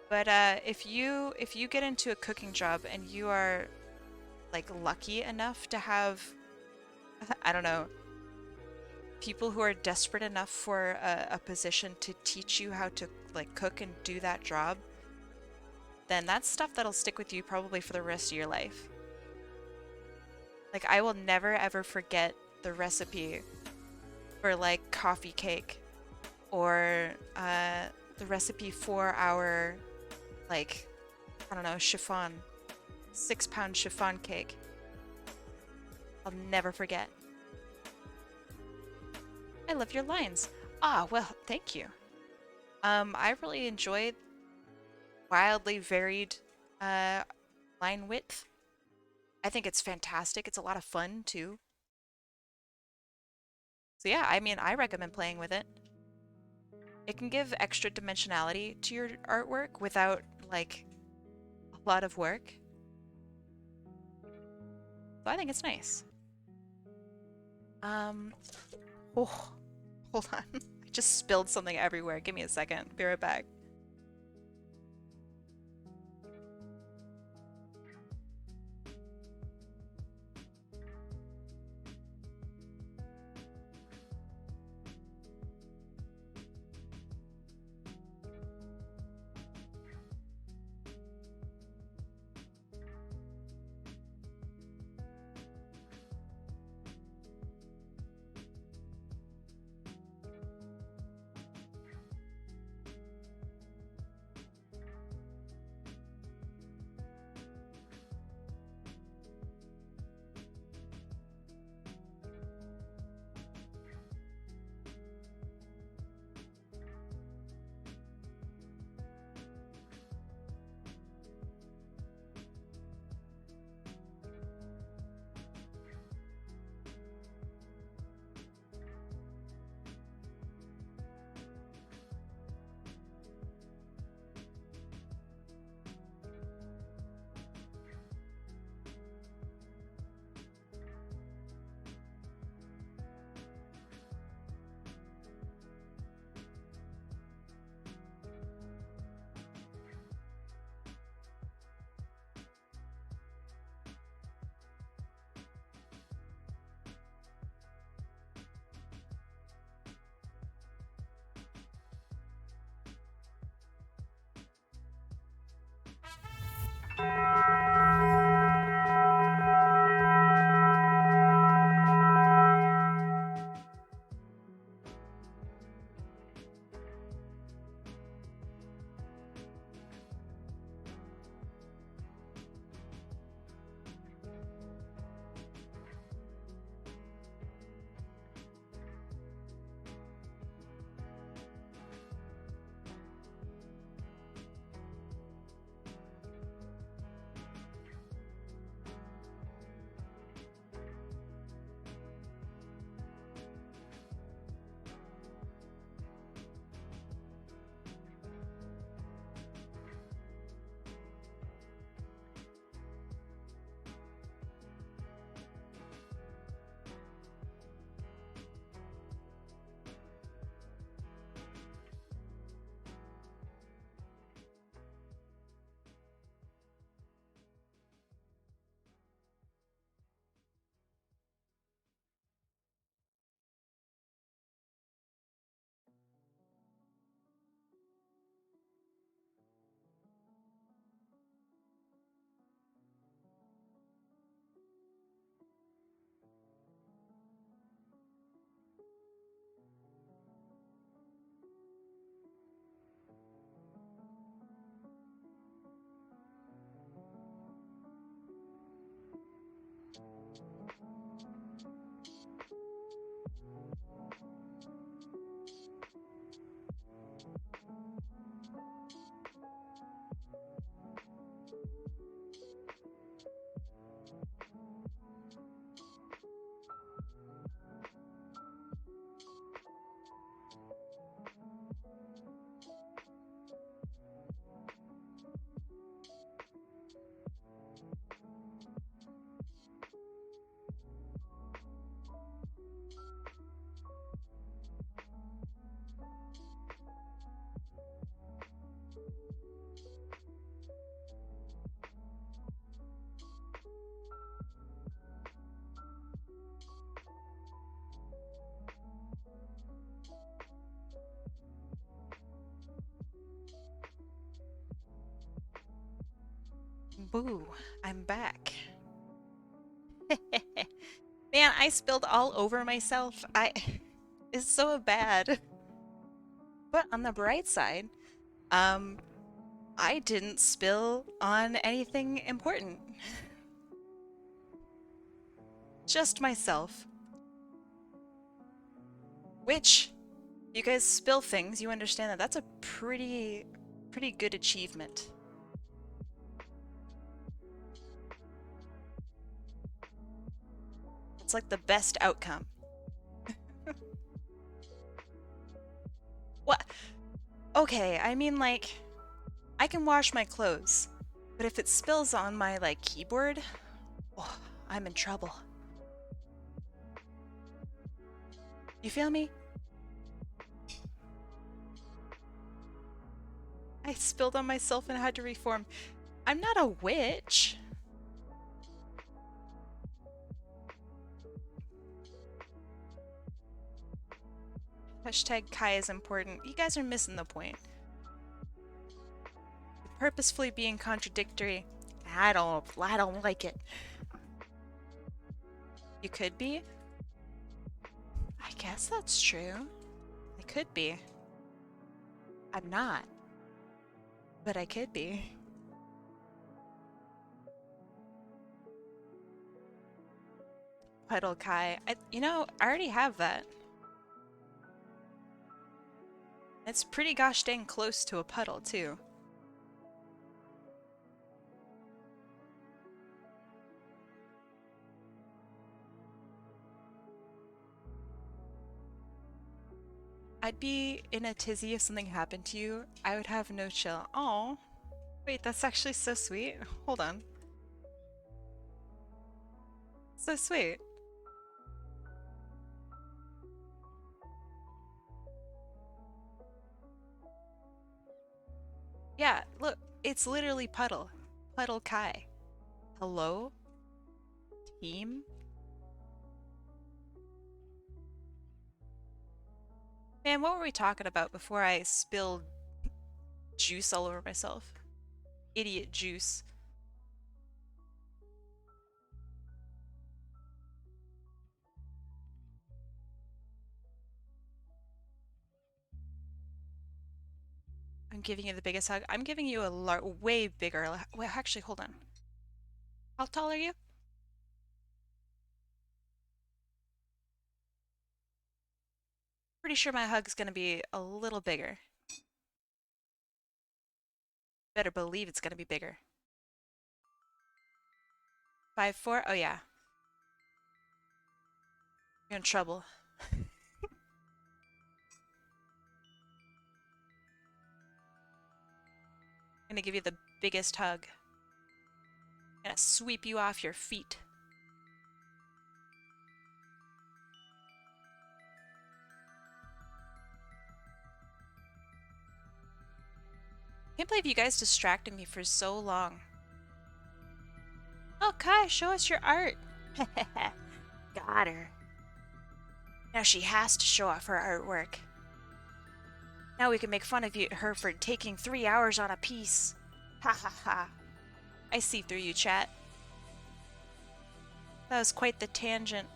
But if you get into a cooking job and you are like lucky enough to have, I don't know, people who are desperate enough for a position to teach you how to like cook and do that job, then that's stuff that'll stick with you probably for the rest of your life. Like, I will never ever forget the recipe for like coffee cake, or the recipe for our, like, I don't know, chiffon, 6-pound chiffon cake. I'll never forget. I love your lines. Ah, well, thank you. I really enjoyed wildly varied line width. I think it's fantastic. It's a lot of fun too. So yeah, I mean, I recommend playing with it. It can give extra dimensionality to your artwork without like a lot of work. So I think it's nice. Oh, hold on. I just spilled something everywhere. Give me a second. Be right back. Boo, I'm back. Man, I spilled all over myself. It's so bad. But on the bright side, um, I didn't spill on anything important. Just myself. Which, you guys spill things, you understand that that's a pretty good achievement. It's like the best outcome. What? Okay, I mean, like, I can wash my clothes, but if it spills on my, like, keyboard, oh, I'm in trouble. You feel me? I spilled on myself and had to reform. I'm not a witch. Hashtag Kai is important. You guys are missing the point. Purposefully being contradictory. I don't like it. You could be? I guess that's true. I could be. I'm not. But I could be. HotAppleKai. I already have that. It's pretty gosh dang close to a puddle, too. I'd be in a tizzy if something happened to you. I would have no chill. Oh, wait, that's actually so sweet. Hold on. So sweet. Yeah, look, it's literally puddle. HotAppleKai. Hello? Team? Man, what were we talking about before I spilled juice all over myself? Idiot juice. I'm giving you the biggest hug. I'm giving you a way bigger. Wait, actually, hold on. How tall are you? Pretty sure my hug's gonna be a little bigger. Better believe it's gonna be bigger. 5'4"? Oh yeah. You're in trouble. I'm gonna give you the biggest hug. I'm gonna sweep you off your feet. Can't believe you guys distracted me for so long. Oh, Kai, show us your art. Got her. Now she has to show off her artwork. Now we can make fun of her for taking 3 hours on a piece. Ha ha ha. I see through you, chat. That was quite the tangent.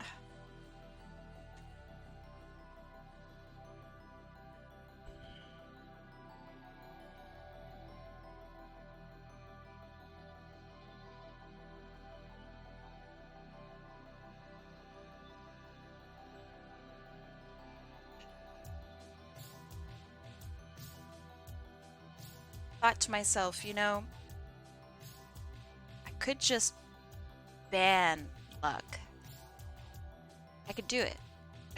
Thought to myself, I could just ban luck. I could do it.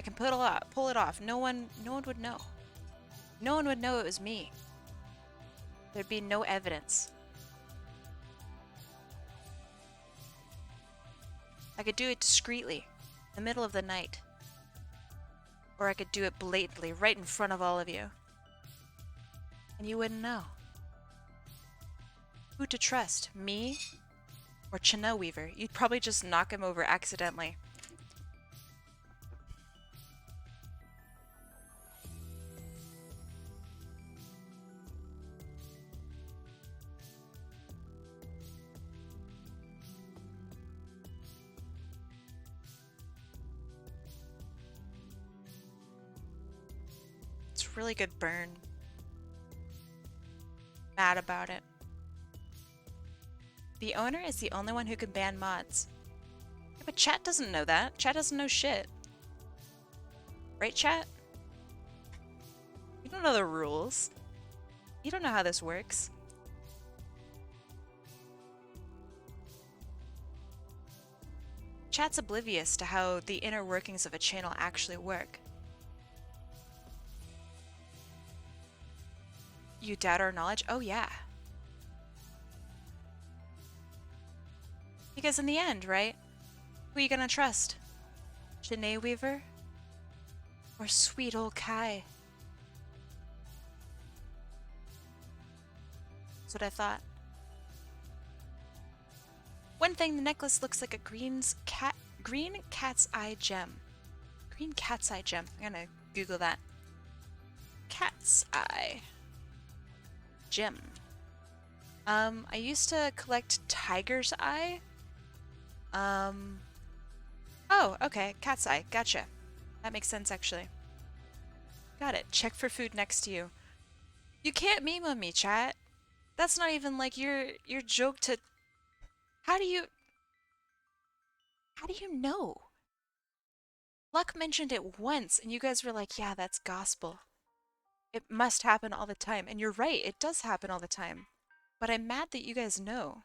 I can pull it off. No one would know. No one would know it was me. There'd be no evidence. I could do it discreetly, in the middle of the night. Or I could do it blatantly, right in front of all of you. And you wouldn't know. Who to trust, me or Chanel Weaver? You'd probably just knock him over accidentally. really good burn. Mad about it. The owner is the only one who can ban mods. Yeah, but chat doesn't know that. Chat doesn't know shit. Right, chat? You don't know the rules. You don't know how this works. Chat's oblivious to how the inner workings of a channel actually work. You doubt our knowledge? Oh yeah. Because in the end, right? Who are you gonna trust? Janae Weaver? Or sweet old Kai? That's what I thought. One thing, the necklace looks like a green cat's eye gem. Green cat's eye gem. I'm gonna Google that. Cat's eye gem. I used to collect tiger's eye. Oh, okay. Cat's eye. Gotcha. That makes sense, actually. Got it. Check for food next to you. You can't meme on me, chat. That's not even like your joke to... How do you know? Luck mentioned it once, and you guys were like, yeah, that's gospel. It must happen all the time. And you're right, it does happen all the time. But I'm mad that you guys know.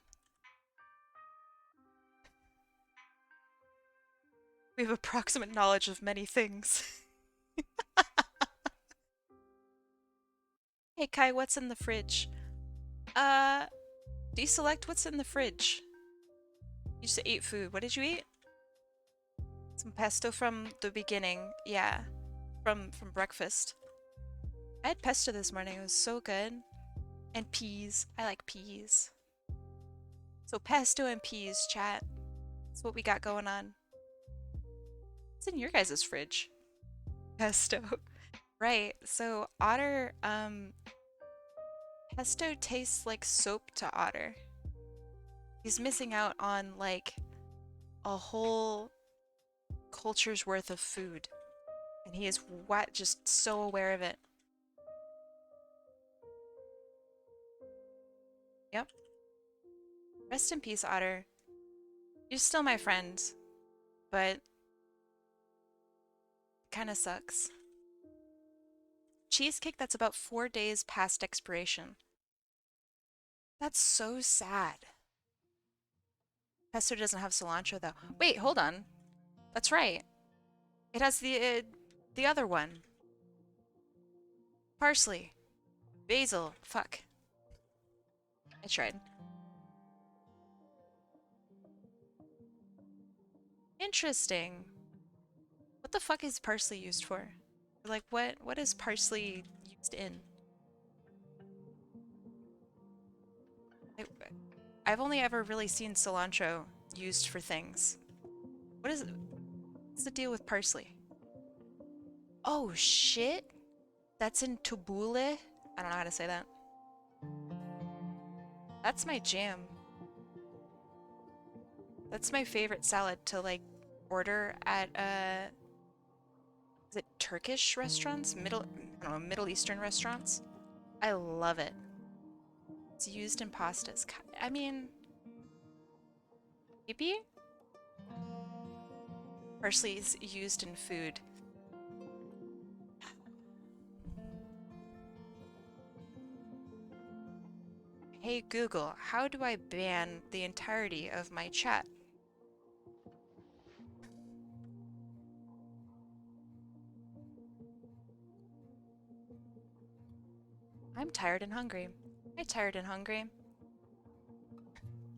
We have approximate knowledge of many things. Hey Kai, what's in the fridge? Deselect what's in the fridge. You just ate food. What did you eat? Some pesto from the beginning. Yeah. From breakfast. I had pesto this morning. It was so good. And peas. I like peas. So pesto and peas, chat. That's what we got going on. What's in your guys' fridge? Pesto. Right. So Otter, pesto tastes like soap to Otter. He's missing out on like a whole culture's worth of food. And he is just so aware of it. Yep. Rest in peace, Otter. You're still my friend, but kinda sucks. Cheesecake that's about 4 days past expiration. That's so sad. Pesto doesn't have cilantro though. Wait, hold on. That's right. It has the other one. Parsley. Basil. Fuck. I tried. Interesting. What the fuck is parsley used for? Like, what is parsley used in? I've only ever really seen cilantro used for things. What's the deal with parsley? Oh, shit. That's in tabbouleh? I don't know how to say that. That's my jam. That's my favorite salad to, like, order at, is it Turkish restaurants? I don't know, Middle Eastern restaurants? I love it. It's used in pastas. I mean, maybe? Parsley is used in food. Hey Google, how do I ban the entirety of my chat? I'm tired and hungry. I'm tired and hungry.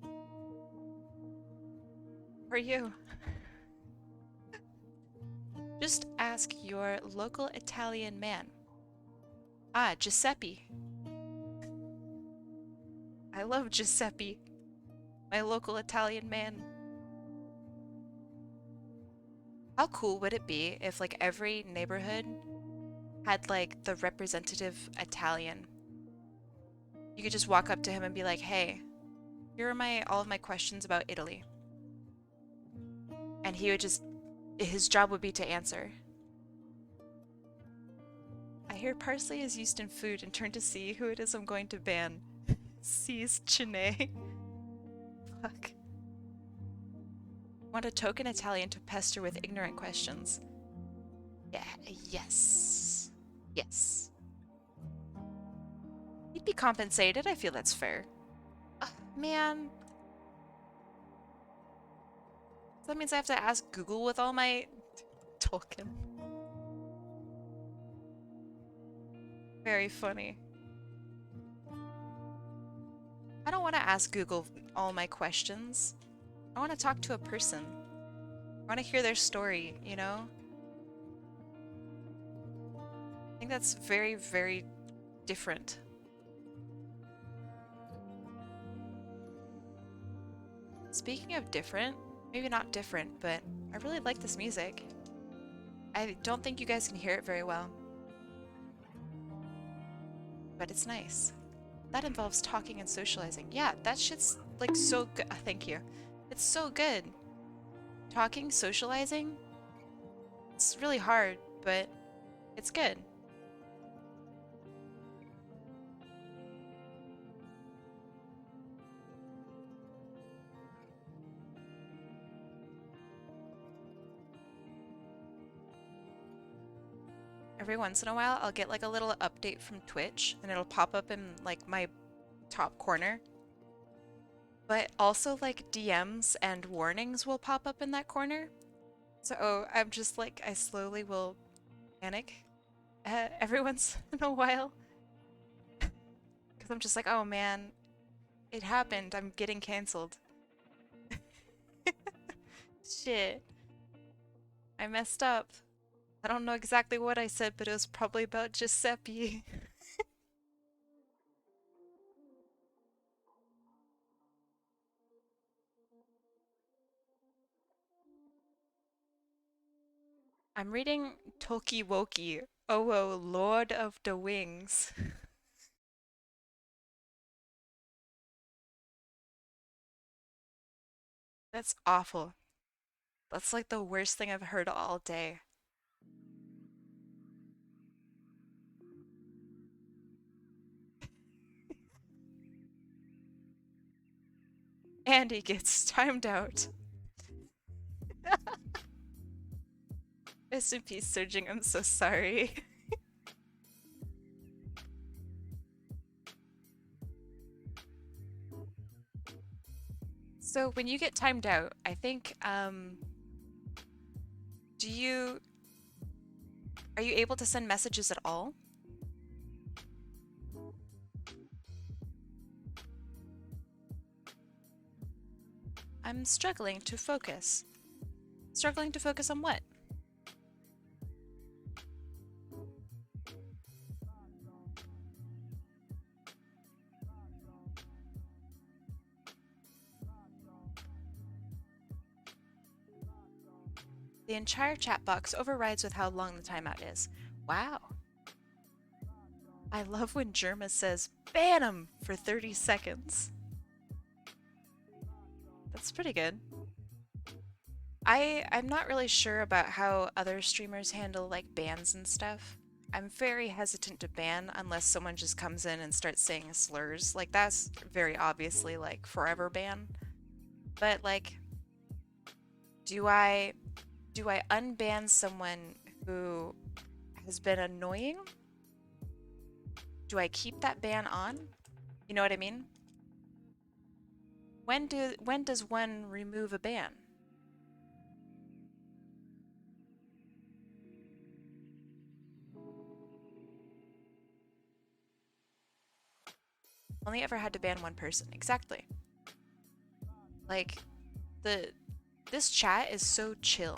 How are you? Just ask your local Italian man. Ah, Giuseppe. I love Giuseppe, my local Italian man. How cool would it be if like every neighborhood had like the representative Italian? You could just walk up to him and be like, "Hey, here are all of my questions about Italy." And he would his job would be to answer. I hear parsley is used in food and turn to see who it is I'm going to ban. Sees Chine. Fuck. Want a token Italian to pester with ignorant questions. Yeah, yes. Yes. He'd be compensated. I feel that's fair. Man. So that means I have to ask Google with all my Tolkien. Very funny. I don't want to ask Google all my questions. I want to talk to a person. I want to hear their story, you know? I think that's very, very different. Speaking of different, maybe not different, but I really like this music. I don't think you guys can hear it very well. But it's nice. That involves talking and socializing. Yeah, that shit's like so good. Thank you. It's so good. Talking, socializing, it's really hard, but it's good. Every once in a while, I'll get like a little update from Twitch and it'll pop up in like my top corner. But also like DMs and warnings will pop up in that corner. So I'm just like, I slowly will panic every once in a while. Because I'm just like, oh man, it happened. I'm getting canceled. Shit. I messed up. I don't know exactly what I said, but it was probably about Giuseppe. I'm reading Tokiwoki. Oh, Lord of the Wings. That's awful. That's like the worst thing I've heard all day. Andy gets timed out. Rest in peace, Surging. I'm so sorry. So when you get timed out, I think, are you able to send messages at all? I'm struggling to focus. Struggling to focus on what? The entire chat box overrides with how long the timeout is. Wow. I love when Germa says, ban him for 30 seconds. That's pretty good. I'm not really sure about how other streamers handle like bans and stuff. I'm very hesitant to ban unless someone just comes in and starts saying slurs. Like that's very obviously like forever ban. But like, do I unban someone who has been annoying? Do I keep that ban on? You know what I mean? When does one remove a ban? Only ever had to ban one person. Exactly. Like, this chat is so chill.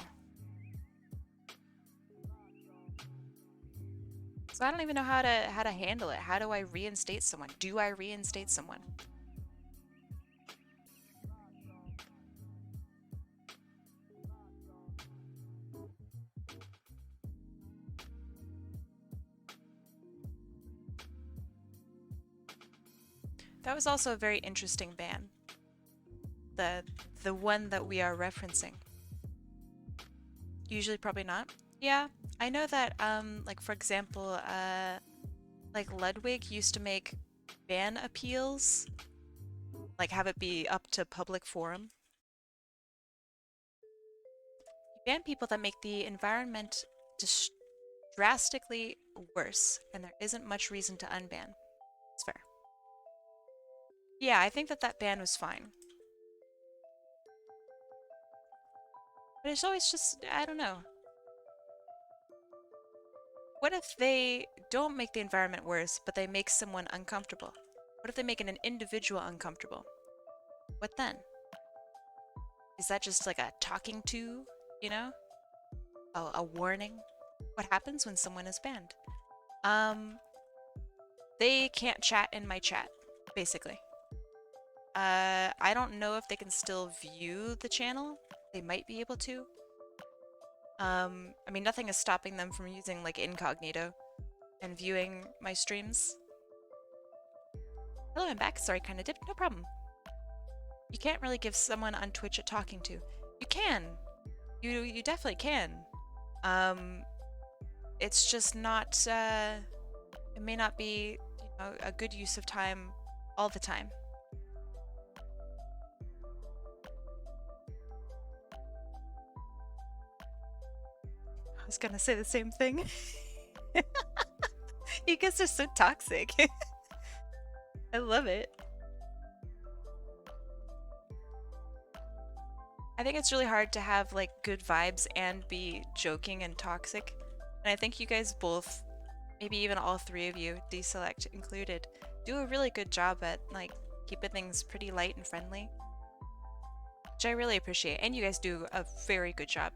So I don't even know how to handle it. How do I reinstate someone? Do I reinstate someone? That was also a very interesting ban. The one that we are referencing. Usually probably not. Yeah, I know that, like for example, like Ludwig used to make ban appeals, like have it be up to public forum. You ban people that make the environment just drastically worse, and there isn't much reason to unban. It's fair. Yeah, I think that that ban was fine. But it's always just, I don't know. What if they don't make the environment worse, but they make someone uncomfortable? What if they make an individual uncomfortable? What then? Is that just like a talking to, you know? A warning? What happens when someone is banned? Um, they can't chat in my chat, basically. I don't know if they can still view the channel. They might be able to. I mean, nothing is stopping them from using like incognito and viewing my streams. Hello, I'm back. Sorry, kind of dipped. No problem. You can't really give someone on Twitch a talking to. You can. You definitely can. Um, it's just not, it may not be, you know, a good use of time all the time. I was gonna say the same thing. You guys are so toxic. I love it. I think it's really hard to have like good vibes and be joking and toxic. And I think you guys both, maybe even all three of you, Deselect included, do a really good job at like keeping things pretty light and friendly, which I really appreciate. And you guys do a very good job.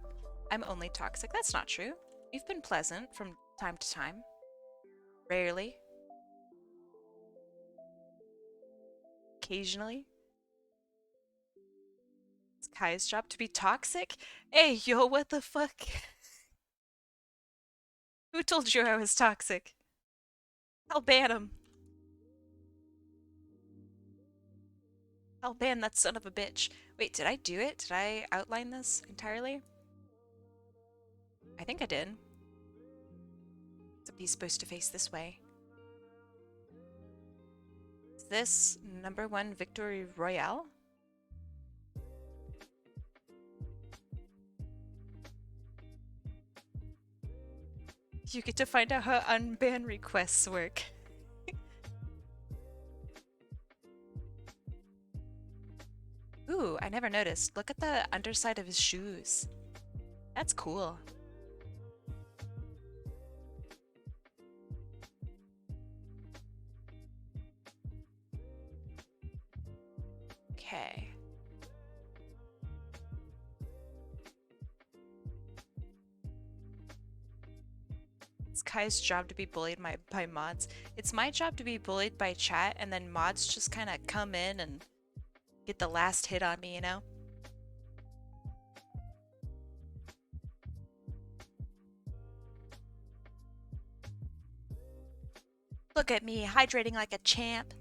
I'm only toxic. That's not true. You've been pleasant from time to time. Rarely. Occasionally. It's Kai's job to be toxic? Hey, yo, what the fuck? Who told you I was toxic? I'll ban him. I'll ban that son of a bitch. Wait, did I do it? Did I outline this entirely? I think I did. Except he's supposed to face this way. Is this #1 Victory Royale? You get to find out how unban requests work. Ooh, I never noticed. Look at the underside of his shoes. That's cool. Okay. It's Kai's job to be bullied by mods. It's my job to be bullied by chat, and then mods just kind of come in and get the last hit on me, you know? Look at me, hydrating like a champ.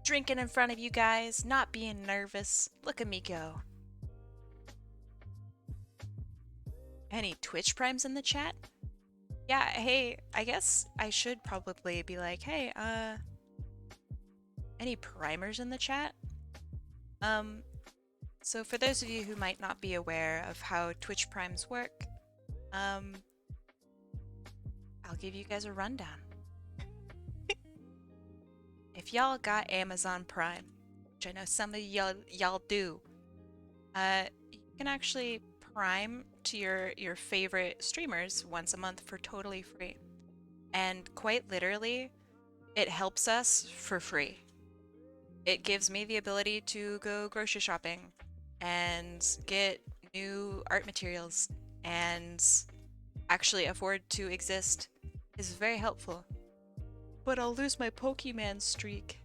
Drinking in front of you guys, not being nervous. Look at me go. Any Twitch primes in the chat? Yeah, hey, I guess I should probably be like, hey, any primers in the chat? So for those of you who might not be aware of how Twitch primes work, I'll give you guys a rundown. If y'all got Amazon Prime, which I know some of y'all do, you can actually prime to your favorite streamers once a month for totally free. And quite literally, it helps us for free. It gives me the ability to go grocery shopping and get new art materials and actually afford to exist. Is very helpful. But I'll lose my Pokemon streak.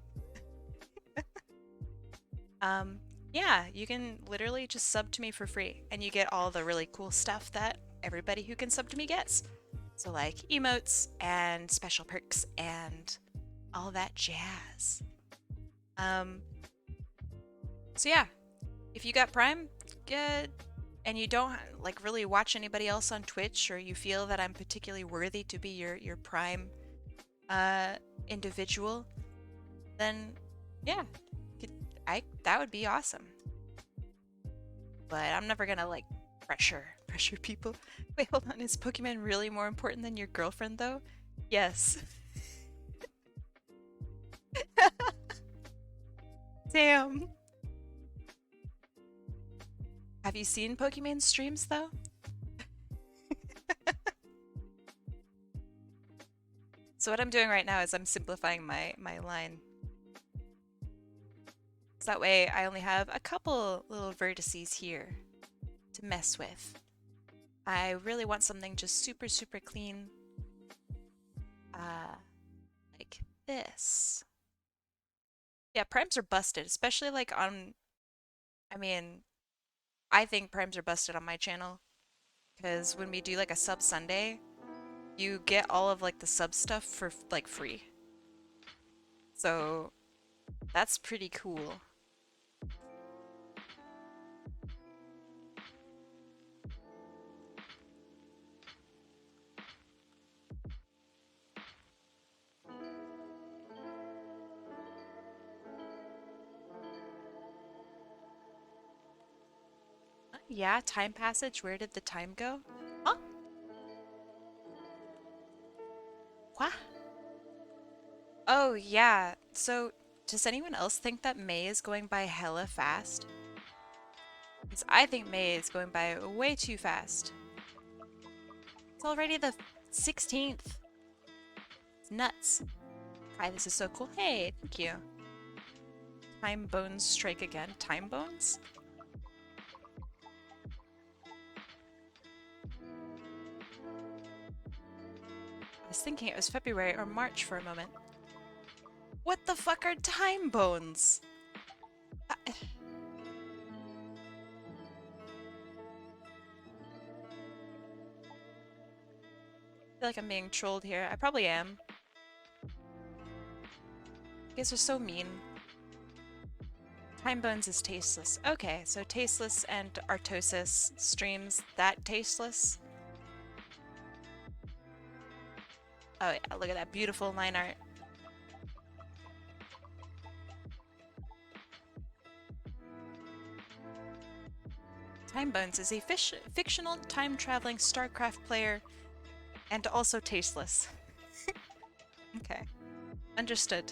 Yeah, you can literally just sub to me for free, and you get all the really cool stuff that everybody who can sub to me gets. So like emotes and special perks and all that jazz. So yeah, if you got Prime, and you don't like really watch anybody else on Twitch, or you feel that I'm particularly worthy to be your prime uh individual, then yeah, could, I that would be awesome. But I'm never gonna like pressure people. Wait, hold on. Is Pokemon really more important than your girlfriend though? Yes. Damn. Have you seen Pokemon streams though? So what I'm doing right now is I'm simplifying my line. So that way I only have a couple little vertices here to mess with. I really want something just super, super clean. Like this. Yeah, primes are busted, especially like on, I mean, I think primes are busted on my channel because when we do like a sub Sunday, you get all of like the sub stuff for like free. So that's pretty cool. Yeah, time passage. Where did the time go? Huh? What? Oh, yeah. So, does anyone else think that May is going by hella fast? Because I think May is going by way too fast. It's already the 16th. It's nuts. Hi, this is so cool. Hey, thank you. Time bones strike again. Time bones? I was thinking it was February or March for a moment. What the fuck are time bones? I feel like I'm being trolled here. I probably am. You guys are so mean. Time bones is tasteless. Okay, so tasteless and artosis streams that tasteless. Oh yeah, look at that beautiful line art. Time Bones is a fictional time-traveling StarCraft player and also tasteless. Okay, understood.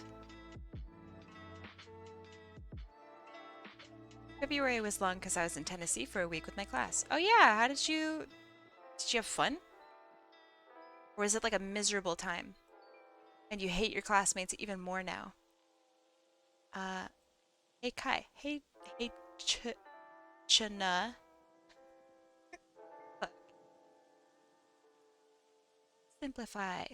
February was long because I was in Tennessee for a week with my class. Oh yeah, how did you have fun? Or is it like a miserable time? And you hate your classmates even more now? Uh, hey Kai. Hey Chana. Fuck. Simplify.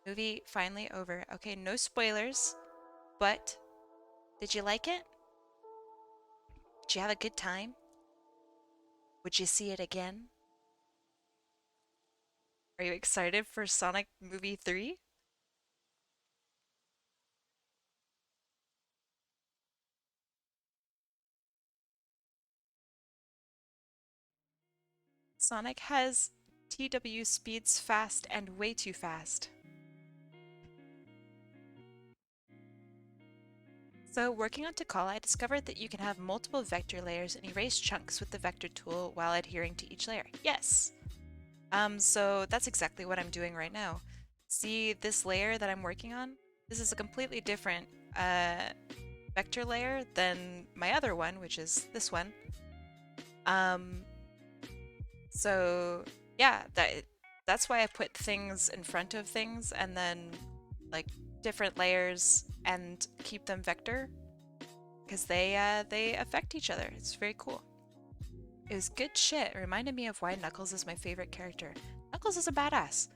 Movie finally over. Okay, no spoilers, but did you like it? Did you have a good time? Would you see it again? Are you excited for Sonic Movie 3? Sonic has TW speeds fast and way too fast. So, working on Tikal, I discovered that you can have multiple vector layers and erase chunks with the vector tool while adhering to each layer. Yes! So that's exactly what I'm doing right now. See this layer that I'm working on? This is a completely different vector layer than my other one, which is this one. So yeah, that's why I put things in front of things and then like different layers and keep them vector because they affect each other. It's very cool. It was good shit. It reminded me of why Knuckles is my favorite character. Knuckles is a badass.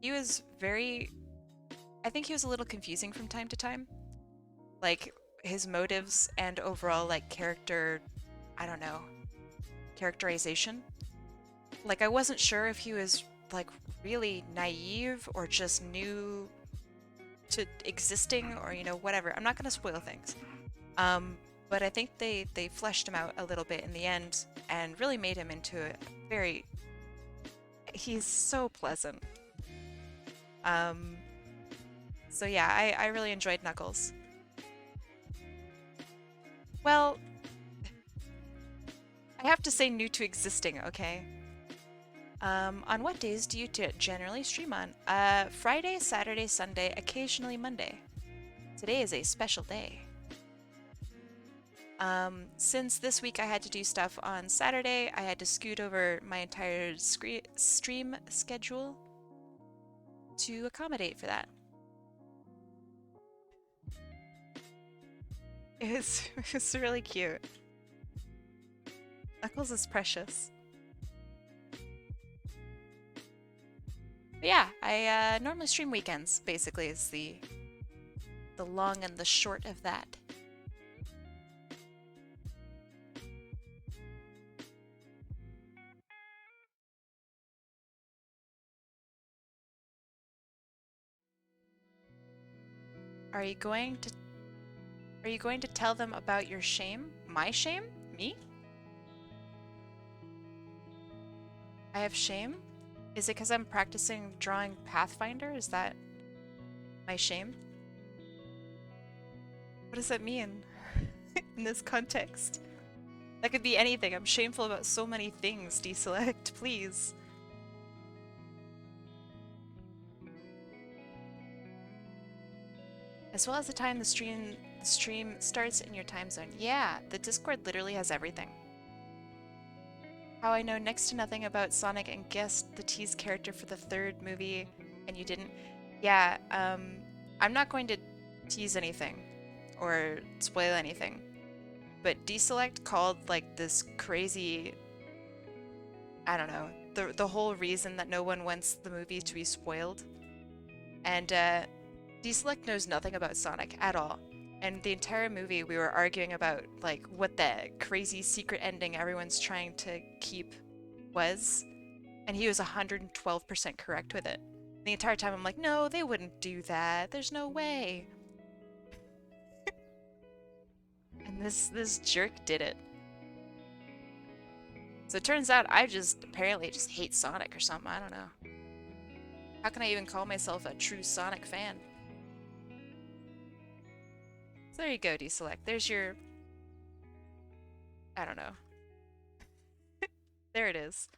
He was very, I think he was a little confusing from time to time. Like his motives and overall like character, I don't know, characterization. Like I wasn't sure if he was like really naive or just new to existing or, you know, whatever. I'm not going to spoil things. But I think they fleshed him out a little bit in the end and really made him into a very... He's so pleasant. Um, so yeah, I really enjoyed Knuckles. Well, I have to say new to existing, okay? On what days do you generally stream on? Friday, Saturday, Sunday, occasionally Monday. Today is a special day. Since this week I had to do stuff on Saturday, I had to scoot over my entire stream schedule to accommodate for that. It was really cute. Knuckles is precious. But yeah, I normally stream weekends, basically, is the long and the short of that. Are you going to tell them about your shame? My shame? Me? I have shame? Is it because I'm practicing drawing Pathfinder? Is that my shame? What does that mean in this context? That could be anything. I'm shameful about so many things, deselect, please. As well as the time the stream starts in your time zone. Yeah, the Discord literally has everything. How I know next to nothing about Sonic and guessed the tease character for the third movie and you didn't. Yeah, I'm not going to tease anything or spoil anything. But Deselect called like this crazy, I don't know, the whole reason that no one wants the movie to be spoiled. And Deselect knows nothing about Sonic at all. And the entire movie we were arguing about like what the crazy secret ending everyone's trying to keep was. And he was 112% correct with it. The entire time I'm like, no, they wouldn't do that. There's no way. And this jerk did it. So it turns out I apparently just hate Sonic or something. I don't know. How can I even call myself a true Sonic fan? So there you go, Deselect. There's your... I don't know. There it is.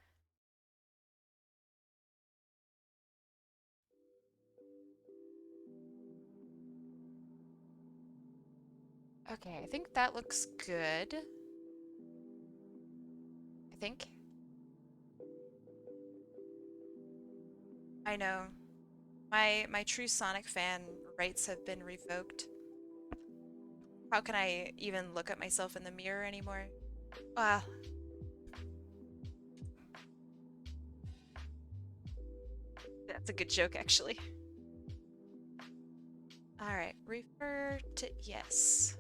Okay, I think that looks good. I think. I know. My true Sonic fan rights have been revoked. How can I even look at myself in the mirror anymore? Well, that's a good joke, actually. Alright, refer to... Yes.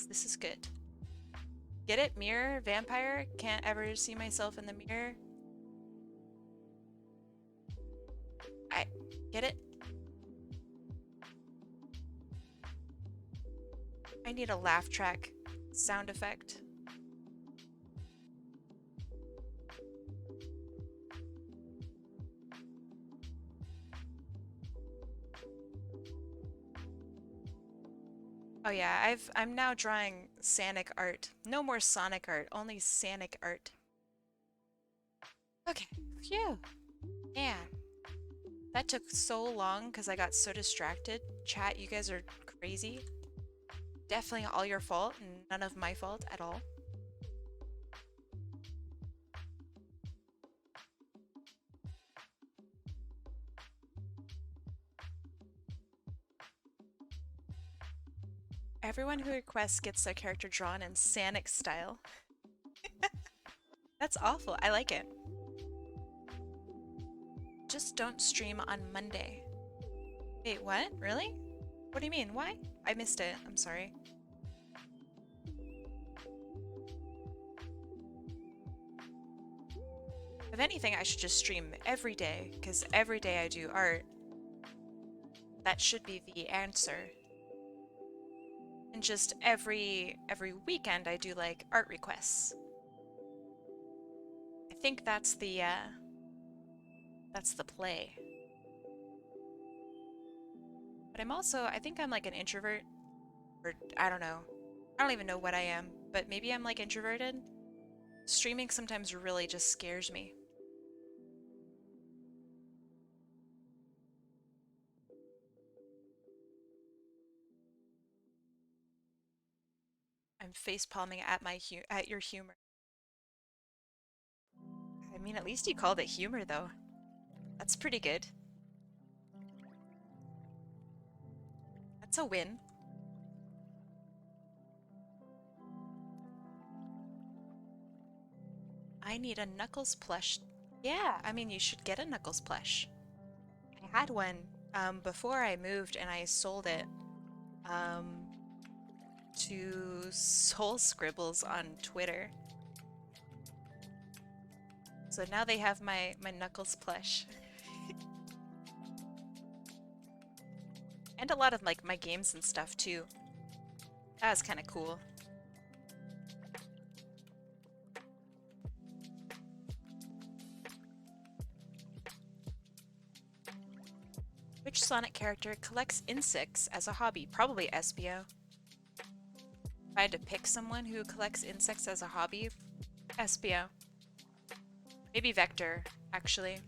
This is good. Get it? Mirror? Vampire? Can't ever see myself in the mirror? I... Get it? I need a laugh track sound effect. Oh yeah, I'm now drawing Sanic art. No more Sonic art, only Sanic art. Okay, phew. Man, that took so long because I got so distracted. Chat, you guys are crazy. Definitely all your fault and none of my fault at all. Everyone who requests gets their character drawn in Sanic style. That's awful. I like it. Just don't stream on Monday. Wait, what? Really? What do you mean? Why? I missed it. I'm sorry. If anything, I should just stream every day, because every day I do art. That should be the answer. And just every weekend I do like art requests. I think that's the play. But I think I'm like an introvert, or I don't know. I don't even know what I am, but maybe I'm like introverted. Streaming sometimes really just scares me. I'm face palming at at your humor. I mean, at least you called it humor though. That's pretty good. That's a win. I need a Knuckles plush. Yeah, I mean, you should get a Knuckles plush. I had one before I moved and I sold it um, to Soul Scribbles on Twitter. So now they have my Knuckles plush. And a lot of like my games and stuff too. That was kind of cool. Which Sonic character collects insects as a hobby? Probably Espio. If I had to pick someone who collects insects as a hobby, Espio. Maybe Vector, actually.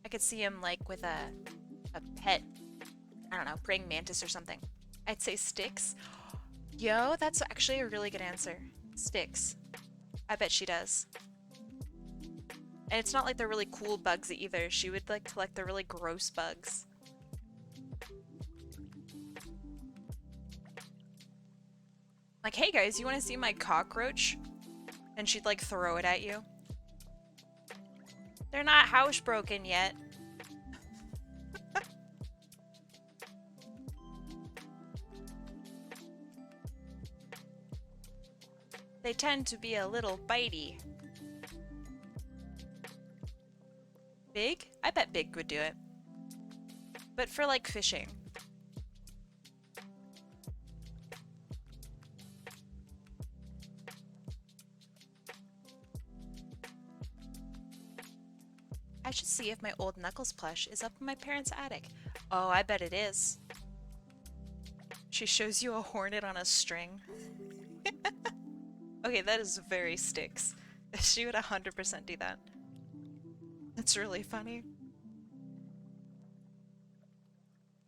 I could see him like with a pet, I don't know, praying mantis or something. I'd say Styx. Yo, that's actually a really good answer. Styx. I bet she does. And it's not like they're really cool bugs either. She would like collect the really gross bugs. Like, hey guys, you want to see my cockroach? And she'd like throw it at you. They're not housebroken yet. They tend to be a little bitey. Big? I bet Big would do it. But for like fishing. I should see if my old Knuckles plush is up in my parents' attic. Oh, I bet it is. She shows you a hornet on a string. Okay, that is very Styx. She would 100% do that. That's really funny.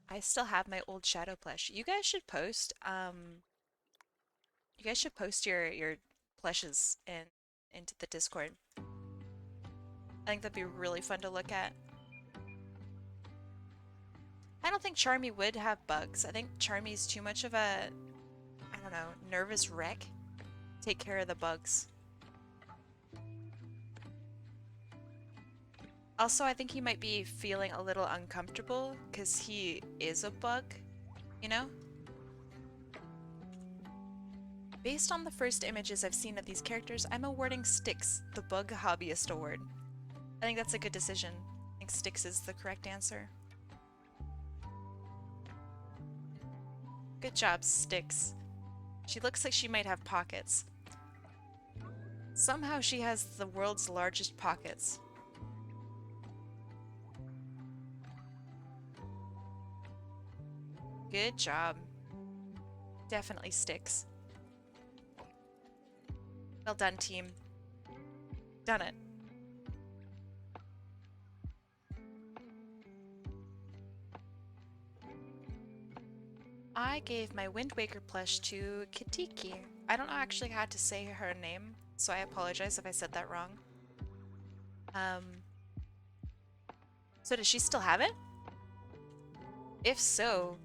I still have my old Shadow plush. You guys should post, your plushes into the Discord. I think that'd be really fun to look at. I don't think Charmy would have bugs. I think Charmy's too much of a, I don't know, nervous wreck. Take care of the bugs. Also, I think he might be feeling a little uncomfortable because he is a bug, you know? Based on the first images I've seen of these characters, I'm awarding Styx the Bug Hobbyist Award. I think that's a good decision. I think Styx is the correct answer. Good job, Styx. She looks like she might have pockets. Somehow she has the world's largest pockets. Good job. Definitely Styx. Well done, team. Done it. I gave my Wind Waker plush to Kitiki. I don't actually how to say her name, so I apologize if I said that wrong. So does she still have it? If so,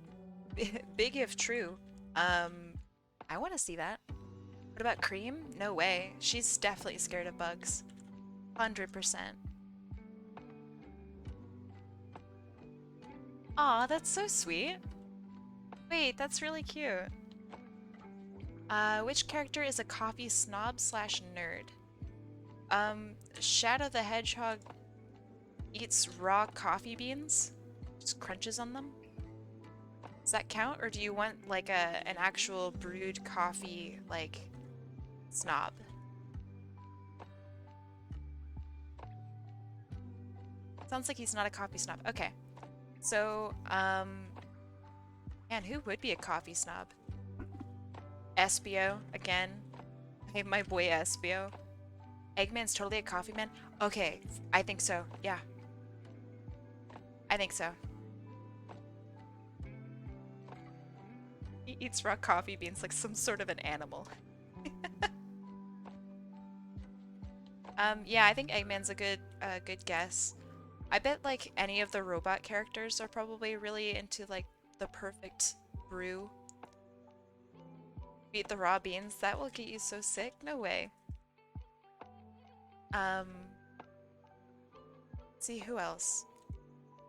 big if true. I want to see that. What about Cream? No way. She's definitely scared of bugs. 100%. Aw, that's so sweet. Wait, that's really cute. Which character is a coffee snob slash nerd? Shadow the Hedgehog eats raw coffee beans, just crunches on them. Does that count, or do you want like an actual brewed coffee like snob? Sounds like he's not a coffee snob. Okay. So, man, who would be a coffee snob? Espio, again. Hey, my boy Espio. Eggman's totally a coffee man? Okay, I think so. Yeah. I think so. He eats raw coffee beans like some sort of an animal. Yeah, I think Eggman's a good guess. I bet like any of the robot characters are probably really into like the perfect brew. Eat the raw beans, that will get you so sick. No way. Um, let's see who else.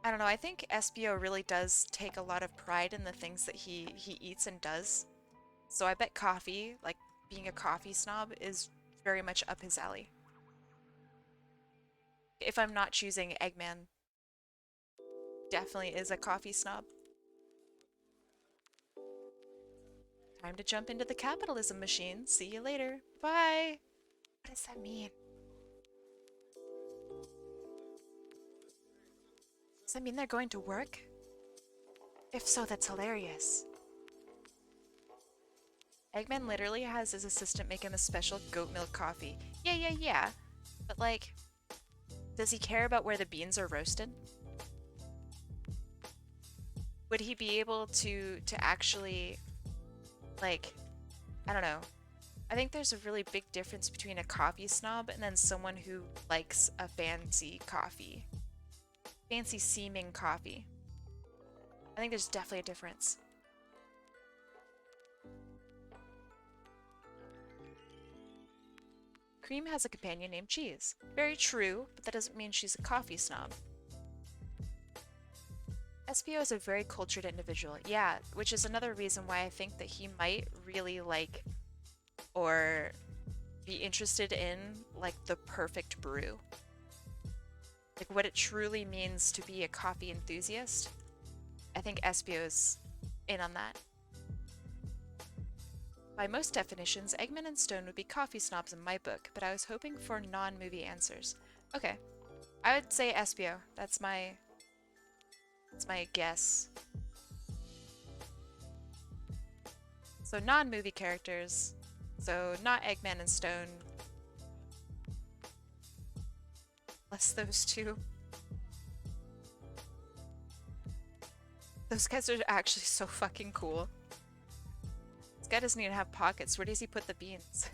I don't know. I think Espio really does take a lot of pride in the things that he eats and does. So I bet coffee, like being a coffee snob, is very much up his alley. If I'm not choosing Eggman, definitely is a coffee snob. Time to jump into the capitalism machine. See you later. Bye. What does that mean? Does that mean they're going to work? If so, that's hilarious. Eggman literally has his assistant make him a special goat milk coffee. Yeah. But like, does he care about where the beans are roasted? Would he be able to actually, like, I don't know. I think there's a really big difference between a coffee snob and then someone who likes a fancy coffee. Fancy seeming coffee. I think there's definitely a difference. Cream has a companion named Cheese. Very true, but that doesn't mean she's a coffee snob. SPO is a very cultured individual. Yeah, which is another reason why I think that he might really like or be interested in like the perfect brew. Like what it truly means to be a coffee enthusiast. I think Espio's in on that. By most definitions, Eggman and Stone would be coffee snobs in my book, but I was hoping for non-movie answers. Okay. I would say Espio. That's my guess. So non-movie characters. So not Eggman and Stone. Less those two. Those guys are actually so fucking cool. This guy doesn't even have pockets. Where does he put the beans?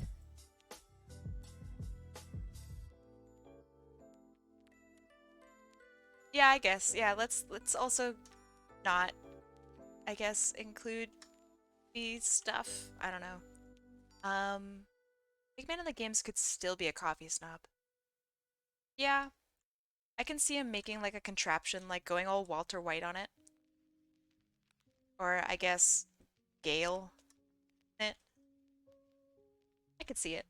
Yeah, I guess. Yeah, let's also not, I guess, include the stuff. I don't know. Big Man in the games could still be a coffee snob. Yeah, I can see him making like a contraption, like going all Walter White on it. Or I guess Gale. It. I could see it.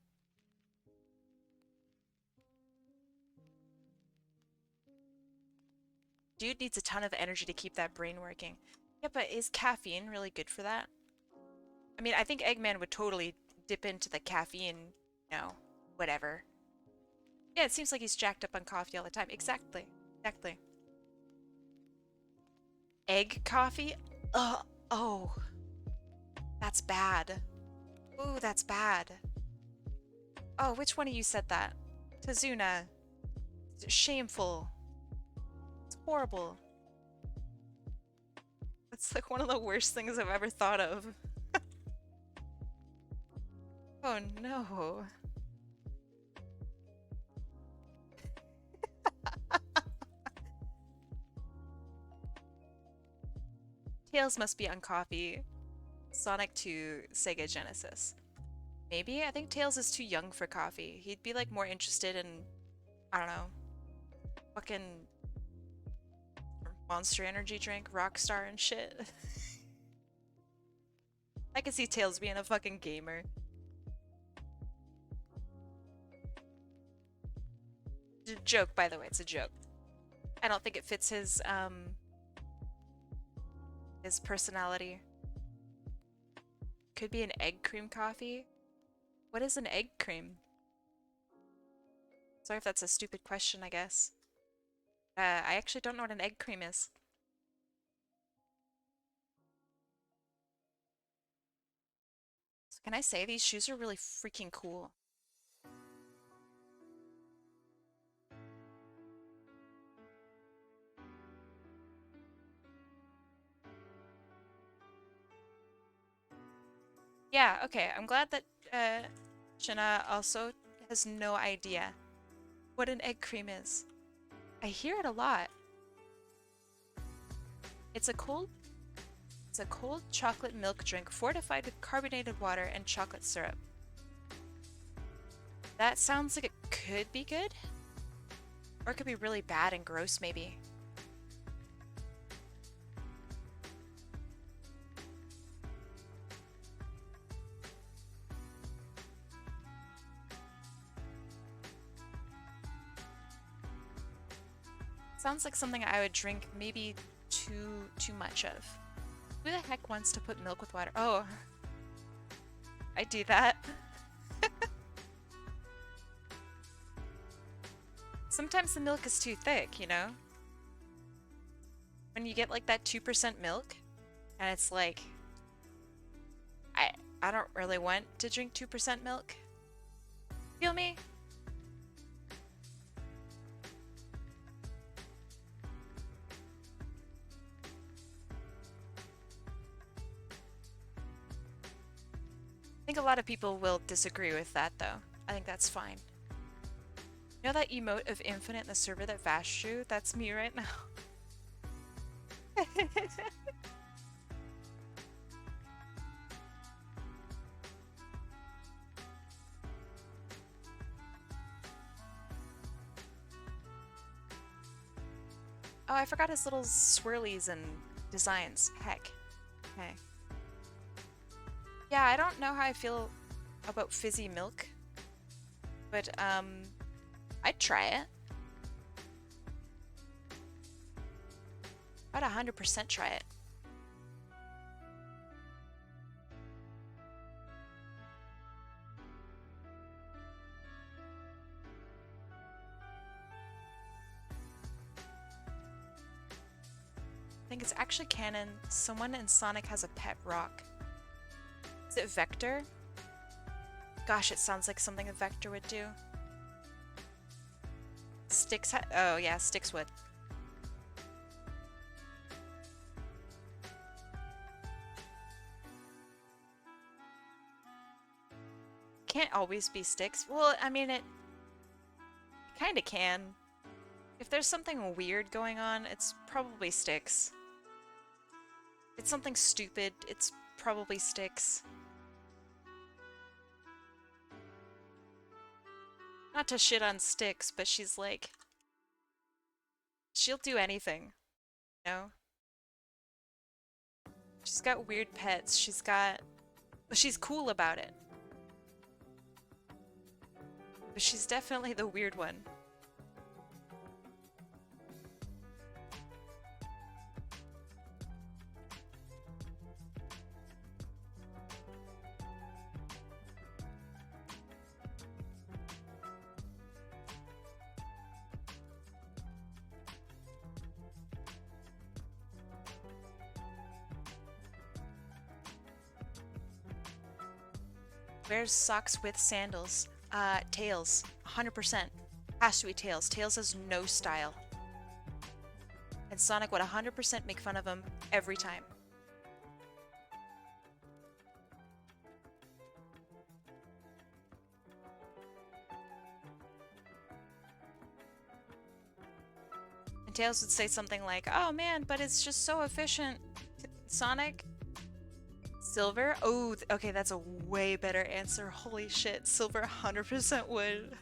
Dude needs a ton of energy to keep that brain working. Yeah, but is caffeine really good for that? I mean, I think Eggman would totally dip into the caffeine, you know, whatever. Yeah, it seems like he's jacked up on coffee all the time. Exactly. Exactly. Egg coffee? Oh. That's bad. Ooh, that's bad. Oh, which one of you said that? Tazuna. Shameful. It's horrible. That's like one of the worst things I've ever thought of. Oh no. Tails must be on coffee. Sonic to Sega Genesis. Maybe? I think Tails is too young for coffee. He'd be like more interested in, I don't know, fucking Monster Energy drink, Rockstar and shit. I could see Tails being a fucking gamer. a joke, by the way. It's a joke. I don't think it fits his personality. Could be an egg cream coffee. What is an egg cream? Sorry if that's a stupid question, I guess. I actually don't know what an egg cream is. So can I say these shoes are really freaking cool? Yeah, okay. I'm glad that Shana also has no idea what an egg cream is. I hear it a lot. It's a cold chocolate milk drink fortified with carbonated water and chocolate syrup. That sounds like it could be good. Or it could be really bad and gross, maybe. Sounds like something I would drink maybe too much of. Who the heck wants to put milk with water? Oh, I do that. Sometimes the milk is too thick, you know? When you get like that 2% milk, and it's like, I don't really want to drink 2% milk. Feel me? I think a lot of people will disagree with that though. I think that's fine. You know that emote of infinite in the server that Vash drew? That's me right now. Oh, I forgot his little swirlies and designs. Heck. Okay. Yeah, I don't know how I feel about fizzy milk, but I'd try it. I'd 100% try it. I think it's actually canon. Someone in Sonic has a pet rock. Is it Vector? Gosh, it sounds like something a Vector would do. Styx oh yeah, Styx would. Can't always be Styx. Well, I mean, it kinda can. If there's something weird going on, it's probably Styx. If it's something stupid, it's probably Styx. Not to shit on Styx, but she's like... she'll do anything, you know? She's got weird pets, she's got... but she's cool about it. But she's definitely the weird one. Wears socks with sandals. Tails. 100%. Has to be Tails. Tails has no style. And Sonic would 100% make fun of him every time. And Tails would say something like, oh man, but it's just so efficient. Sonic? Silver? Oh, okay, that's a way better answer. Holy shit, Silver 100% would.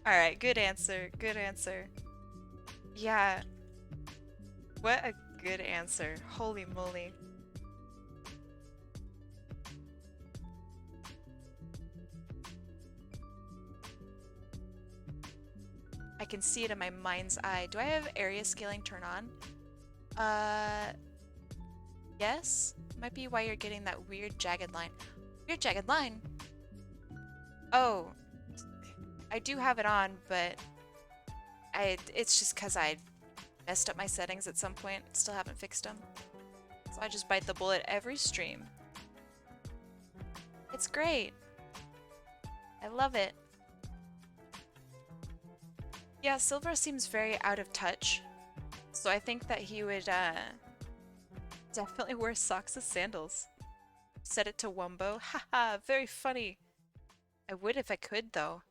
Alright, good answer, good answer. Yeah. What a good answer. Holy moly. can see it in my mind's eye. Do I have area scaling turned on? Uh, yes. Might be why you're getting that weird jagged line. Weird jagged line? Oh, I do have it on, but it's just because I messed up my settings at some point. Still haven't fixed them. So I just bite the bullet every stream. It's great. I love it. Yeah, Silver seems very out of touch. So I think that he would definitely wear socks as sandals. Set it to Wumbo. Haha, very funny. I would if I could, though.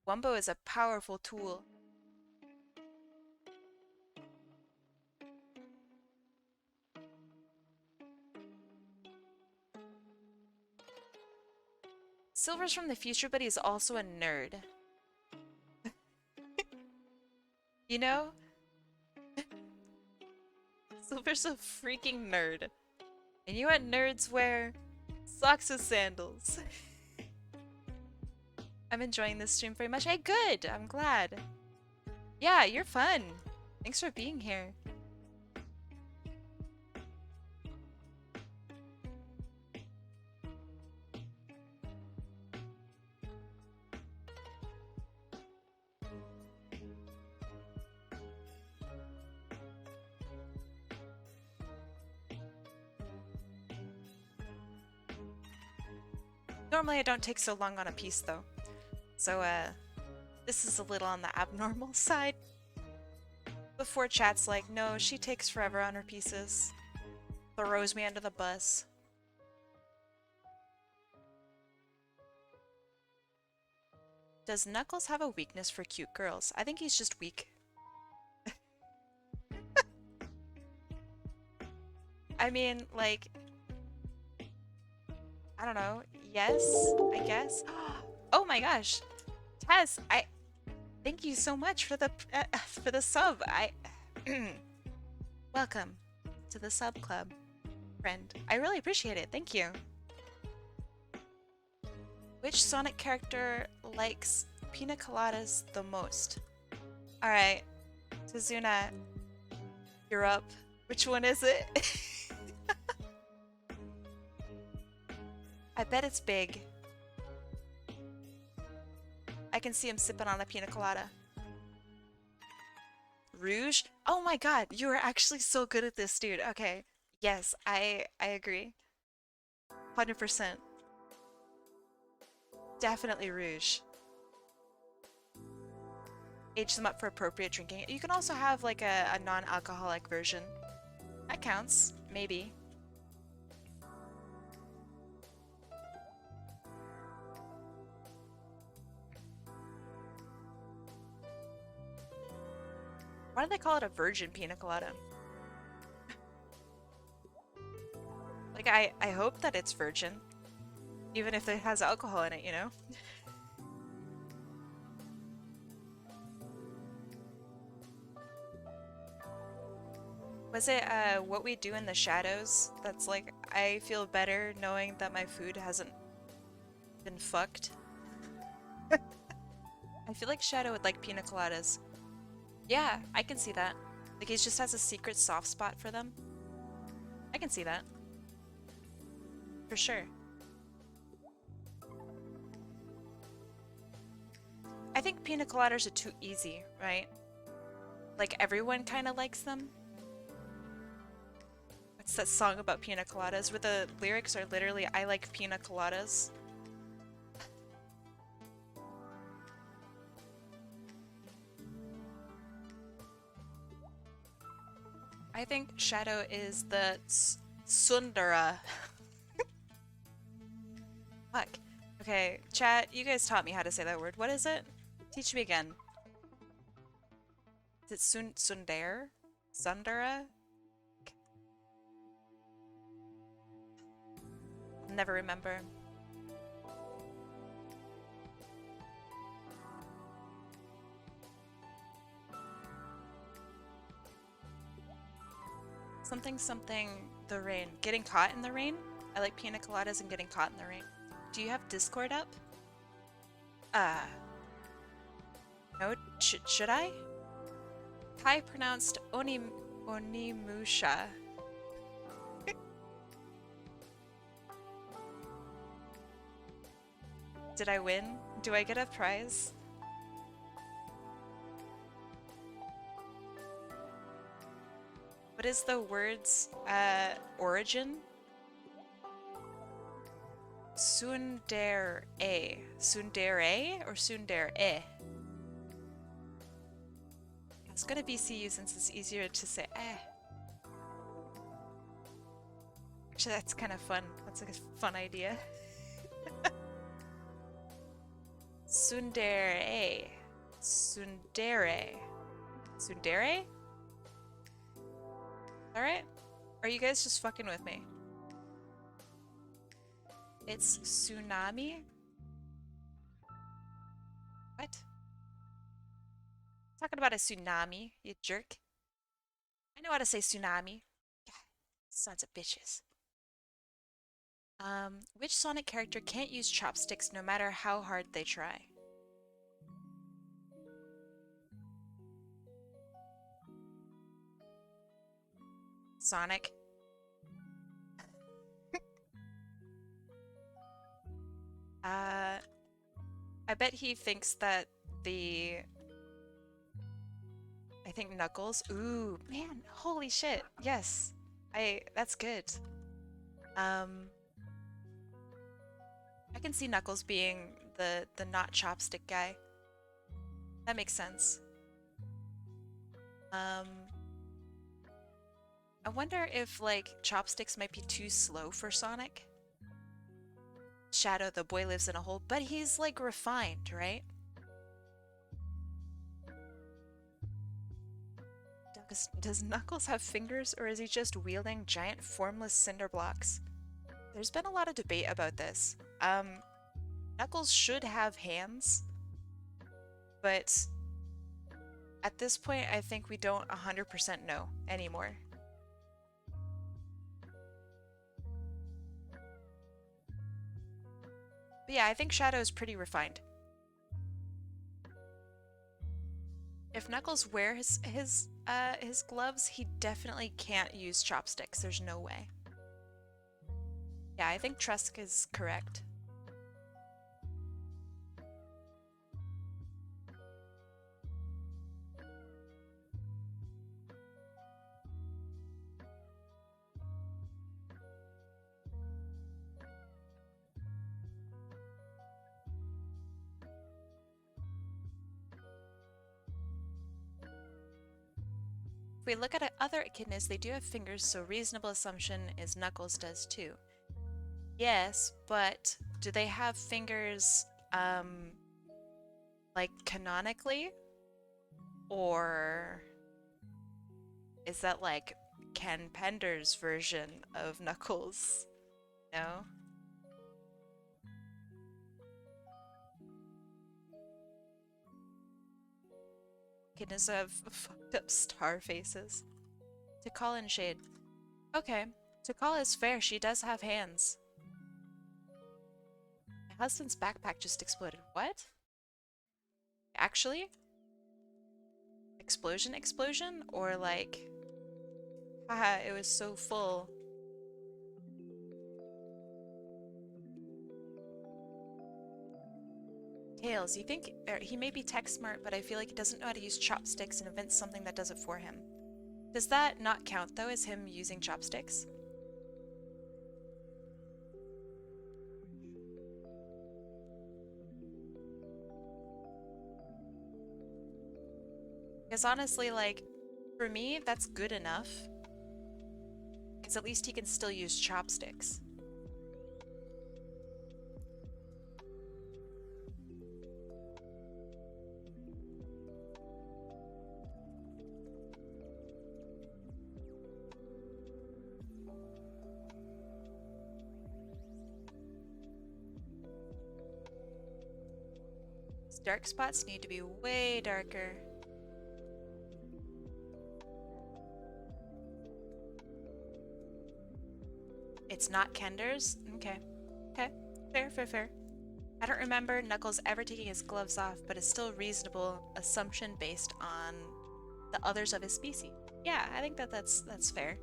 Wumbo is a powerful tool. Silver's from the future, but he's also a nerd. You know? Silver's a freaking nerd. And you know what nerds wear? Socks with sandals. I'm enjoying this stream very much. Hey, good! I'm glad. Yeah, you're fun. Thanks for being here. Normally I don't take so long on a piece though. So this is a little on the abnormal side. Before chat's like, no, she takes forever on her pieces. Throws me under the bus. Does Knuckles have a weakness for cute girls? I think he's just weak. I mean, like, I don't know. Yes, I guess. Oh my gosh, Tess! Thank you so much for the sub. Welcome to the sub club, friend. I really appreciate it. Thank you. Which Sonic character likes pina coladas the most? All right, Tazuna, you're up. Which one is it? I bet it's big. I can see him sipping on a pina colada. Rouge? Oh my god, you are actually so good at this, dude. Okay. Yes, I agree. 100%. Definitely Rouge. Age them up for appropriate drinking. You can also have like a non-alcoholic version. That counts. Maybe. Why do they call it a virgin pina colada? Like, I hope that it's virgin. Even if it has alcohol in it, you know? Was it, What We Do in the Shadows? That's like, I feel better knowing that my food hasn't been fucked. I feel like Shadow would like pina coladas. Yeah, I can see that. Like, he just has a secret soft spot for them. I can see that. For sure. I think pina coladas are too easy, right? Like, everyone kind of likes them. What's that song about pina coladas where the lyrics are literally, I like pina coladas? I think Shadow is the Sundara. Fuck. Okay, chat, you guys taught me how to say that word. What is it? Teach me again. Is it Sundare? Sundara? I'll never remember. Something something the rain. Getting caught in the rain? I like pina coladas and getting caught in the rain. Do you have Discord up? Uh, no, should I? Kai pronounced Onimusha. Did I win? Do I get a prize? What is the word's origin? Sundere. Sundere or sundere? It's gonna be CU since it's easier to say eh. Actually, that's kind of fun. That's like a fun idea. Sundere. Sundere. Sundere? Alright? Are you guys just fucking with me? It's tsunami? What? Talking about a tsunami, you jerk. I know how to say tsunami. God, sons of bitches. Which Sonic character can't use chopsticks no matter how hard they try? Sonic. I bet he thinks that the... I think Knuckles. Ooh, man, holy shit. Yes. That's good. I can see Knuckles being the not chopstick guy. That makes sense. I wonder if like chopsticks might be too slow for Sonic. Shadow, the boy lives in a hole, but he's like refined, right? Does Knuckles have fingers, or is he just wielding giant formless cinder blocks? There's been a lot of debate about this. Knuckles should have hands, but at this point I think we don't 100% know anymore. But yeah, I think Shadow is pretty refined. If Knuckles wears his gloves, he definitely can't use chopsticks. There's no way. Yeah, I think Trusk is correct. If we look at other echidnas, they do have fingers, so reasonable assumption is Knuckles does too. Yes, but do they have fingers, like canonically? Or is that like Ken Pender's version of Knuckles? No? Echidnas have fucked up star faces. Tikal and Shade. Okay. Tikal is fair, she does have hands. My husband's backpack just exploded. What? Actually? Explosion? Or like... Haha, it was so full. Tails, you think... he may be tech smart, but I feel like he doesn't know how to use chopsticks and invents something that does it for him. Does that not count, though, as him using chopsticks? Because honestly, like, for me, that's good enough. Because at least he can still use chopsticks. His dark spots need to be way darker. It's not Kender's? Okay. Okay. Fair. I don't remember Knuckles ever taking his gloves off, but it's still a reasonable assumption based on the others of his species. Yeah, I think that's fair.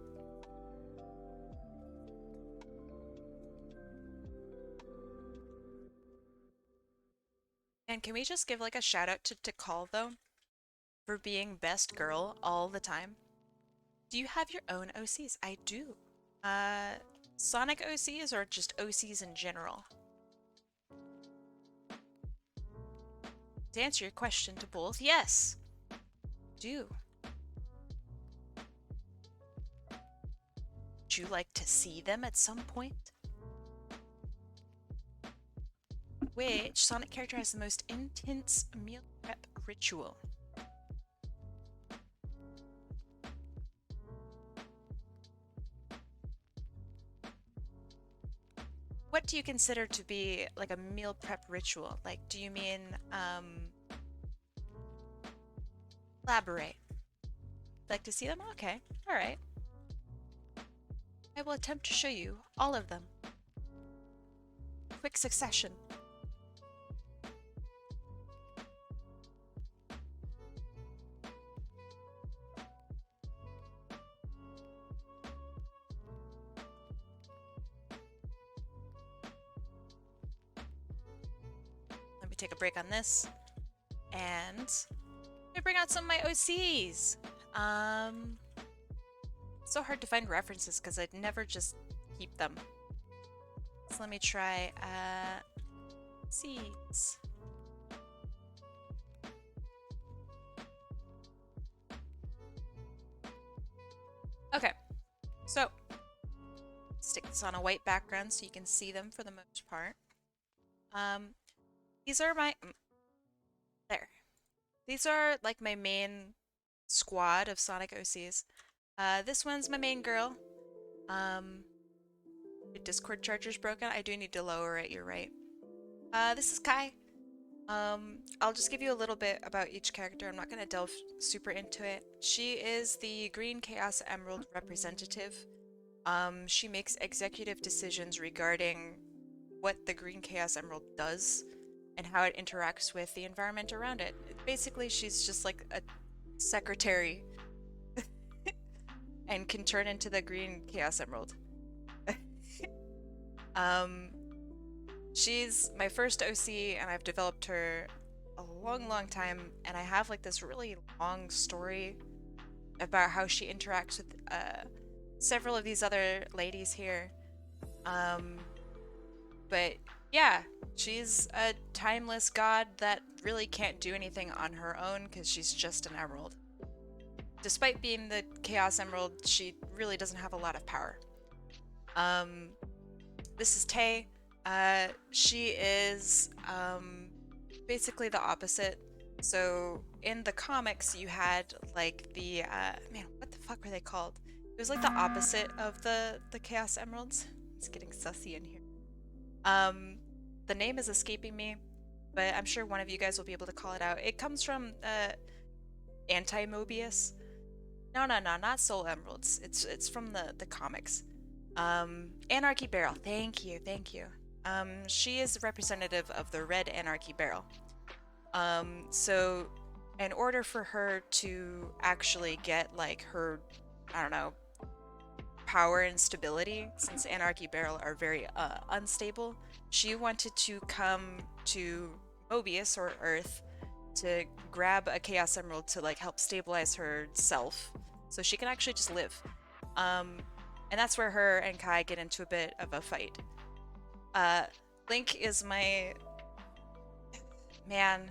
And can we just give like a shout out to Tikal though for being best girl all the time? Do you have your own OCs? I do. Uh, Sonic OCs or just OCs in general? To answer your question to both, yes, do. Would you like to see them at some point? Which Sonic character has the most intense meal prep ritual? What do you consider to be like a meal prep ritual? Like, do you mean, elaborate? Like to see them? Okay, all right. I will attempt to show you all of them. Quick succession. Let me take a break on this. And let me bring out some of my OCs. So hard to find references because I'd never just keep them. So let me try, seeds. Okay, so stick this on a white background so you can see them for the most part. These are my, there. These are like my main squad of Sonic OCs. This one's my main girl. The Discord charger's broken. I do need to lower it, you're right. This is Kai. I'll just give you a little bit about each character. I'm not going to delve super into it. She is the Green Chaos Emerald representative. She makes executive decisions regarding what the Green Chaos Emerald does and how it interacts with the environment around it. Basically, she's just like a secretary and can turn into the Green Chaos Emerald. um, she's my first OC, and I've developed her a long, long time, and I have like this really long story about how she interacts with several of these other ladies here. Um, but yeah, she's a timeless god that really can't do anything on her own because she's just an emerald. Despite being the Chaos Emerald, she really doesn't have a lot of power. This is Tay. She is basically the opposite. So in the comics, you had like the man, what the fuck were they called? It was like the opposite of the Chaos Emeralds. It's getting sussy in here. The name is escaping me, but I'm sure one of you guys will be able to call it out. It comes from anti-Mobius. No, no, no, not Soul Emeralds. It's from the comics. Anarchy Barrel. Thank you, thank you. She is the representative of the Red Anarchy Barrel. So in order for her to actually get like her, I don't know, power and stability, since Anarchy Barrel are very unstable, she wanted to come to Mobius or Earth to grab a Chaos Emerald to like help stabilize herself so she can actually just live. And that's where her and Kai get into a bit of a fight. Link is my man.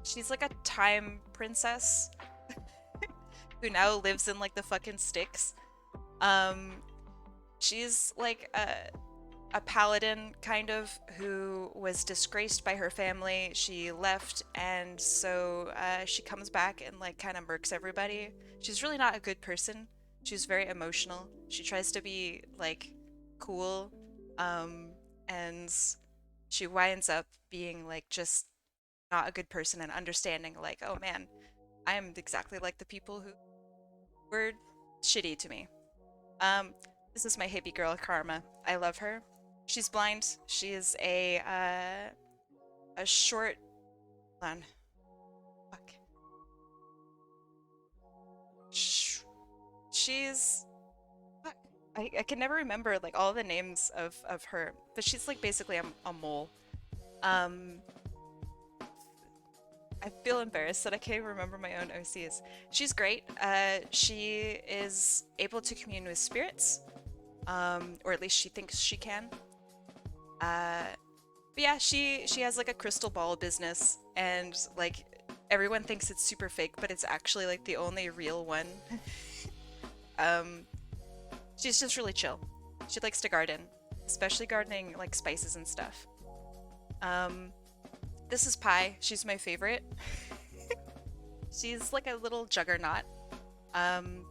She's like a time princess who now lives in like the fucking sticks. She's like a paladin kind of who was disgraced by her family. She left, and so she comes back and like kind of murks everybody. She's really not a good person. She's very emotional. She tries to be like cool, and she winds up being like just not a good person and understanding like, oh man, I am exactly like the people who were shitty to me. Um, this is my hippie girl, Karma. I love her. She's blind. She is a a short. Hold on. Fuck. She's. Fuck. I can never remember like all the names of her, but she's like basically a mole. Um, I feel embarrassed that I can't even remember my own OCs. She's great. She is able to commune with spirits, or at least she thinks she can. Uh, but yeah, she has like a crystal ball business, and like everyone thinks it's super fake, but it's actually like the only real one. um, she's just really chill. She likes to garden, especially gardening like spices and stuff. Um, this is Pi. She's my favorite. She's like a little juggernaut. Um,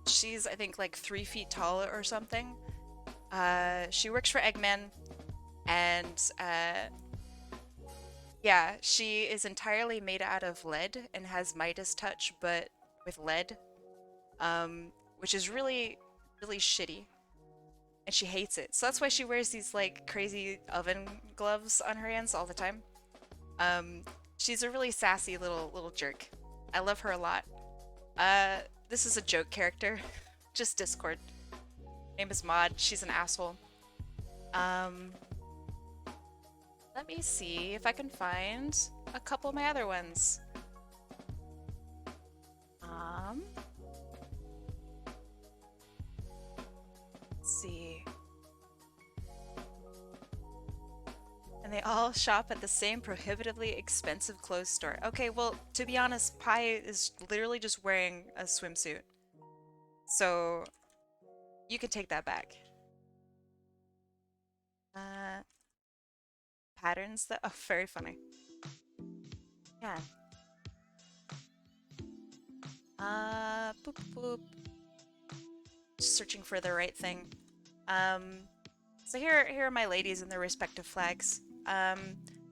she's I think like 3 feet tall or something. She works for Eggman, and yeah, she is entirely made out of lead and has Midas touch, but with lead, which is really, really shitty. And she hates it. So that's why she wears these like crazy oven gloves on her hands all the time. Um, she's a really sassy little jerk. I love her a lot. Uh, this is a joke character, just Discord. Name is Maud. She's an asshole. Um, Let me see if I can find a couple of my other ones. Um, let's see. And they all shop at the same prohibitively expensive clothes store. Okay, well, to be honest, Pi is literally just wearing a swimsuit. So, you can take that back. Uh, Patterns that— oh, very funny. Yeah. Boop boop. Just searching for the right thing. Um, so here are my ladies in their respective flags.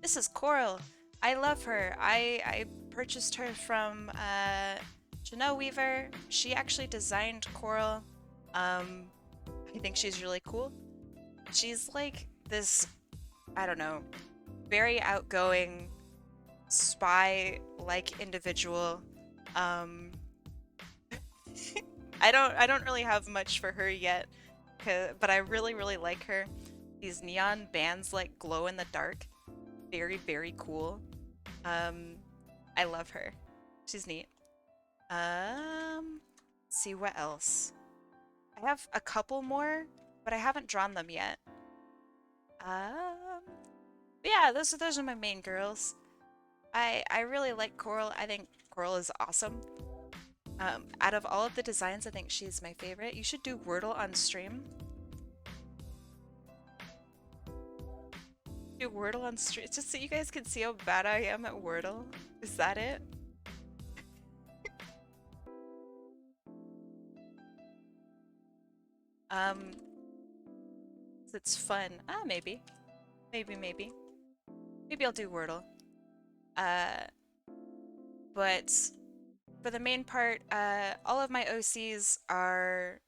This is Coral. I love her. I purchased her from Janelle Weaver. She actually designed Coral. I think she's really cool. She's like this, I don't know, very outgoing spy-like individual. Um, I don't really have much for her yet, but I really really like her. These neon bands like glow in the dark. Very very cool. Um, I love her. She's neat. Let's see what else. I have a couple more, but I haven't drawn them yet. Um, but yeah, those are my main girls. I really like Coral. I think Coral is awesome. Out of all of the designs, I think she's my favorite. You should do Wordle on stream. Do Wordle on stream, just so you guys can see how bad I am at Wordle. Is that it? Um, it's fun. Ah, maybe. Maybe. Maybe I'll do Wordle. Uh, but for the main part, all of my OCs are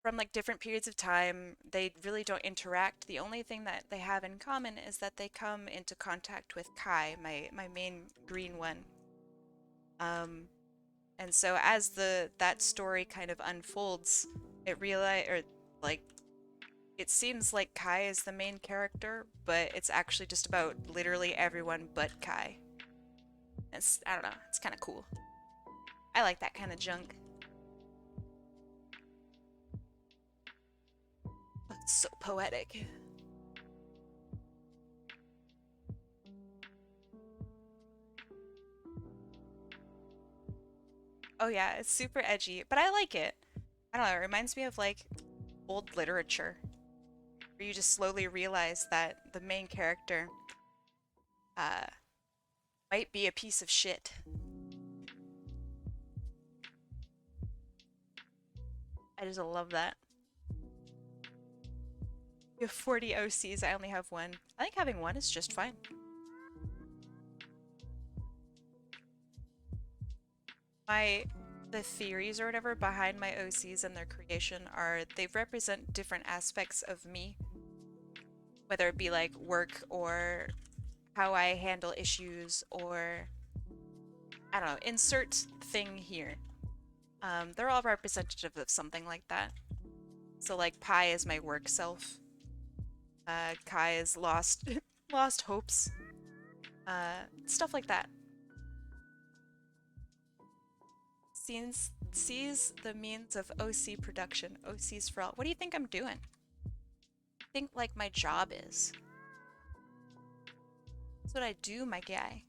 from like different periods of time. They really don't interact. The only thing that they have in common is that they come into contact with Kai, my main green one. And so as that story kind of unfolds, like it seems like Kai is the main character, but it's actually just about literally everyone but Kai. I don't know, it's kind of cool. I like that kind of junk. It's so poetic. Oh yeah, it's super edgy, but I like it. I don't know, it reminds me of like old literature, where you just slowly realize that the main character uh, might be a piece of shit. I just love that. You have 40 OCs, I only have one. I think having one is just fine. The theories or whatever behind my OCs and their creation are they represent different aspects of me, whether it be like work or how I handle issues, or I don't know, insert thing here. They're all representative of something like that. So like Pi is my work self. Kai is lost lost hopes. Stuff like that. Sees the means of OC production. OC's for all. What do you think I'm doing? Think like my job is. That's what I do, my guy.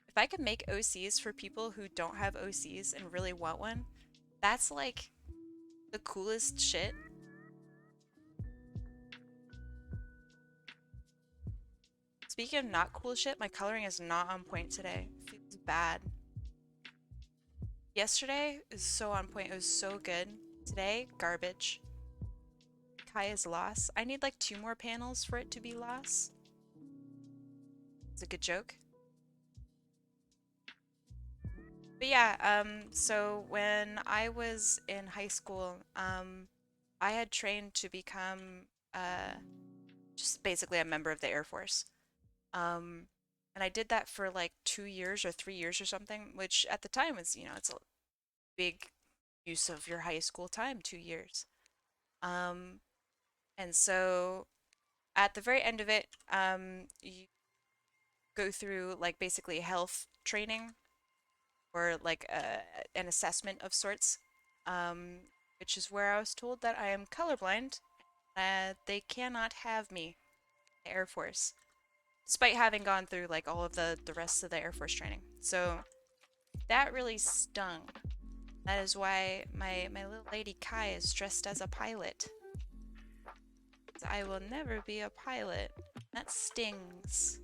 If I could make OCs for people who don't have OCs and really want one, that's like the coolest shit. Speaking of not cool shit, my coloring is not on point today. It feels bad. Yesterday is so on point. It was so good. Today, garbage. Kai is loss. I need like 2 more panels for it to be loss. It's a good joke. But yeah, so when I was in high school, I had trained to become just basically a member of the Air Force. Um, and I did that for like 2 years or 3 years or something, which at the time was, it's a big use of your high school time, 2 years. Um, and so at the very end of it, you go through like basically health training or like an assessment of sorts, which is where I was told that I am colorblind. They cannot have me, the Air Force, despite having gone through like all of the rest of the Air Force training. So that really stung. That is why my little lady Kai is dressed as a pilot. I will never be a pilot. That stings.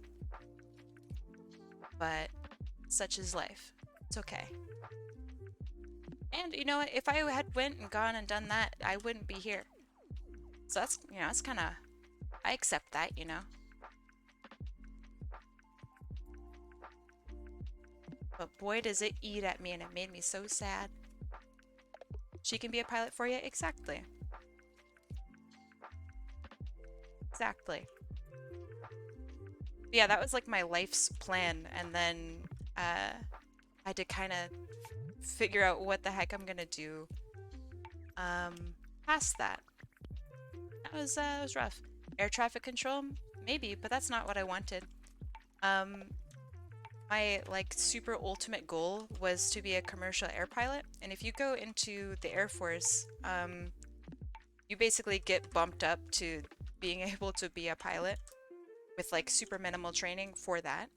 But such is life. It's okay. And you know what? If I had went and gone and done that, I wouldn't be here. So that's, that's kind of, I accept that, But boy, does it eat at me, and it made me so sad. She can be a pilot for you? Exactly. Exactly. But yeah, that was like my life's plan, and then I had to kind of figure out what the heck I'm gonna do past that. That was rough. Air traffic control? Maybe, but that's not what I wanted. My like super ultimate goal was to be a commercial air pilot, and if you go into the Air Force, you basically get bumped up to being able to be a pilot with like super minimal training for that.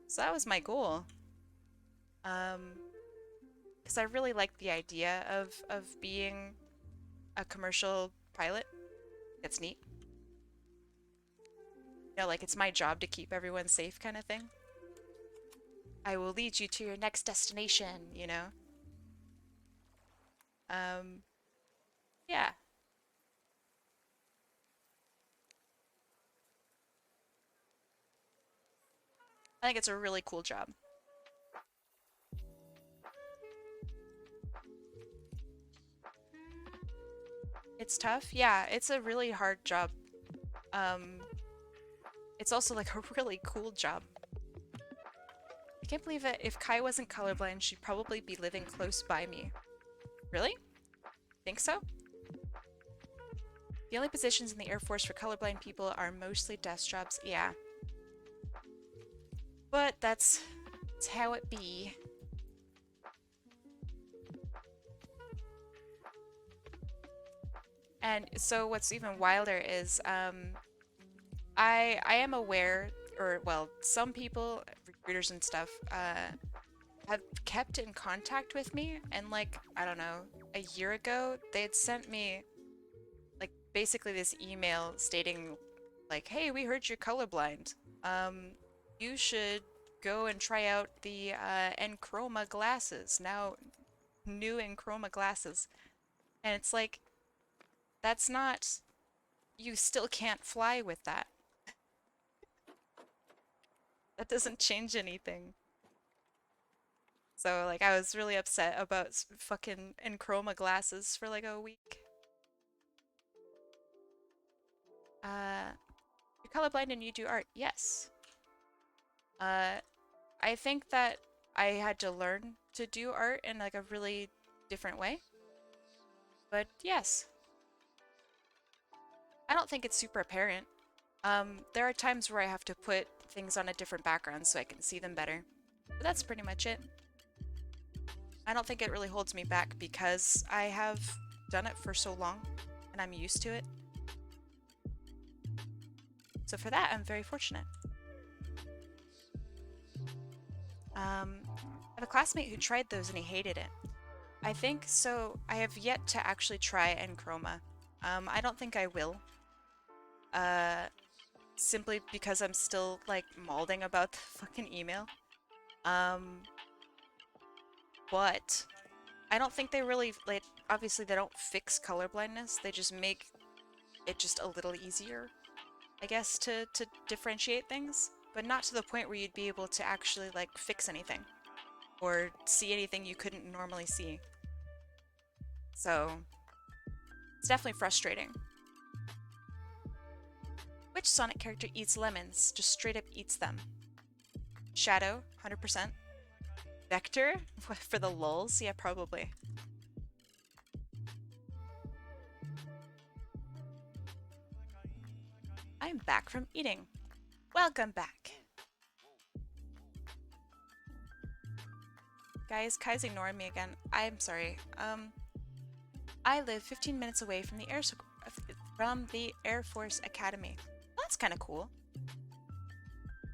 So that was my goal. Because I really like the idea of being a commercial pilot. It's neat. Like it's my job to keep everyone safe kind of thing. I will lead you to your next destination. Yeah. I think it's a really cool job. It's tough. Yeah, it's a really hard job. Um, it's also like a really cool job. I can't believe it. If Kai wasn't colorblind, she'd probably be living close by me. Really? Think so? The only positions in the Air Force for colorblind people are mostly desk jobs. Yeah. But that's how it be. And so what's even wilder is I am aware, or well, some people, recruiters and stuff, have kept in contact with me, and like, I don't know, a year ago, they had sent me like basically this email stating like, hey, we heard you're colorblind. You should go and try out the Enchroma glasses. Now new Enchroma glasses. And it's like, that's not, you still can't fly with that. That doesn't change anything. So like I was really upset about fucking Enchroma glasses for like a week. You're colorblind and you do art. Yes. Uh, I think that I had to learn to do art in like a really different way. But yes, I don't think it's super apparent. There are times where I have to put things on a different background so I can see them better. But that's pretty much it. I don't think it really holds me back because I have done it for so long and I'm used to it. So for that, I'm very fortunate. I have a classmate who tried those and he hated it. I think so. I have yet to actually try Enchroma. I don't think I will. Uh, Simply because I'm still like malding about the fucking email. Um, but I don't think they really like. Obviously, they don't fix color blindness. They just make it just a little easier, I guess, to differentiate things, but not to the point where you'd be able to actually like fix anything or see anything you couldn't normally see. So it's definitely frustrating. Which Sonic character eats lemons? Just straight up eats them. Shadow, 100%. Vector? For the lulz? Yeah, probably. I'm back from eating. Welcome back. Guys, Kai's ignoring me again. I'm sorry. I live 15 minutes away from the Air Force Academy. Well, that's kind of cool.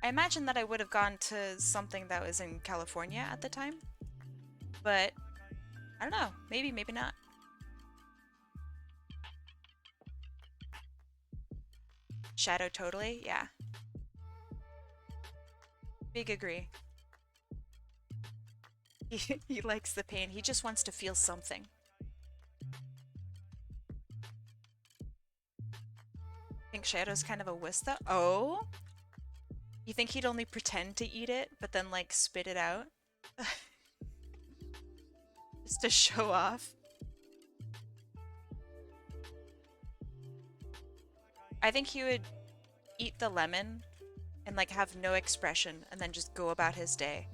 I imagine that I would have gone to something that was in California at the time, but I don't know. Maybe, maybe not. Shadow totally, yeah. Big agree. He likes the pain. He just wants to feel something. Think Shadow's kind of a wuss though? Oh? You think he'd only pretend to eat it, but then like spit it out? Just to show off? I think he would eat the lemon and like have no expression and then just go about his day.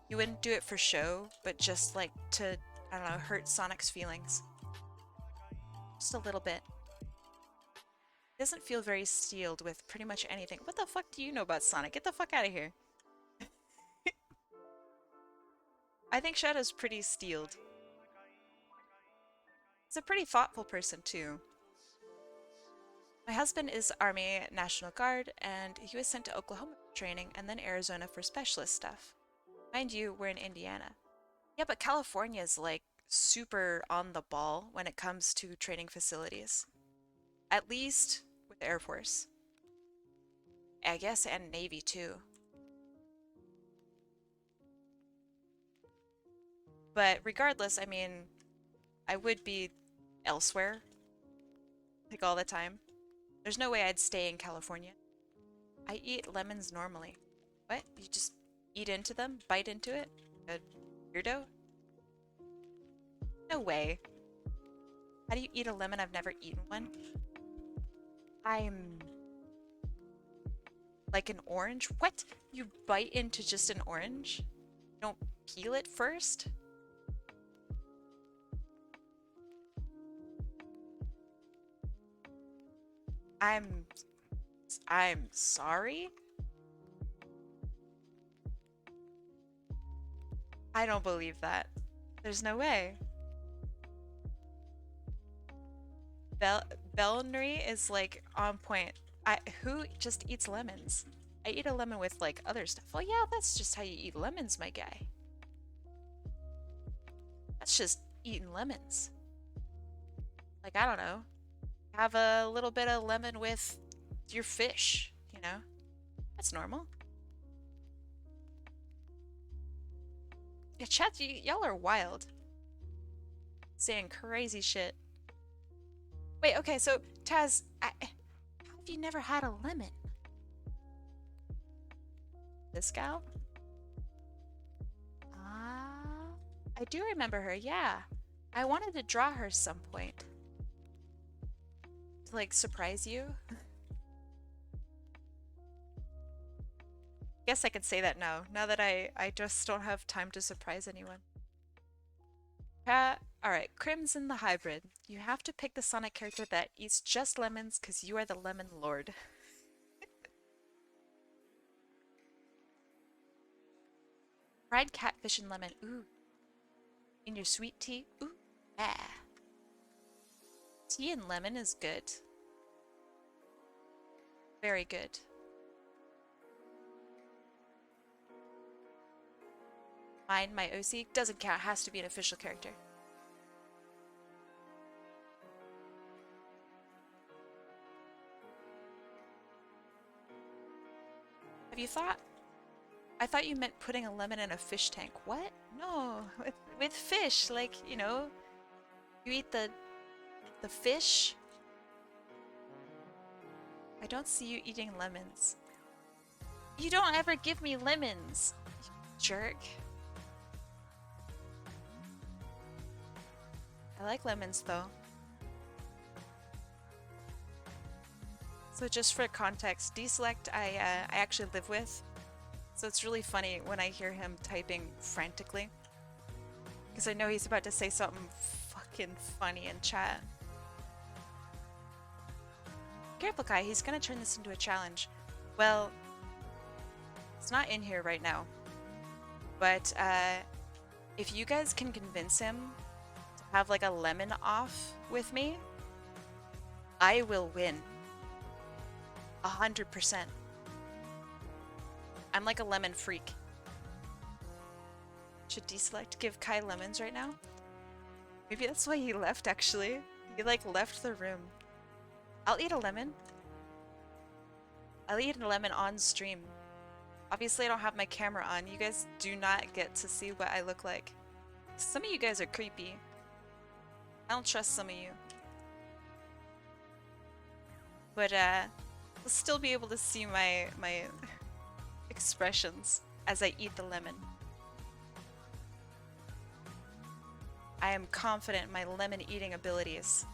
He wouldn't do it for show, but just like to, I don't know, hurt Sonic's feelings. Just a little bit. He doesn't feel very steeled with pretty much anything. What the fuck do you know about Sonic? Get the fuck out of here. I think Shadow's pretty steeled. He's a pretty thoughtful person too. My husband is Army National Guard, and he was sent to Oklahoma for training and then Arizona for specialist stuff. Mind you, we're in Indiana. Yeah, but California is like super on the ball when it comes to training facilities. At least with the Air Force. I guess, and Navy too. But regardless, I mean, I would be elsewhere, like all the time. There's no way I'd stay in California. I eat lemons normally. What? You just eat into them? Bite into it? A weirdo? No way. How do you eat a lemon? I've never eaten one. I'm like an orange? What? You bite into just an orange? You don't peel it first? I'm sorry? I don't believe that. There's no way. Belnry is like on point. Who just eats lemons? I eat a lemon with like other stuff. Well, yeah, that's just how you eat lemons, my guy. That's just eating lemons. Like, I don't know. Have a little bit of lemon with your fish, you know? That's normal. Yeah, chat, y'all are wild. Saying crazy shit. Wait, okay, so Taz, how have you never had a lemon? This gal? Ah, I do remember her, yeah. I wanted to draw her some point. To like surprise you. Guess I can say that now that I just don't have time to surprise anyone. Alright, Crimson the Hybrid. You have to pick the Sonic character that eats just lemons because you are the Lemon Lord. Fried catfish and lemon. Ooh. In your sweet tea. Ooh. Yeah. Tea and lemon is good. Very good. Mine, my OC, doesn't count. Has to be an official character. Have you thought? I thought you meant putting a lemon in a fish tank. What? No, with fish, like, you know, you eat the fish. I don't see you eating lemons. You don't ever give me lemons, you jerk. I like lemons though. So just for context, Deselect I actually live with. So it's really funny when I hear him typing frantically. Because I know he's about to say something fucking funny in chat. Careful, Kai, he's gonna turn this into a challenge. Well, it's not in here right now. But if you guys can convince him to have like a lemon off with me, I will win. 100%. I'm like a lemon freak. Should Deselect give Kai lemons right now? Maybe that's why he left, actually. He like left the room. I'll eat a lemon. I'll eat a lemon on stream. Obviously I don't have my camera on. You guys do not get to see what I look like. Some of you guys are creepy. I don't trust some of you. But you'll still be able to see my expressions as I eat the lemon. I am confident in my lemon eating abilities.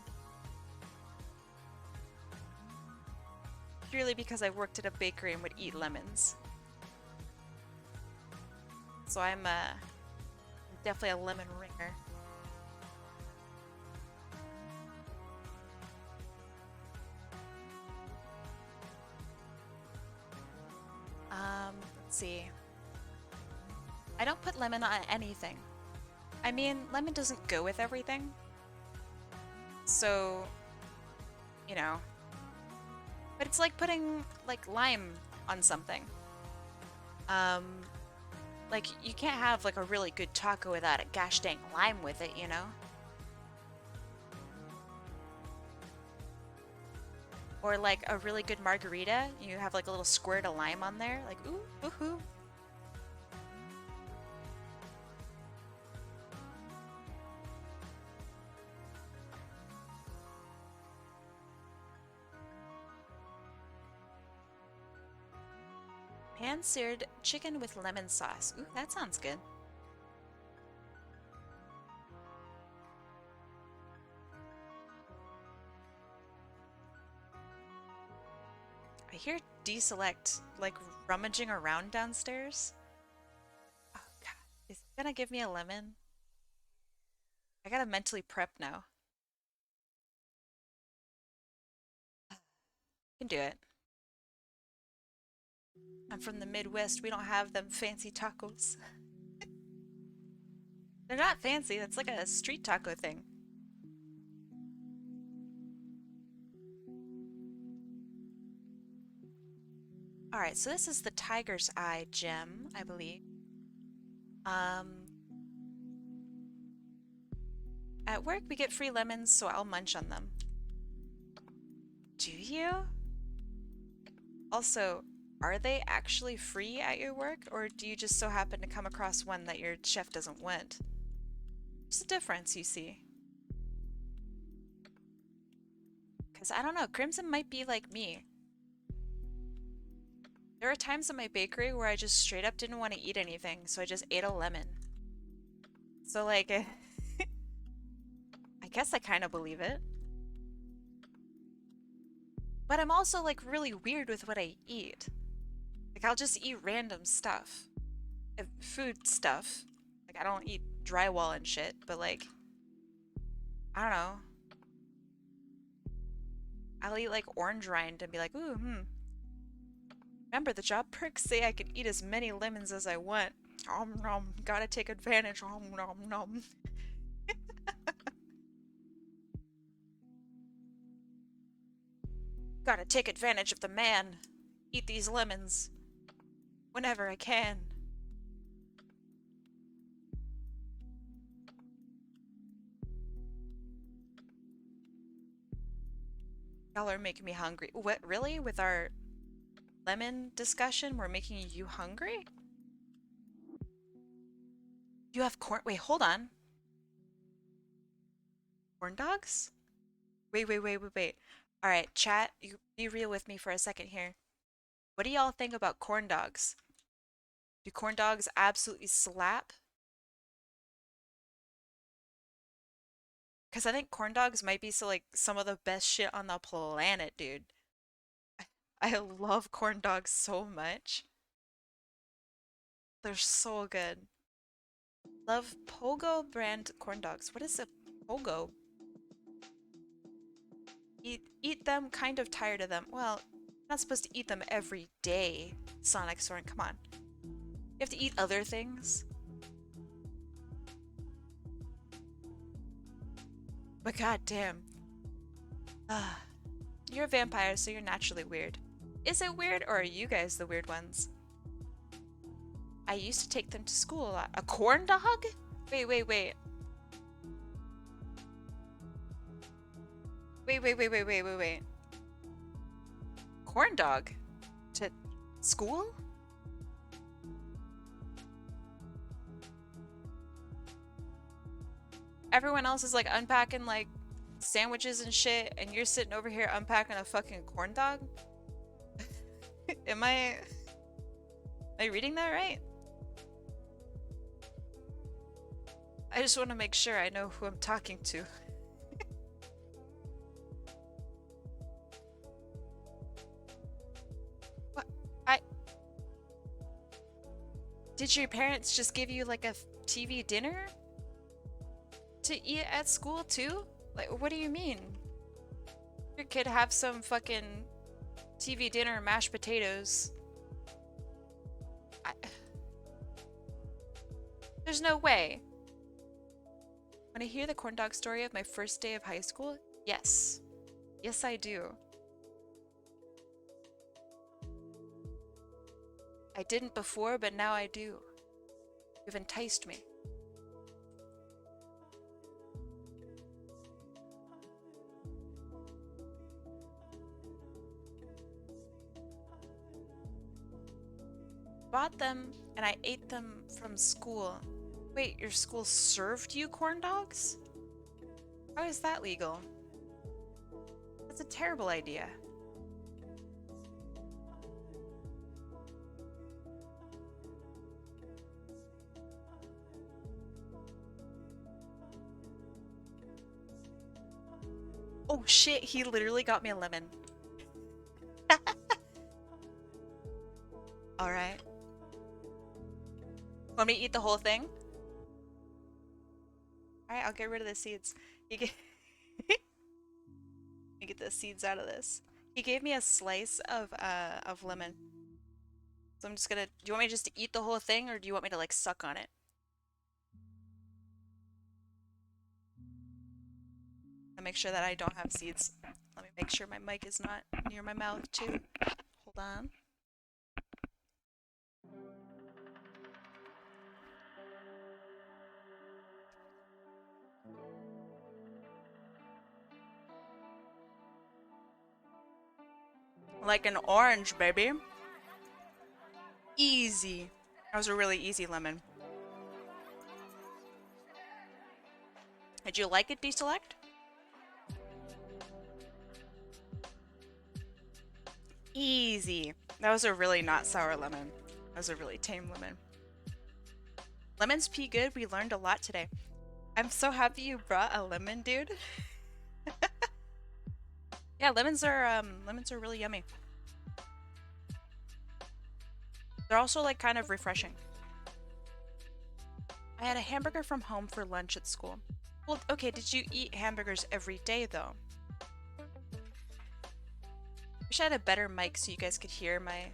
Purely because I worked at a bakery and would eat lemons. So I'm definitely a lemon ringer. Let's see. I don't put lemon on anything. I mean, lemon doesn't go with everything. So, you know. But it's like putting, like, lime on something. Like, you can't have, like, a really good taco without a gosh dang lime with it, you know? Or, like, a really good margarita, you have, like, a little squirt of lime on there. Like, ooh, woohoo. Pan-seared chicken with lemon sauce. Ooh, that sounds good. I hear Deselect, like, rummaging around downstairs. Oh, God. Is he gonna give me a lemon? I gotta mentally prep now. Can do it. I'm from the Midwest. We don't have them fancy tacos. They're not fancy. That's like a street taco thing. Alright, so this is the Tiger's Eye gem, I believe. At work we get free lemons, so I'll munch on them. Do you? Also, are they actually free at your work, or do you just so happen to come across one that your chef doesn't want? There's a difference, you see. Because I don't know, Crimson might be like me. There are times at my bakery where I just straight up didn't want to eat anything, so I just ate a lemon. So, like, I guess I kind of believe it. But I'm also, like, really weird with what I eat. Like, I'll just eat random stuff. Food stuff. Like, I don't eat drywall and shit, but like, I don't know. I'll eat like orange rind and be like, ooh, Remember, the job perks say I can eat as many lemons as I want. Om nom. Gotta take advantage. Om nom nom. Gotta take advantage of the man. Eat these lemons. Whenever I can. Y'all are making me hungry. What, really? With our lemon discussion, we're making you hungry? You have corn. Wait, hold on. Corn dogs? Wait. All right, chat, you be real with me for a second here. What do y'all think about corn dogs? Do corn dogs absolutely slap? Because I think corn dogs might be like some of the best shit on the planet, dude. I love corn dogs so much. They're so good. Love Pogo brand corn dogs. What is a Pogo? Eat them, kind of tired of them. Well, not supposed to eat them every day, Sonic Soren. Come on. You have to eat other things. But goddamn. You're a vampire, so you're naturally weird. Is it weird, or are you guys the weird ones? I used to take them to school a lot. A corn dog? Wait. Wait. Corn dog? To school? Everyone else is like unpacking like sandwiches and shit, and you're sitting over here unpacking a fucking corn dog? Am I reading that right? I just want to make sure I know who I'm talking to. What? Did your parents just give you like a TV dinner to eat at school too? Like, what do you mean? Your kid have some fucking TV dinner mashed potatoes. There's no way. When I hear the corn dog story of my first day of high school, yes. Yes, I do. I didn't before, but now I do. You've enticed me. Bought them and I ate them from school. Wait, your school served you corn dogs? How is that legal? That's a terrible idea. Oh shit, he literally got me a lemon. Alright. Want me to eat the whole thing? Alright, I'll get rid of the seeds. You get you get the seeds out of this. He gave me a slice of lemon. So I'm just gonna, do you want me just to eat the whole thing, or do you want me to like suck on it? I'll make sure that I don't have seeds. Let me make sure my mic is not near my mouth too. Hold on. Like an orange, baby. Easy. That was a really easy lemon. Did you like it, Deselect? Easy. That was a really not sour lemon. That was a really tame lemon. Lemons pee good. We learned a lot today. I'm so happy you brought a lemon, dude. Yeah, lemons are really yummy. They're also like kind of refreshing. I had a hamburger from home for lunch at school. Well, okay, did you eat hamburgers every day though? Wish I had a better mic so you guys could hear my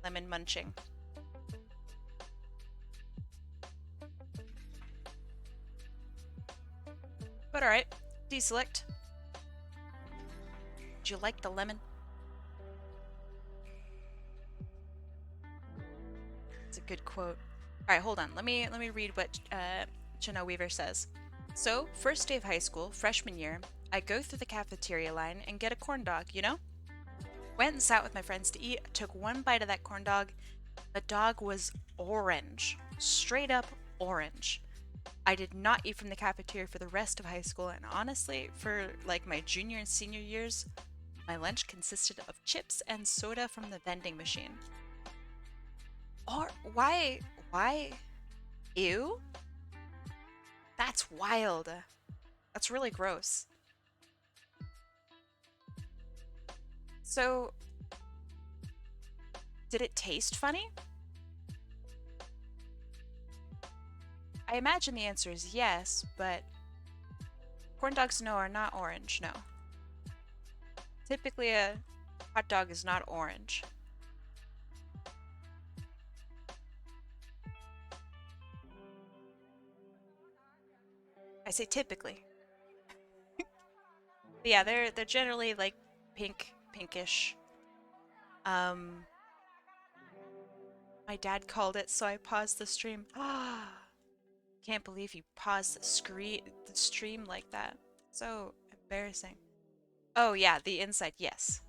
lemon munching. But alright, deselect. Did you like the lemon? It's a good quote. Alright, hold on. Let me read what Janelle Weaver says. So, first day of high school, freshman year, I go through the cafeteria line and get a corn dog, you know? Went and sat with my friends to eat, took one bite of that corn dog. The dog was orange. Straight up orange. I did not eat from the cafeteria for the rest of high school, and honestly, for like my junior and senior years, my lunch consisted of chips and soda from the vending machine. Or why? Ew? That's wild. That's really gross. So, did it taste funny? I imagine the answer is yes, but corn dogs, no, are not orange, no. Typically, a hot dog is not orange. I say typically. But yeah, they're generally like pinkish. My dad called it, so I paused the stream. Ah, can't believe you paused the stream like that. So embarrassing. Oh yeah, the inside, yes.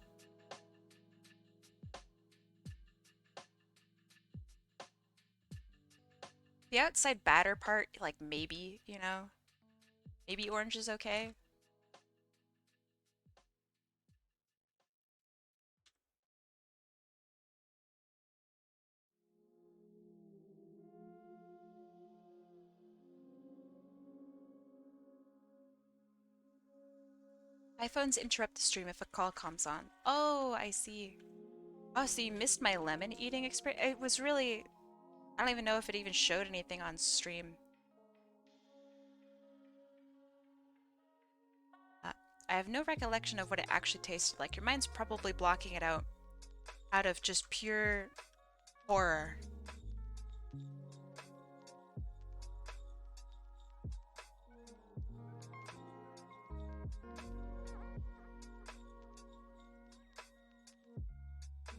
The outside batter part, like maybe, you know, maybe orange is okay. iPhones interrupt the stream if a call comes on. Oh, I see. Oh, so you missed my lemon eating experience? It was really... I don't even know if it even showed anything on stream. Uh, I have no recollection of what it actually tasted like. Your mind's probably blocking it out of just pure horror.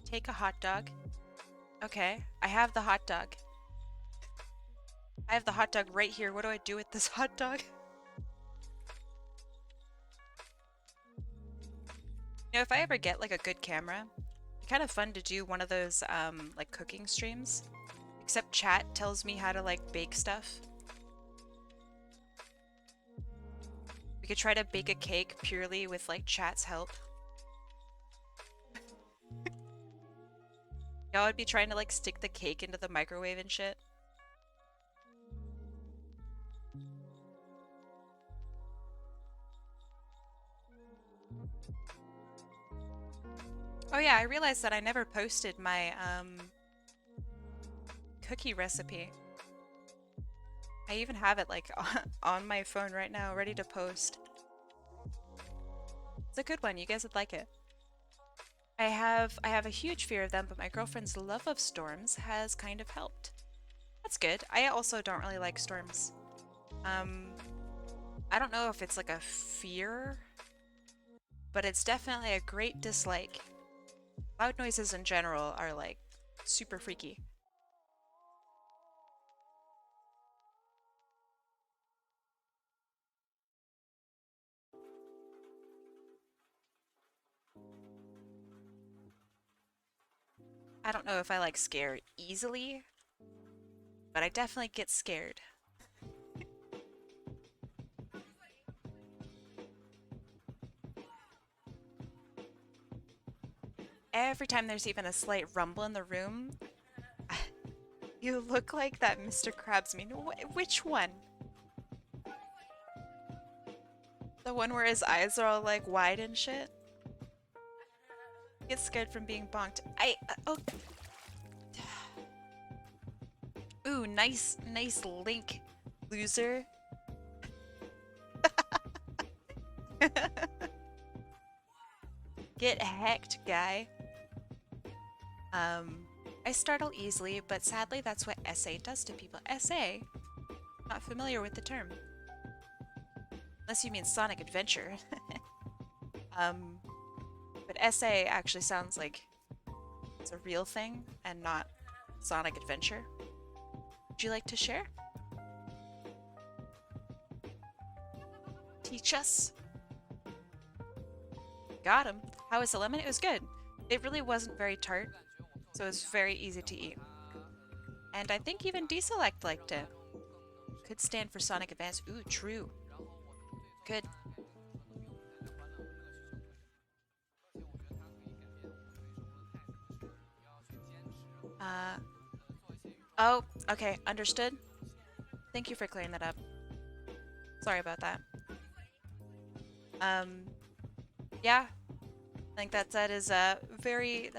Take a hot dog. Okay, I have the hot dog. I have the hot dog right here. What do I do with this hot dog? You know, if I ever get like a good camera, it's kind of fun to do one of those like cooking streams. Except chat tells me how to like bake stuff. We could try to bake a cake purely with like chat's help. Y'all would be trying to like stick the cake into the microwave and shit. Oh yeah, I realized that I never posted my cookie recipe. I even have it like on my phone right now, ready to post. It's a good one. You guys would like it. I have a huge fear of them, but my girlfriend's love of storms has kind of helped. That's good. I also don't really like storms. I don't know if it's like a fear, but it's definitely a great dislike. Loud noises in general are like super freaky. I don't know if I like scare easily, but I definitely get scared. Every time there's even a slight rumble in the room, you look like that Mr. Krabs meme. Which one? The one where his eyes are all like wide and shit? Get scared from being bonked. Oh. Ooh, nice, nice link, loser. Get hecked, guy. I startle easily, but sadly that's what SA does to people. SA? Not familiar with the term. Unless you mean Sonic Adventure. um, but SA actually sounds like it's a real thing and not Sonic Adventure. Would you like to share? Teach us. Got him. How was the lemon? It was good. It really wasn't very tart, so it was very easy to eat. And I think even Deselect liked it. Could stand for Sonic Advance. Ooh, true. Good. Oh, okay, understood. Thank you for clearing that up. Sorry about that. Um, yeah, I think that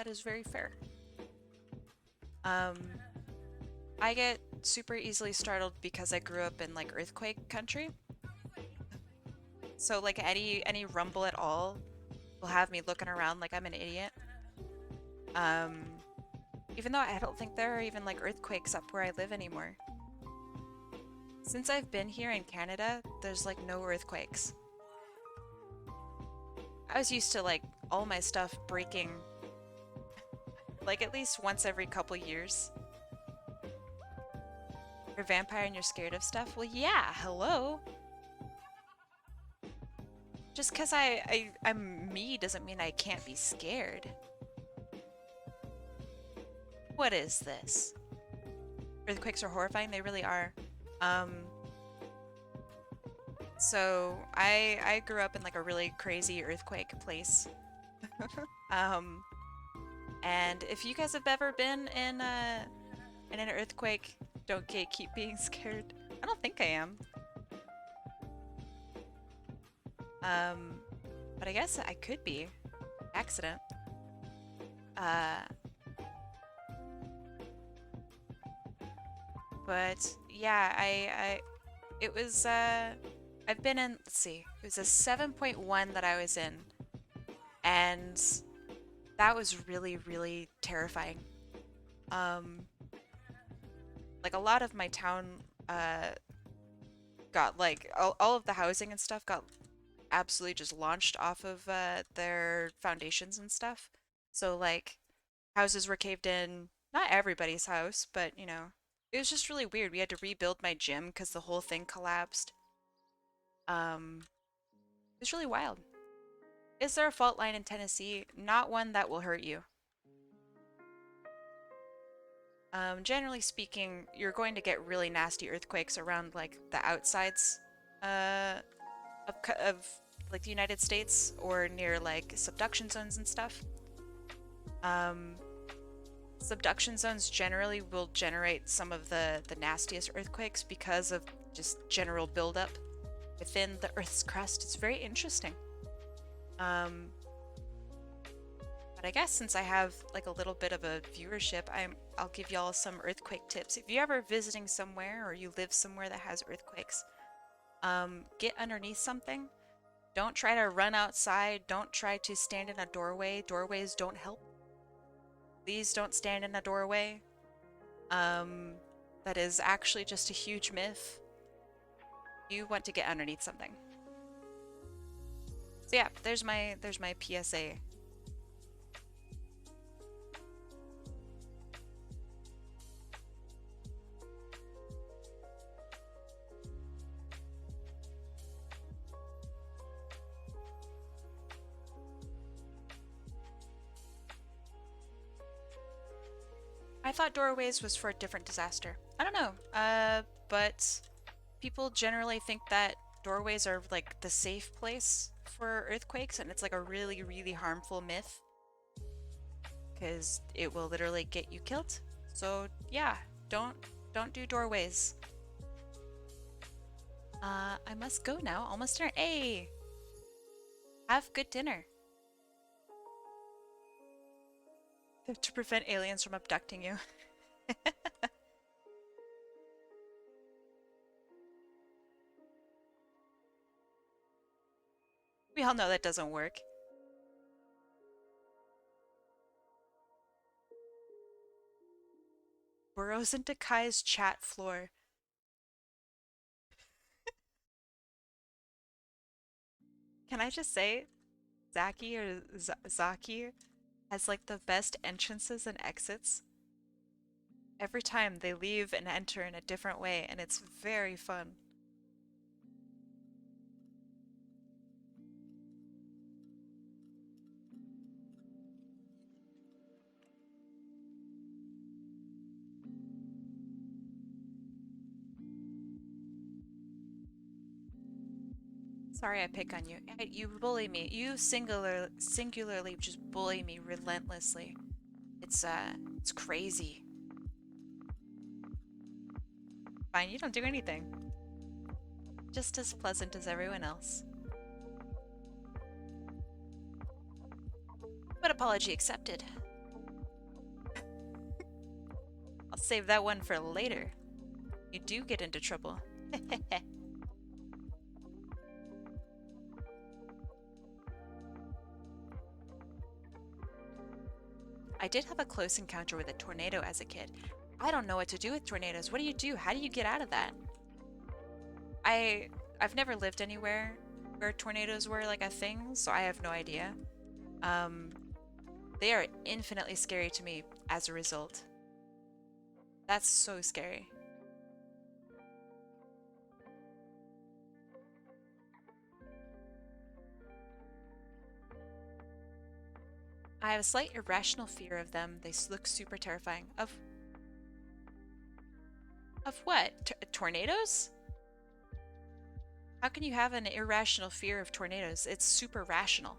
is very fair. Um, I get super easily startled because I grew up in like earthquake country. So like any rumble at all will have me looking around like I'm an idiot. Um, even though I don't think there are even like earthquakes up where I live anymore. Since I've been here in Canada, there's like no earthquakes. I was used to like all my stuff breaking like at least once every couple years. You're a vampire and you're scared of stuff? Well, yeah, hello. Just because I'm me doesn't mean I can't be scared. What is this? Earthquakes are horrifying, they really are. So I grew up in like a really crazy earthquake place. And if you guys have ever been in an earthquake, don't keep being scared. I don't think I am. But I guess I could be. Accident. But yeah, it was I've been in, let's see, it was a 7.1 that I was in, and that was really, really terrifying. Like a lot of my town got like all of the housing and stuff got absolutely just launched off of their foundations and stuff. So like houses were caved in, not everybody's house, but you know, it was just really weird. We had to rebuild my gym because the whole thing collapsed. It was really wild. Is there a fault line in Tennessee? Not one that will hurt you. Generally speaking, you're going to get really nasty earthquakes around like the outsides uh, of like the United States or near like subduction zones and stuff. Subduction zones generally will generate some of the nastiest earthquakes because of just general buildup within the Earth's crust. It's very interesting. But I guess since I have like a little bit of a viewership, I'll give y'all some earthquake tips. If you're ever visiting somewhere or you live somewhere that has earthquakes, get underneath something. Don't try to run outside. Don't try to stand in a doorway. Doorways don't help. Please don't stand in a doorway. That is actually just a huge myth. You want to get underneath something. So yeah, there's my PSA. I thought doorways was for a different disaster. I don't know. But people generally think that doorways are like the safe place for earthquakes, and it's like a really, really harmful myth because it will literally get you killed. So yeah, don't do doorways. I must go now. Almost dinner. Hey, have good dinner. To prevent aliens from abducting you. We all know that doesn't work. Burrows into Kai's chat floor. Can I just say, Zaki or Zaki has like the best entrances and exits. Every time they leave and enter in a different way, and it's very fun. Sorry I pick on you. You bully me. You singularly just bully me relentlessly. It's crazy. Fine, you don't do anything. Just as pleasant as everyone else. But apology accepted. I'll save that one for later. You do get into trouble. I did have a close encounter with a tornado as a kid. I don't know what to do with tornadoes. What do you do? How do you get out of that? I've never lived anywhere where tornadoes were like a thing, so I have no idea. Um, they are infinitely scary to me as a result. That's so scary. I have a slight irrational fear of them. They look super terrifying. Of what? Tornadoes? How can you have an irrational fear of tornadoes? It's super rational.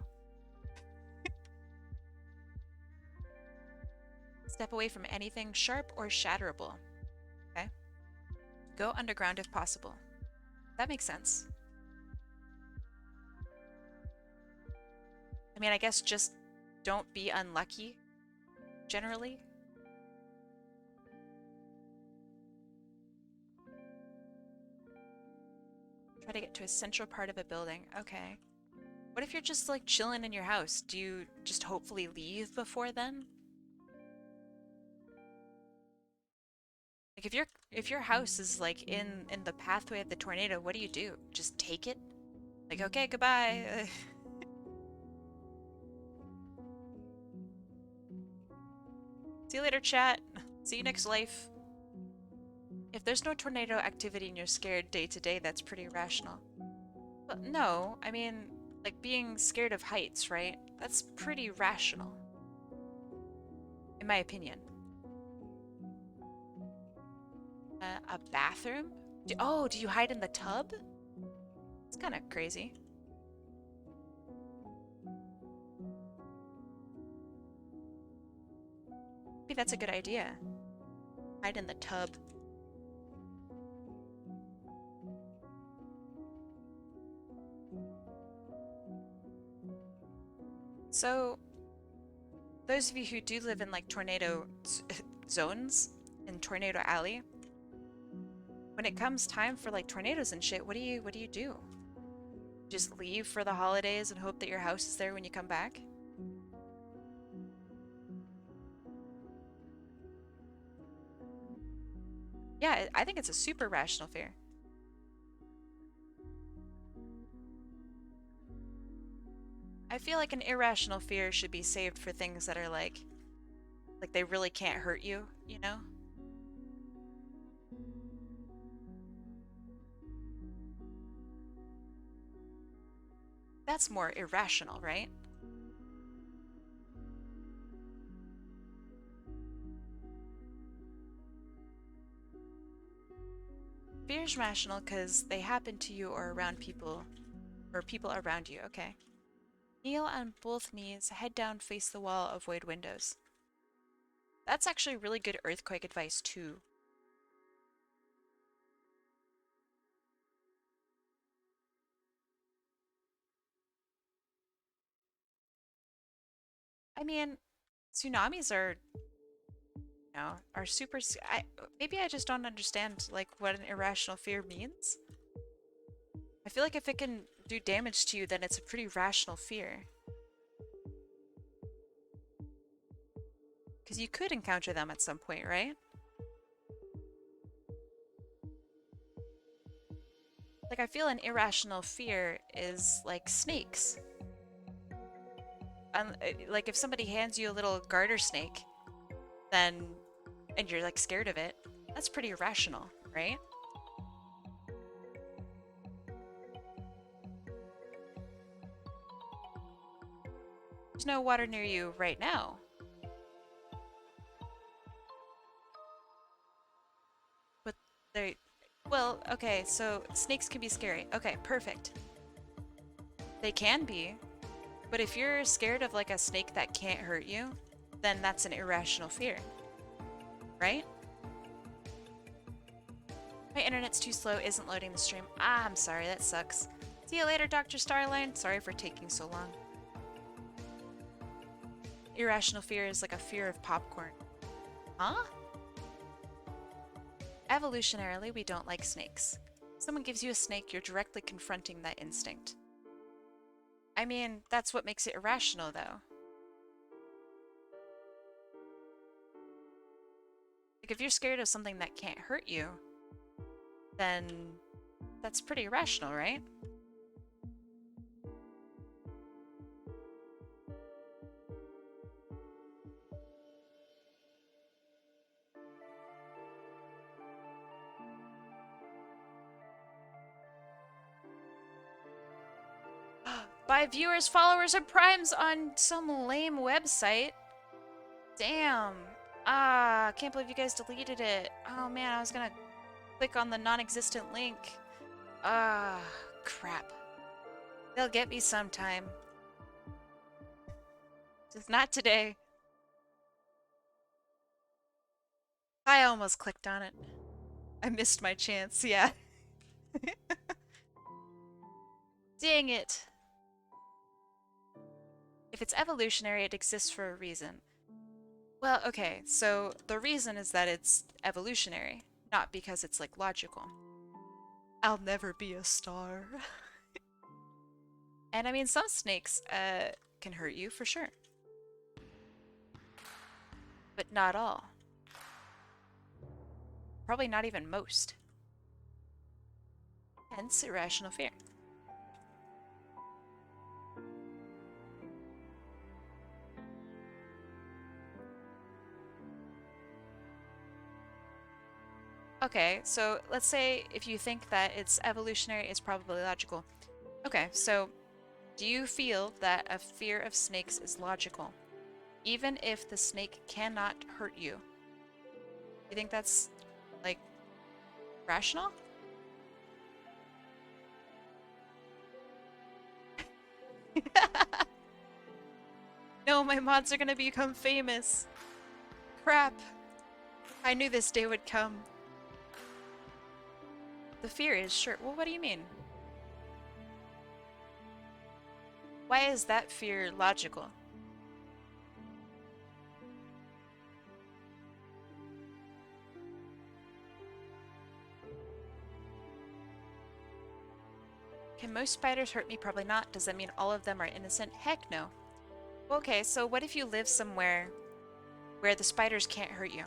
Step away from anything sharp or shatterable. Okay. Go underground if possible. That makes sense. I mean, I guess just don't be unlucky, generally. Try to get to a central part of a building. Okay. What if you're just like chilling in your house? Do you just hopefully leave before then? Like if your house is like in the pathway of the tornado, what do? Just take it? Like, okay, goodbye. See you later, chat. See you next life. If there's no tornado activity and you're scared day to day, that's pretty rational. But no, I mean, like being scared of heights, right? That's pretty rational. In my opinion. A bathroom? Do you hide in the tub? It's kind of crazy. Maybe that's a good idea. Hide in the tub. So, those of you who do live in like tornado zones in Tornado Alley, when it comes time for like tornadoes and shit, what do you do? Just leave for the holidays and hope that your house is there when you come back? Yeah, I think it's a super rational fear. I feel like an irrational fear should be saved for things that are like they really can't hurt you, you know? That's more irrational, right? Fear's rational because they happen to you or around people, or people around you, okay. Kneel on both knees, head down, face the wall, avoid windows. That's actually really good earthquake advice too. I mean, tsunamis are, are super. Maybe I just don't understand like what an irrational fear means. I feel like if it can do damage to you, then it's a pretty rational fear. Because you could encounter them at some point, right? Like, I feel an irrational fear is like snakes. Like, if somebody hands you a little garter snake, then, and you're like scared of it, that's pretty irrational, right? There's no water near you right now. But they, well, okay, so snakes can be scary. Okay, perfect. They can be, but if you're scared of like a snake that can't hurt you, then that's an irrational fear, right? My internet's too slow, isn't loading the stream. Ah, I'm sorry, that sucks. See you later, Dr. Starline. Sorry for taking so long. Irrational fear is like a fear of popcorn. Huh? Evolutionarily, we don't like snakes. Someone gives you a snake, you're directly confronting that instinct. I mean, that's what makes it irrational, though. Like, if you're scared of something that can't hurt you, then that's pretty irrational, right? Buy viewers, followers, and primes on some lame website. Damn. Ah, can't believe you guys deleted it. Oh man, I was gonna click on the non-existent link. Ah, crap. They'll get me sometime. Just not today. I almost clicked on it. I missed my chance, yeah. Dang it. If it's evolutionary, it exists for a reason. Well, okay, so the reason is that it's evolutionary, not because it's, like, logical. I'll never be a star. And I mean, some snakes, can hurt you, for sure. But not all. Probably not even most. Hence, irrational fear. Okay, so let's say if you think that it's evolutionary, it's probably logical. Okay, so do you feel that a fear of snakes is logical, even if the snake cannot hurt you? You think that's, like, rational? No, my mods are gonna become famous. Crap. I knew this day would come. The fear is sure. Well, what do you mean? Why is that fear logical? Can most spiders hurt me? Probably not. Does that mean all of them are innocent? Heck no. Okay, so what if you live somewhere where the spiders can't hurt you?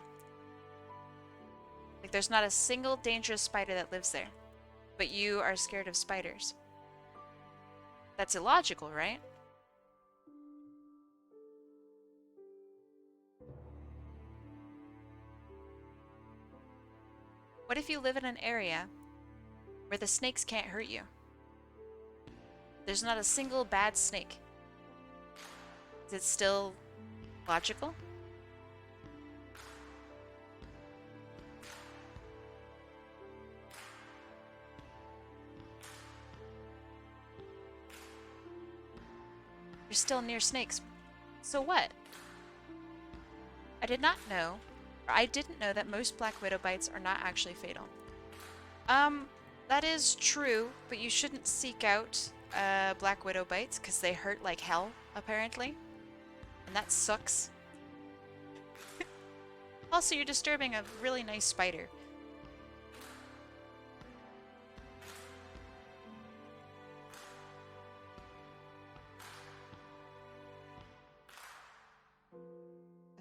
Like, there's not a single dangerous spider that lives there, but you are scared of spiders. That's illogical, right? What if you live in an area where the snakes can't hurt you? There's not a single bad snake. Is it still logical? You're still near snakes. So what? I did not know, or I didn't know that most black widow bites are not actually fatal. That is true, but you shouldn't seek out black widow bites because they hurt like hell, apparently. And that sucks. Also, you're disturbing a really nice spider.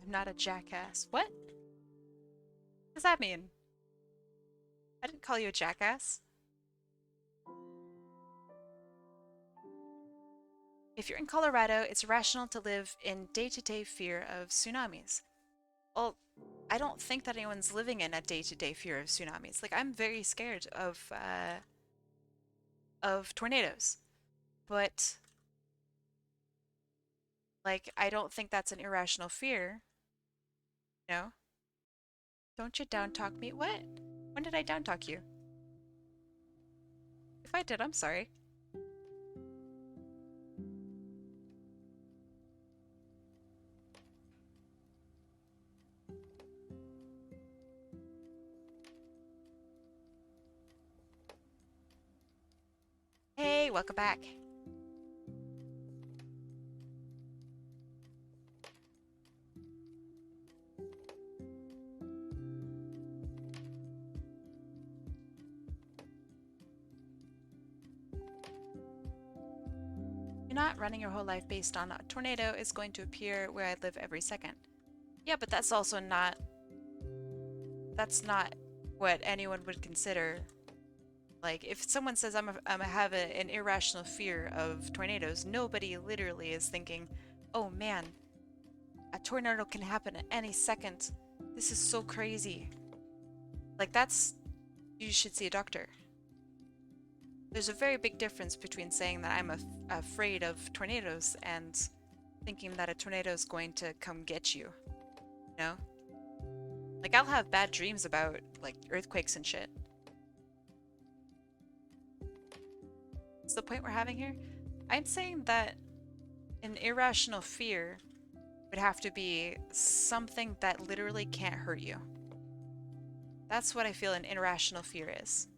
I'm not a jackass. What? What does that mean? I didn't call you a jackass. If you're in Colorado, it's rational to live in day-to-day fear of tsunamis. Well, I don't think that anyone's living in a day-to-day fear of tsunamis. Like, I'm very scared of tornadoes, but like, I don't think that's an irrational fear. No? Don't you down talk me? What? When did I down talk you? If I did, I'm sorry. Hey, welcome back. You're not running your whole life based on a tornado is going to appear where I live every second. Yeah, but that's also not... That's not what anyone would consider. Like, if someone says have an irrational fear of tornadoes, nobody literally is thinking, oh man, a tornado can happen at any second. This is so crazy. Like, that's... You should see a doctor. There's a very big difference between saying that I'm afraid of tornadoes and thinking that a tornado is going to come get you. You know? Like, I'll have bad dreams about, like, earthquakes and shit. What's the point we're having here? I'm saying that an irrational fear would have to be something that literally can't hurt you. That's what I feel an irrational fear is.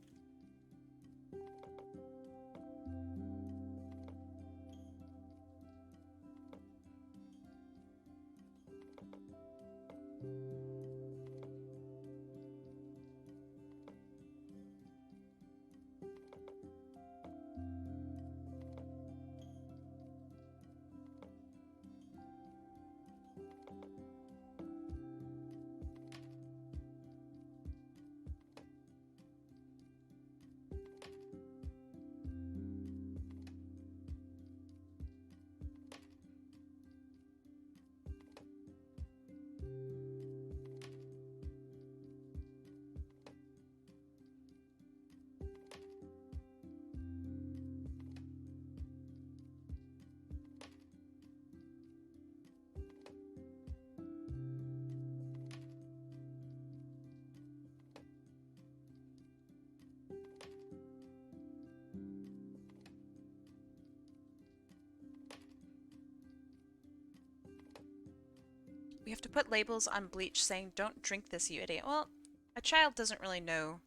We have to put labels on bleach saying, don't drink this, you idiot. Well, a child doesn't really know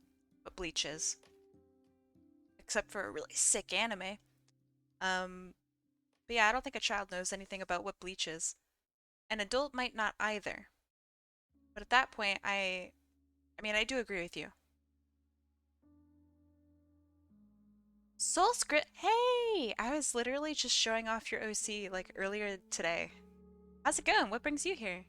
what bleach is. Except for a really sick anime. But yeah, I don't think a child knows anything about what bleach is. An adult might not either. But at that point, I mean, I do agree with you. Soul Script, hey! I was literally just showing off your OC like earlier today. How's it going? What brings you here?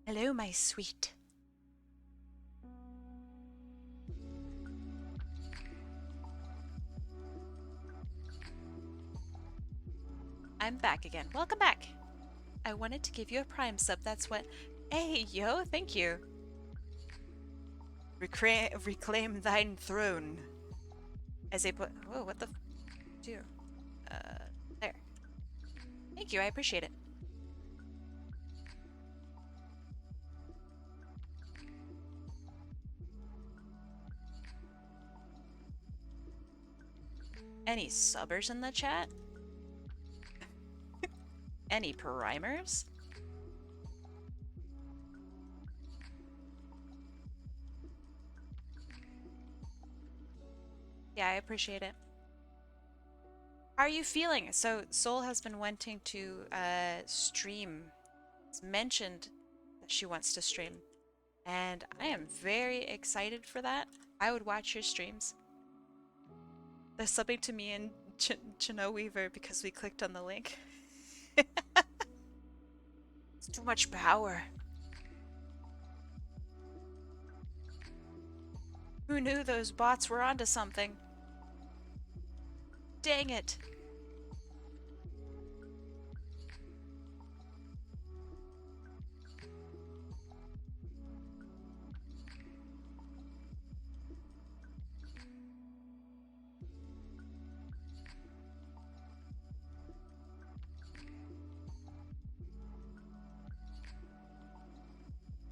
Hello, my sweet. I'm back again. Welcome back. I wanted to give you a Prime sub. That's what... Hey, yo, thank you. Reclaim thine throne. As they put... Whoa, what the... do? There. Thank you, I appreciate it. Any subbers in the chat? Any primers? Yeah, I appreciate it. How are you feeling? So, Soul has been wanting to stream. It's mentioned that she wants to stream. And I am very excited for that. I would watch your streams. They're subbing to me in Weaver because we clicked on the link. It's too much power. Who knew those bots were onto something? Dang it.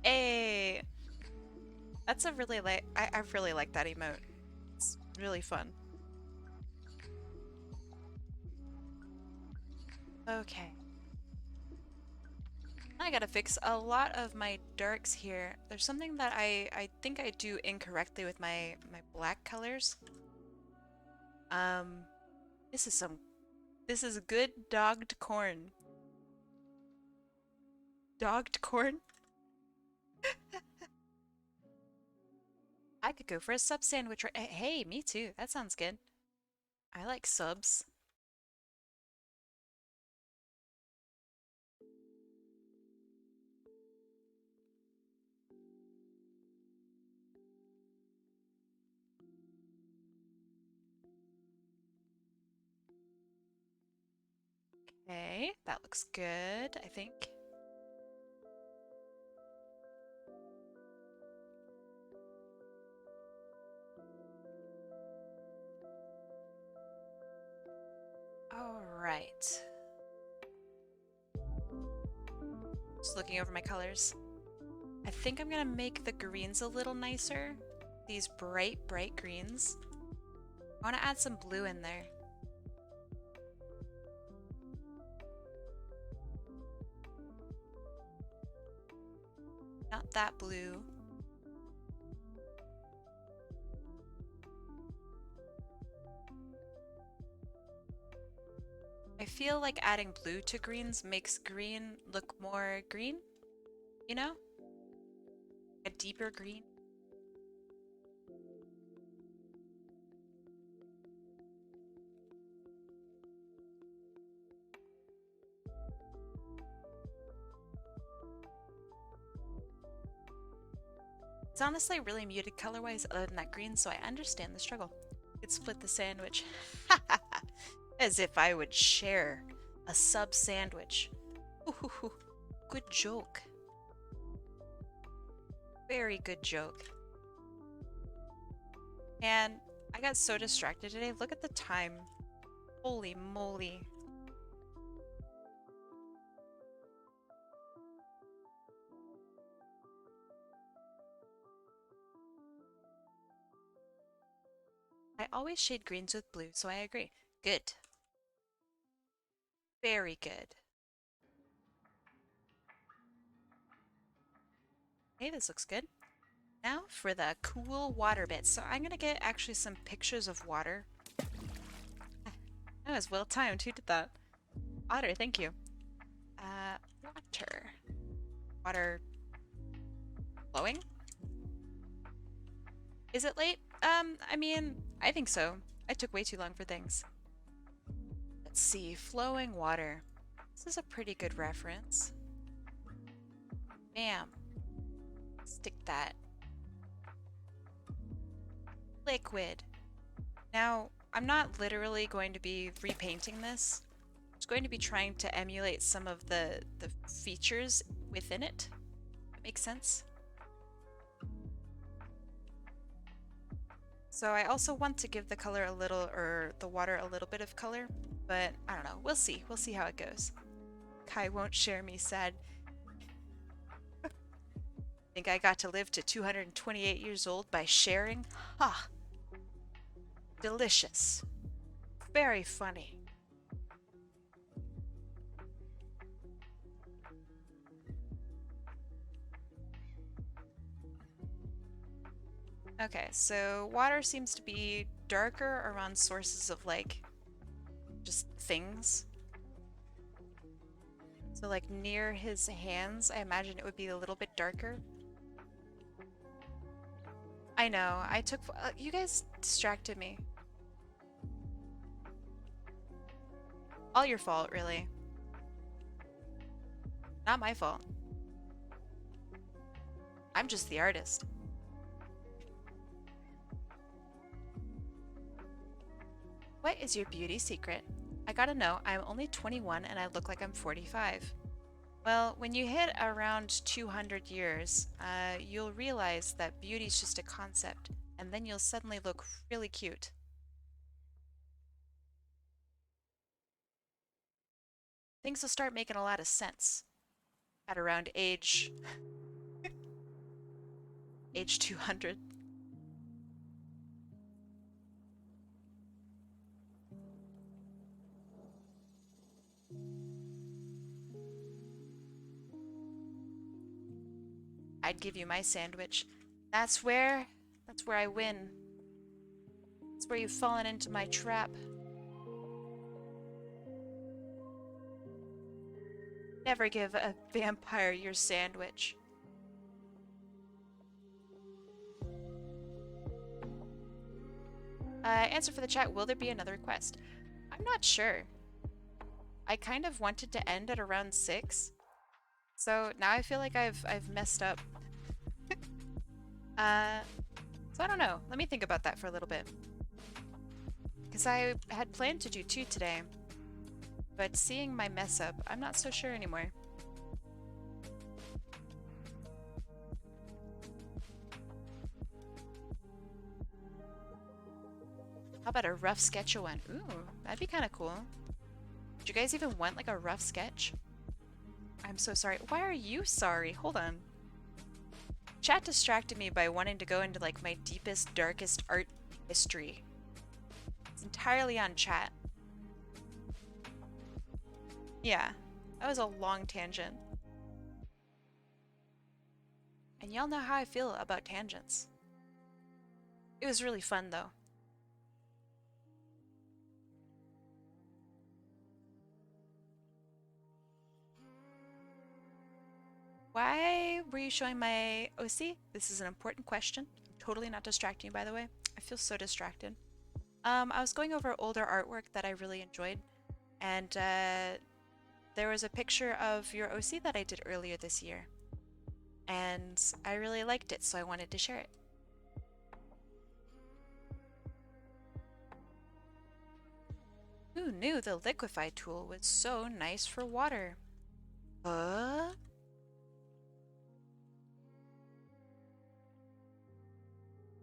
Hey, that's a really I really like that emote. It's really fun. Okay. I gotta fix a lot of my darks here. There's something that I think I do incorrectly with my black colors. Um, this is some this is good dogged corn. Dogged corn? I could go for a sub sandwich. Hey, me too. That sounds good. I like subs. Okay, that looks good, I think. All right. Just looking over my colors. I think I'm gonna make the greens a little nicer. These bright, bright greens. I want to add some blue in there. Not that blue. I feel like adding blue to greens makes green look more green, you know? A deeper green. It's honestly really muted color-wise other than that green, so I understand the struggle. Could split the sandwich. As if I would share a sub sandwich. Ooh, good joke. Very good joke. And I got so distracted today. Look at the time. Holy moly. I always shade greens with blue, so I agree. Good. Very good. Hey, this looks good. Now for the cool water bits. So I'm gonna get actually some pictures of water. That was well timed. Who did that? Otter, thank you. Water. Water flowing? Is it late? I mean, I think so. I took way too long for things. Let's see, flowing water. This is a pretty good reference. Bam. Stick that. Liquid. Now, I'm not literally going to be repainting this. I'm just going to be trying to emulate some of the features within it. That makes sense? So I also want to give the color a little, or the water a little bit of color, but I don't know. We'll see. We'll see how it goes. Kai won't share me, sad. Think I got to live to 228 years old by sharing? Ha! Delicious. Very funny. Okay, so water seems to be darker around sources of like just things. So like near his hands, I imagine it would be a little bit darker. I know, I took you guys distracted me. All your fault, really. Not my fault. I'm just the artist. What is your beauty secret? I gotta know, I'm only 21 and I look like I'm 45. Well, when you hit around 200 years, you'll realize that beauty's just a concept, and then you'll suddenly look really cute. Things will start making a lot of sense at around age 200. I'd give you my sandwich. That's where I win. That's where you've fallen into my trap. Never give a vampire your sandwich. Answer for the chat, will there be another request? I'm not sure. I kind of wanted to end at around 6. So now I feel like I've messed up. So I don't know. Let me think about that for a little bit. Because I had planned to do 2 today. But seeing my mess up, I'm not so sure anymore. How about a rough sketch of one? Ooh, that'd be kind of cool. Do you guys even want like a rough sketch? I'm so sorry. Why are you sorry? Hold on. Chat distracted me by wanting to go into like my deepest, darkest art history. It's entirely on chat. Yeah, that was a long tangent. And y'all know how I feel about tangents. It was really fun though. Why were you showing my OC? This is an important question. I'm totally not distracting you, by the way. I feel so distracted. I was going over older artwork that I really enjoyed, and there was a picture of your OC that I did earlier this year, and I really liked it, so I wanted to share it. Who knew the liquefy tool was so nice for water? Huh?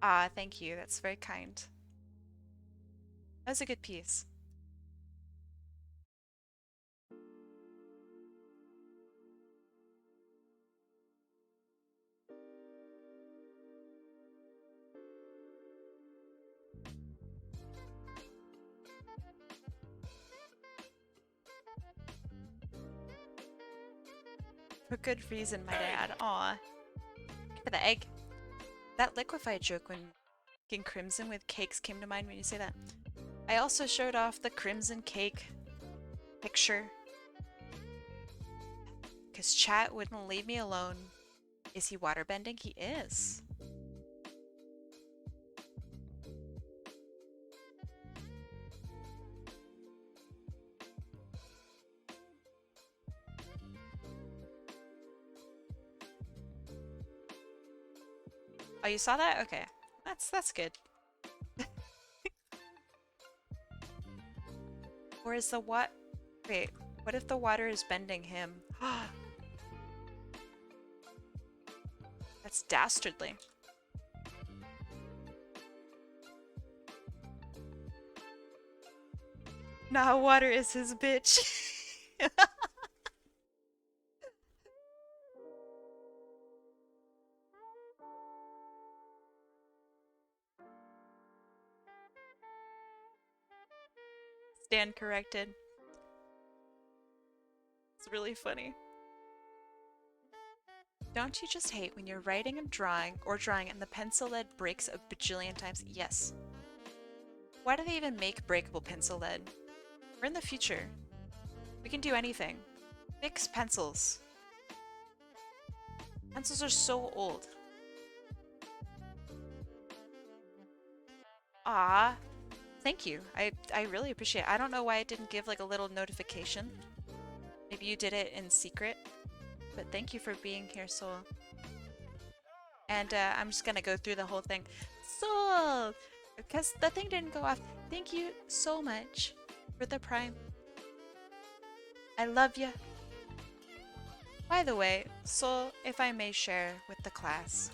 Ah, thank you. That's very kind. That was a good piece. For good reason, my dad. Aw. For the egg. That liquefied joke when King Crimson with cakes came to mind when you say that. I also showed off the crimson cake picture. Because chat wouldn't leave me alone. Is he waterbending? He is. Oh, you saw that? Okay. That's good. Or is the what? Wait, what if the water is bending him? That's dastardly. Nah, water is his bitch. Stand corrected. It's really funny. Don't you just hate when you're writing and drawing and the pencil lead breaks a bajillion times? Yes. Why do they even make breakable pencil lead? We're in the future. We can do anything. Fix pencils. Pencils are so old. Ah, thank you. I really appreciate it. I don't know why it didn't give like a little notification. Maybe you did it in secret, but thank you for being here, Soul. And I'm just gonna go through the whole thing. Soul! Because the thing didn't go off. Thank you so much for the Prime. I love you. By the way, Soul, if I may share with the class,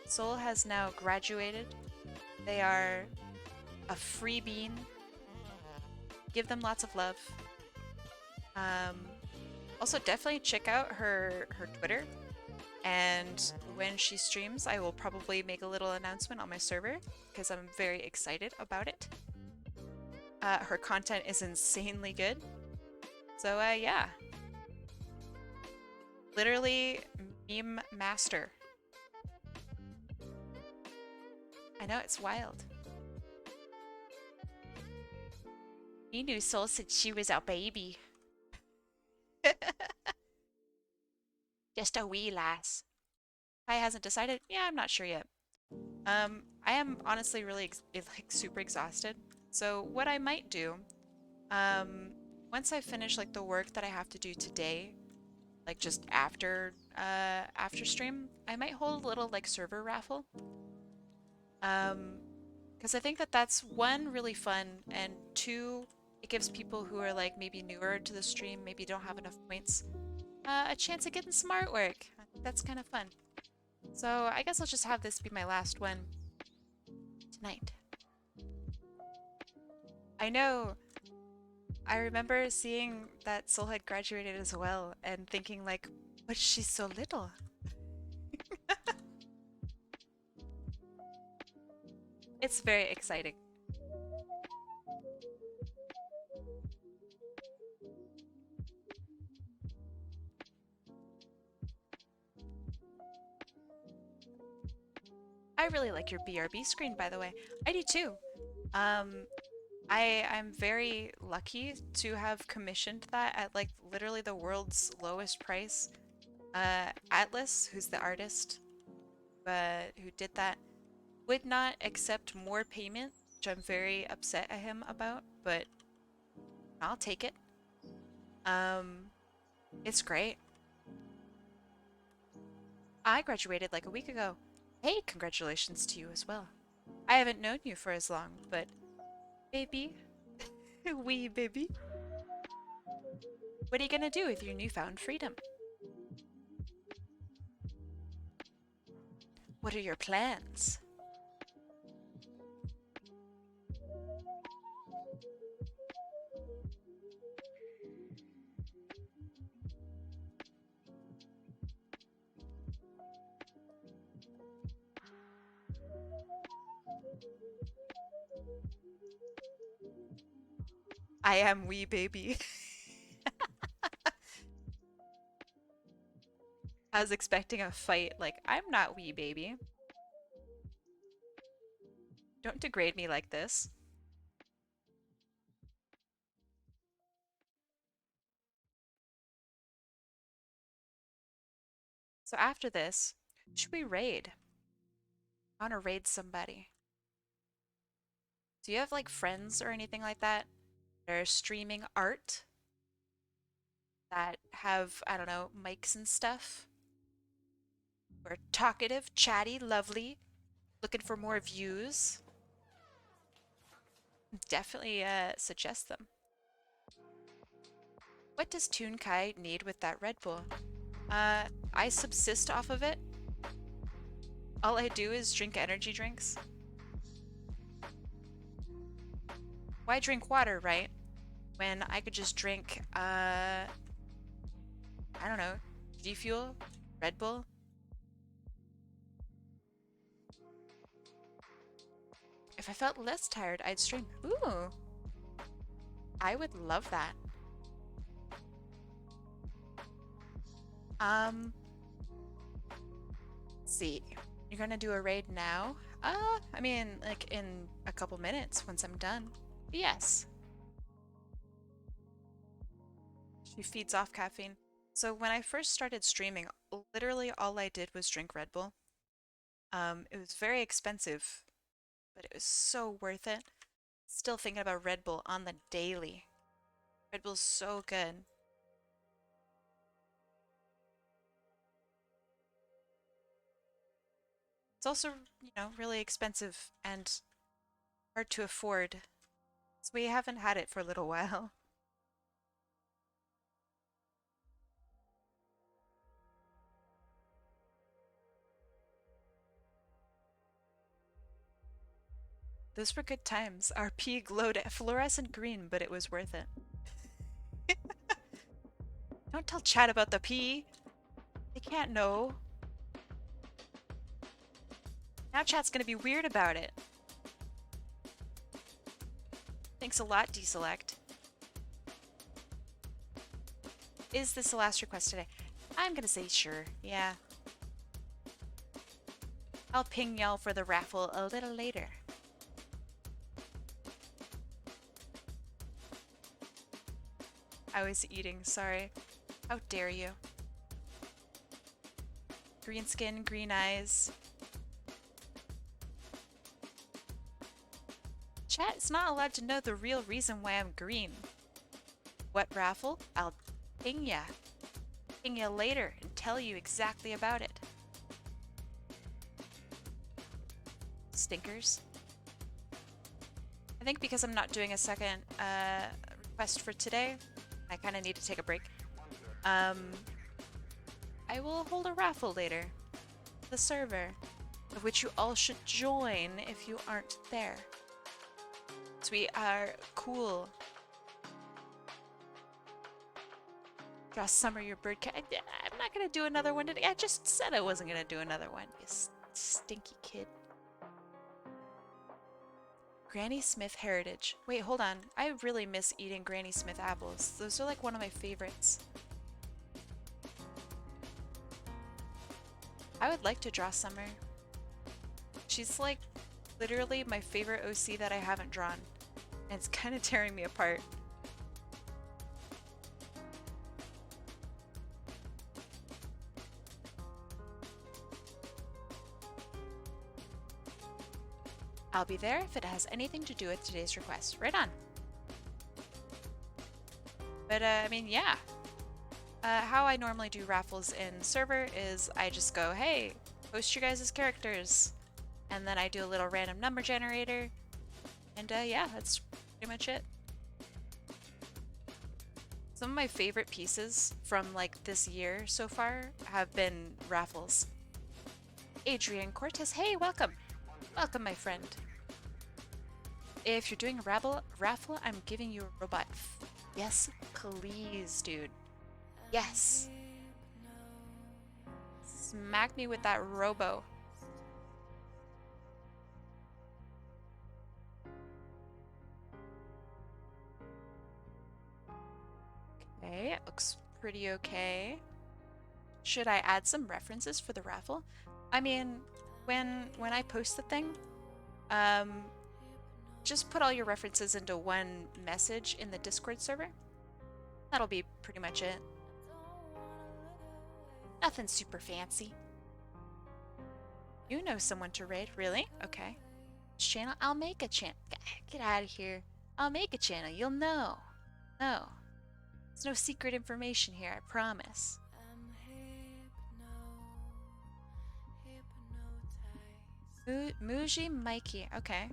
Soul has now graduated. They are a free bean. Give them lots of love. Um, Also, definitely check out her Twitter. And when she streams, I will probably make a little announcement on my server because I'm very excited about it. Her content is insanely good. So, yeah. Literally, meme master. I know, it's wild. He knew Soul since she was a baby. Just a wee lass. Kai hasn't decided? Yeah, I'm not sure yet. I am honestly really like super exhausted. So what I might do, um, once I finish like the work that I have to do today, like just after stream, I might hold a little like server raffle. Um, because I think that that's one really fun, and two, it gives people who are like maybe newer to the stream, maybe don't have enough points, a chance of getting some artwork. I think that's kind of fun. So I guess I'll just have this be my last one tonight. I know. I remember seeing that Soul had graduated as well and thinking like, but she's so little. It's very exciting. I really like your BRB screen, by the way. I do too. Um, I'm very lucky to have commissioned that at like literally the world's lowest price. Atlas, who's the artist who did that, would not accept more payment, which I'm very upset at him about, but I'll take it. Um, it's great. I graduated like a week ago. Hey, congratulations to you as well. I haven't known you for as long, but baby, wee baby, what are you gonna do with your newfound freedom? What are your plans? I am wee baby. I was expecting a fight, like, I'm not wee baby. Don't degrade me like this. So after this, should we raid? I want to raid somebody. Do you have like friends or anything like that that are streaming art that have, I don't know, mics and stuff? Or talkative, chatty, lovely, looking for more views? Definitely suggest them. What does Kai need with that Red Bull? I subsist off of it. All I do is drink energy drinks. Why drink water, right? When I could just drink, I don't know, G Fuel, Red Bull. If I felt less tired, I'd stream. Ooh, I would love that. Um, let's see. You're gonna do a raid now? I mean, like in a couple minutes once I'm done. Yes. She feeds off caffeine. So when I first started streaming, literally all I did was drink Red Bull. It was very expensive, but it was so worth it. Still thinking about Red Bull on the daily. Red Bull's so good. It's also, really expensive and hard to afford. So we haven't had it for a little while. Those were good times. Our pee glowed fluorescent green, but it was worth it. Don't tell Chad about the pee. They can't know. Now Chad's gonna be weird about it. Thanks a lot, Deselect. Is this the last request today? I'm gonna say sure, yeah. I'll ping y'all for the raffle a little later. I was eating, sorry. How dare you? Green skin, green eyes. Chat's not allowed to know the real reason why I'm green. What raffle? I'll ping ya. Ping ya later and tell you exactly about it. Stinkers. I think because I'm not doing a second request for today, I kind of need to take a break. I will hold a raffle later. The server, of which you all should join if you aren't there. So we are cool. Draw Summer your bird cat. I'm not gonna do another one today. I just said I wasn't gonna do another one. You stinky kid. Granny Smith Heritage. Wait, hold on. I really miss eating Granny Smith apples. Those are like one of my favorites. I would like to draw Summer. She's like literally my favorite OC that I haven't drawn. And it's kind of tearing me apart. I'll be there if it has anything to do with today's request. Right on. But, I mean, yeah. How I normally do raffles in server is I just go, hey, post your guys' characters. And then I do a little random number generator. And, yeah, that's pretty much it. Some of my favorite pieces from, like, this year so far have been raffles. Adrian Cortez, hey, welcome. Welcome, my friend. If you're doing a raffle, I'm giving you a robot. Yes, please, dude. Yes. Smack me with that robo. Okay, it looks pretty okay. Should I add some references for the raffle? I mean, when I post the thing, just put all your references into one message in the Discord server. That'll be pretty much it. Nothing super fancy. You know someone to raid, really? Okay. Which channel? I'll make a channel. Get out of here. I'll make a channel. You'll know. No. There's no secret information here, I promise. Muji Mikey. Okay.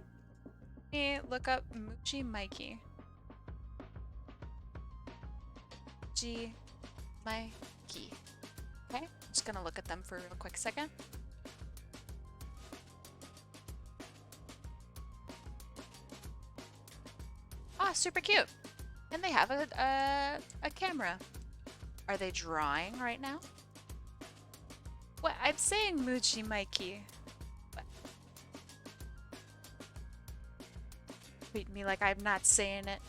Let me look up Muji Mikey. Muji Mikey. Okay, I'm just gonna look at them for a real quick second. Ah, super cute. And they have a camera. Are they drawing right now? What? I'm saying Muji Mikey. What? Treat me like I'm not saying it.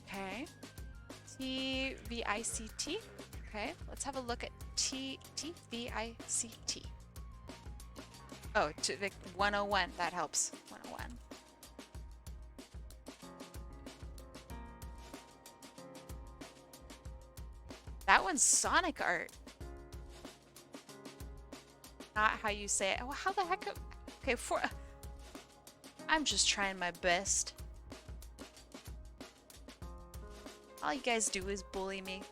Okay. TVICT. Okay, let's have a look at TVICT. Oh, to the 101. That helps. 101. That one's Sonic art. not how you say it. Well, how the heck? Okay, I'm just trying my best. All you guys do is bully me.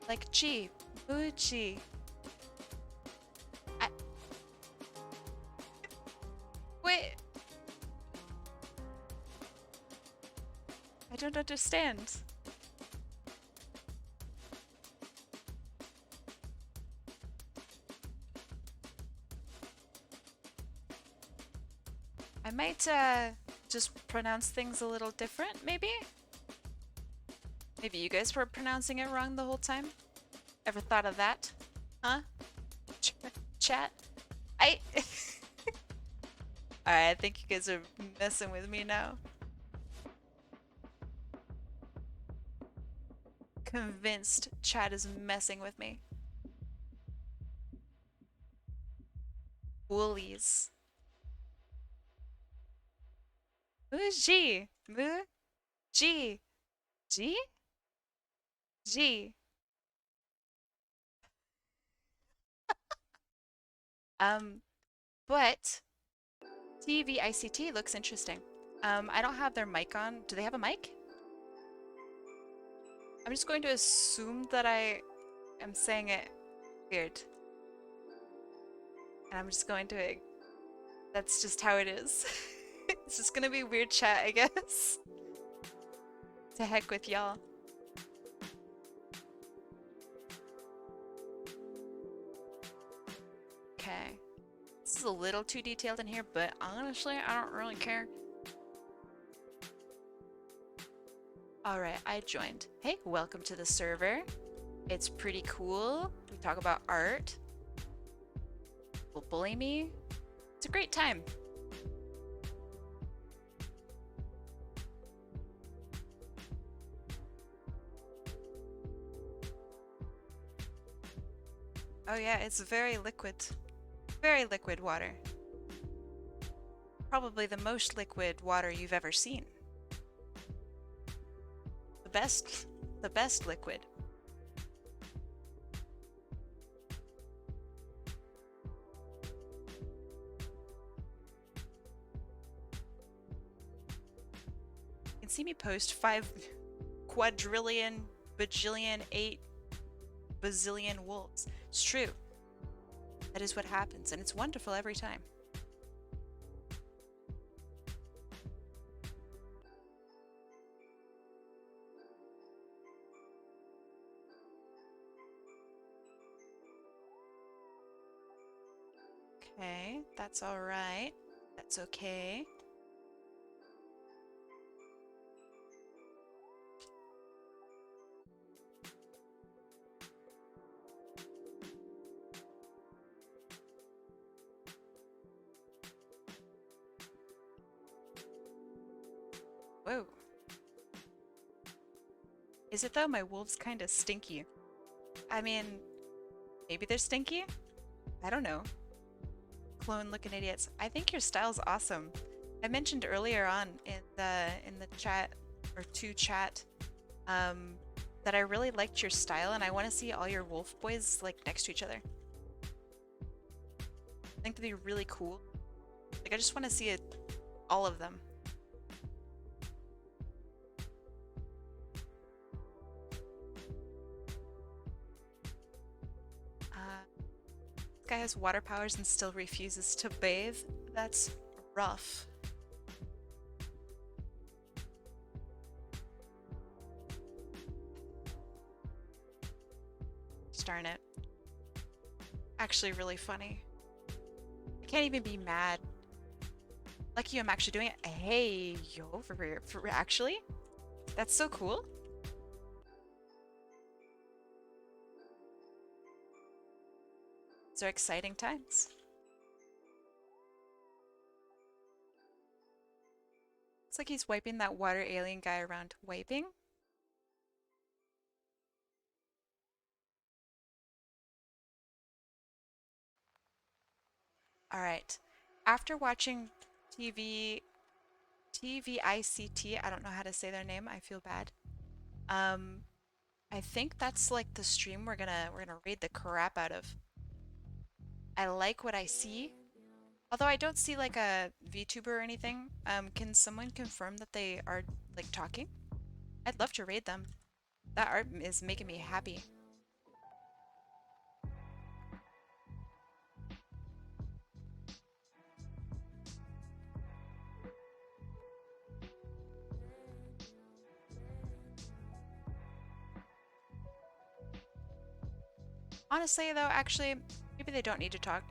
Like, gee, Boochie. I wait. I don't understand. I might just pronounce things a little different, maybe? Maybe you guys were pronouncing it wrong the whole time? Ever thought of that? Huh? Ch Chat? I... Alright, I think you guys are messing with me now. Convinced chat is messing with me. Woolies. Who's G? Moo? G. G? G. Um, but TVICT looks interesting. I don't have their mic on. Do they have a mic? I'm just going to assume that I am saying it weird. And I'm just going to... That's just how it is. It's just gonna be weird chat, I guess. To heck with y'all. Okay. This is a little too detailed in here, but honestly, I don't really care. Alright, I joined. Hey, welcome to the server. It's pretty cool. We talk about art. People bully me. It's a great time. Oh yeah, it's very liquid. Very liquid water. Probably the most liquid water you've ever seen. The best liquid. You can see me post 5 quadrillion, bajillion, 8 bazillion wolves. It's true. That is what happens, and it's wonderful every time. Okay, that's all right. That's okay. Whoa. Is it though? My wolf's kind of stinky. I mean, maybe they're stinky? I don't know. Clone looking idiots. I think your style's awesome. I mentioned earlier on in the chat or to chat that I really liked your style and I want to see all your wolf boys like next to each other. I think that'd be really cool. Like I just want to see it, all of them. This guy has water powers and still refuses to bathe. That's rough. Darn it. Actually really funny. I can't even be mad. Lucky I'm actually doing it. Hey, yo, for actually? That's so cool. These are exciting times. It's like he's wiping that water alien guy around. Wiping? Alright. After watching TVICT, I don't know how to say their name, I feel bad. I think that's like the stream we're gonna raid the crap out of. I like what I see. Although I don't see like a VTuber or anything. Can someone confirm that they are like talking? I'd love to raid them. That art is making me happy. Honestly, though, actually, maybe they don't need to talk.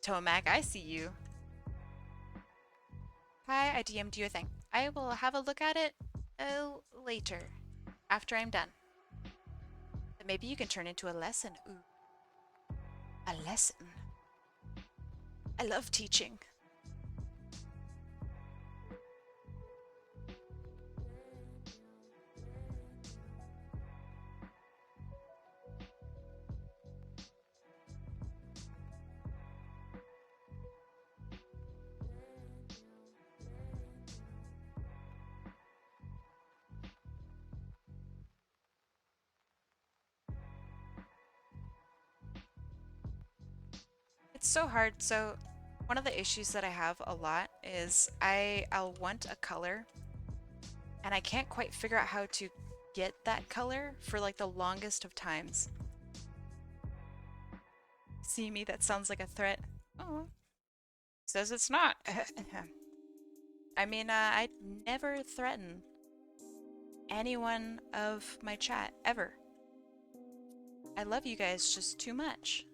Tomac, I see you. Hi, I DM'd you a thing. I will have a look at it later, after I'm done. But maybe you can turn into a lesson. Ooh, a lesson. I love teaching. It's so hard. So one of the issues that I have a lot is I'll want a color and I can't quite figure out how to get that color for like the longest of times. See me? That sounds like a threat. Oh, says it's not. I mean, I'd never threaten anyone of my chat, ever. I love you guys just too much.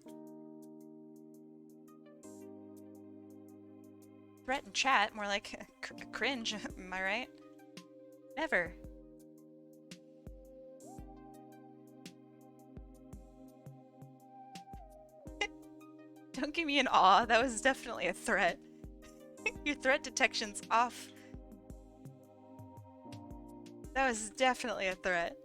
Threaten chat, more like cringe, am I right? Never. Don't give me an awe, that was definitely a threat. Your threat detection's off. That was definitely a threat.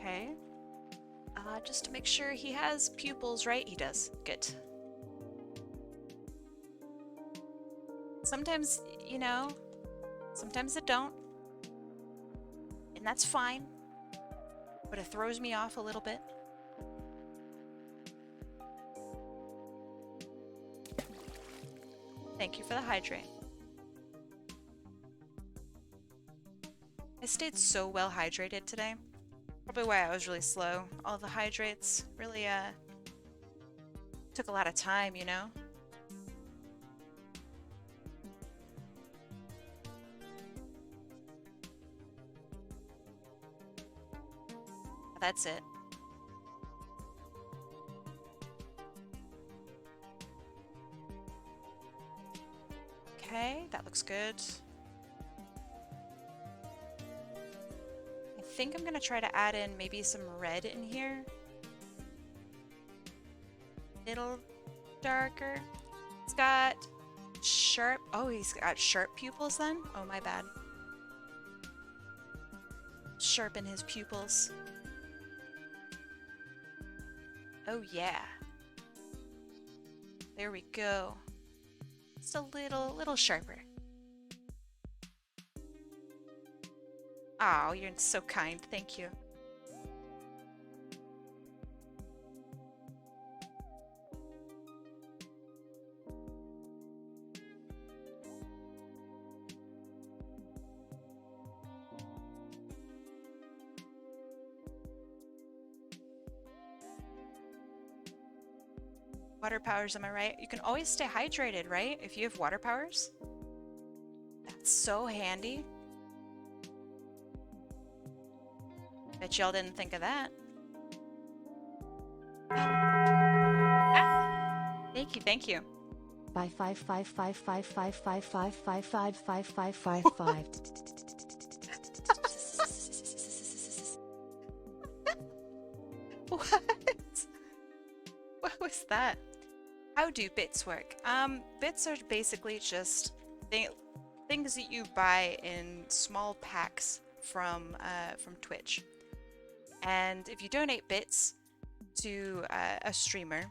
Okay. Just to make sure he has pupils, right? He does. Good. Sometimes, you know, sometimes it don't. And that's fine. But it throws me off a little bit. Thank you for the hydrate. I stayed so well hydrated today. Probably why I was really slow. All the hydrates really took a lot of time, you know? That's it. Okay, that looks good. I think I'm gonna try to add in maybe some red in here. Little darker. It's got sharp, oh, he's got sharp pupils then? Oh, my bad. Sharpen his pupils. Oh yeah. There we go. Just a little sharper. Oh, you're so kind. Thank you. Water powers, am I right? You can always stay hydrated, right? If you have water powers. That's so handy. Bet y'all didn't think of that. Ah, thank you. 555555555555555. What? What was that? How do bits work? Bits are basically just things that you buy in small packs from Twitch. And if you donate bits to a streamer,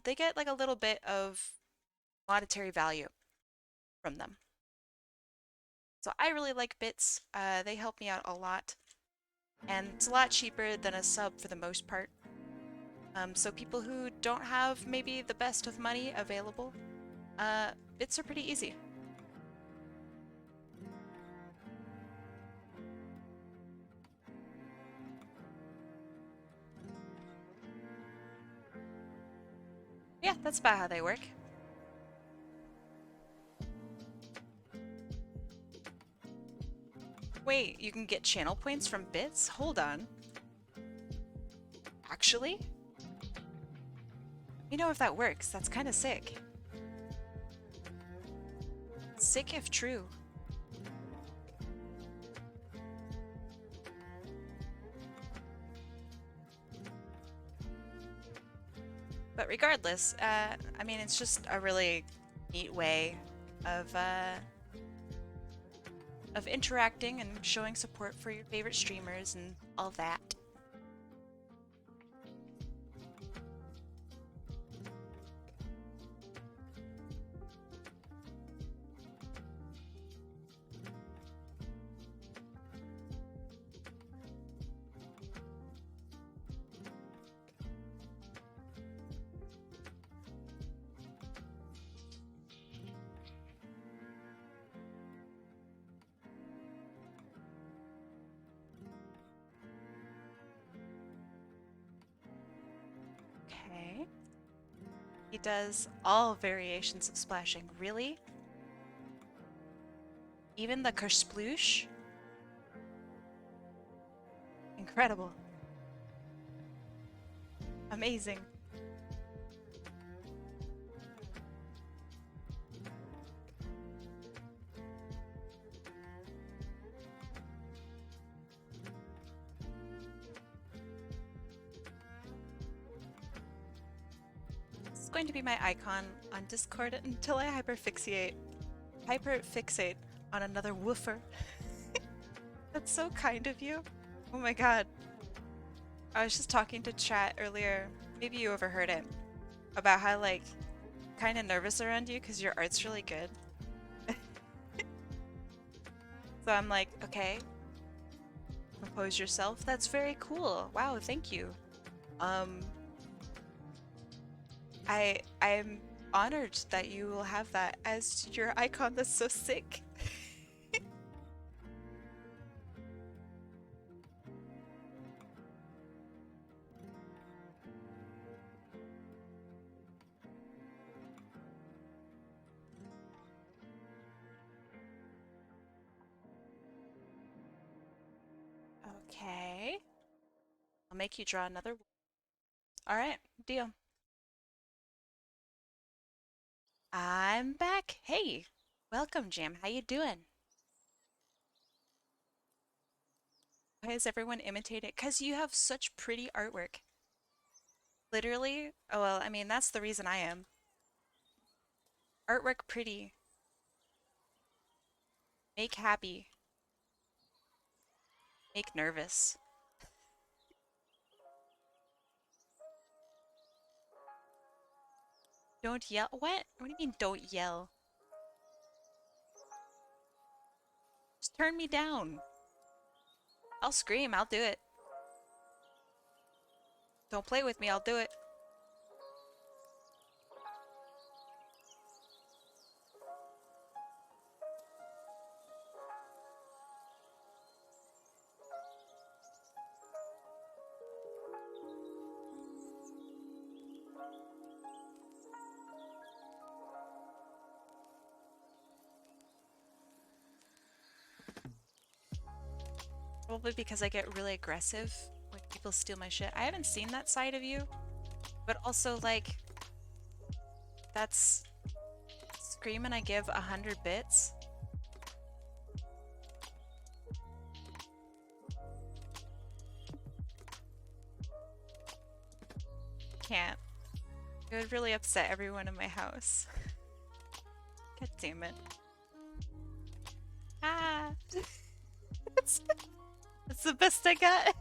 they get like a little bit of monetary value from them. So I really like bits. They help me out a lot. And it's a lot cheaper than a sub for the most part. So people who don't have maybe the best of money available, bits are pretty easy. Yeah, that's about how they work. Wait, you can get channel points from bits? Hold on. Actually? You know if that works. That's kind of sick. Sick if true. But regardless, I mean, it's just a really neat way of interacting and showing support for your favorite streamers and all that. Okay. He does all variations of splashing. Really? Even the kersploosh? Incredible. Amazing. This is going to be my icon on Discord until I hyperfixate on another woofer. That's so kind of you. Oh my god. I was just talking to chat earlier, maybe you overheard it, about how like kind of nervous around you because your art's really good. So I'm like, okay, compose yourself. That's very cool. Wow, thank you. I'm honored that you will have that as your icon. That's so sick. Okay. I'll make you draw another. All right, deal. I'm back. Hey, welcome, Jam. How you doing? Why is everyone imitating? Because you have such pretty artwork. Literally, oh well, I mean, that's the reason I am. Artwork pretty. Make happy. Make nervous. Don't yell. What? What do you mean don't yell? Just turn me down. I'll scream. I'll do it. Don't play with me. I'll do it. Probably because I get really aggressive when people steal my shit. I haven't seen that side of you, but also like that's scream and I give 100 bits. can't. It would really upset everyone in my house. God damn it. Ah! that's, that's the best I got.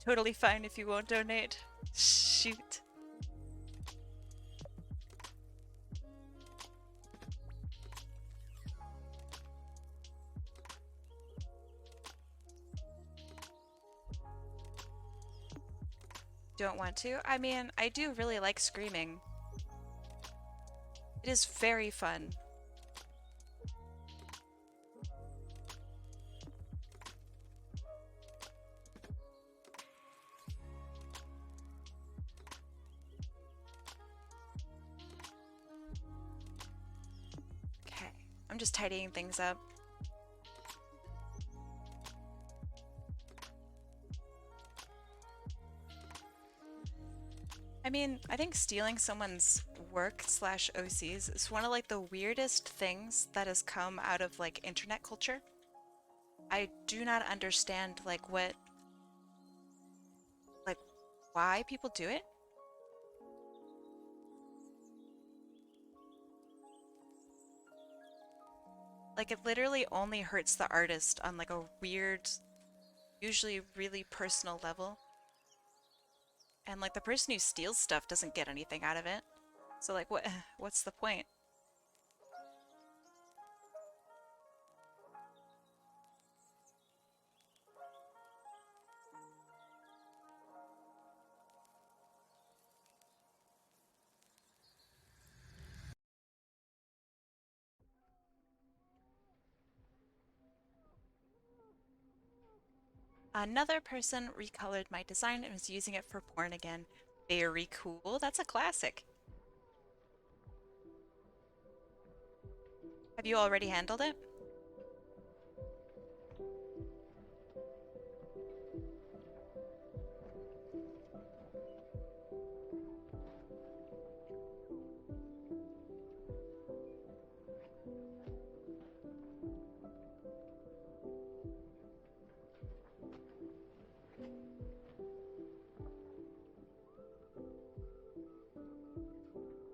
Totally fine if you won't donate. Shoot. Don't want to? I mean, I do really like screaming. It is very fun. Okay, I'm just tidying things up. I mean, I think stealing someone's work slash OCs is one of like the weirdest things that has come out of like internet culture. I do not understand like like why people do it. Like it literally only hurts the artist on like a weird, usually really personal level. And like the person who steals stuff doesn't get anything out of it. So like what's the point? Another person recolored my design and was using it for porn again. Very cool. That's a classic. Have you already handled it?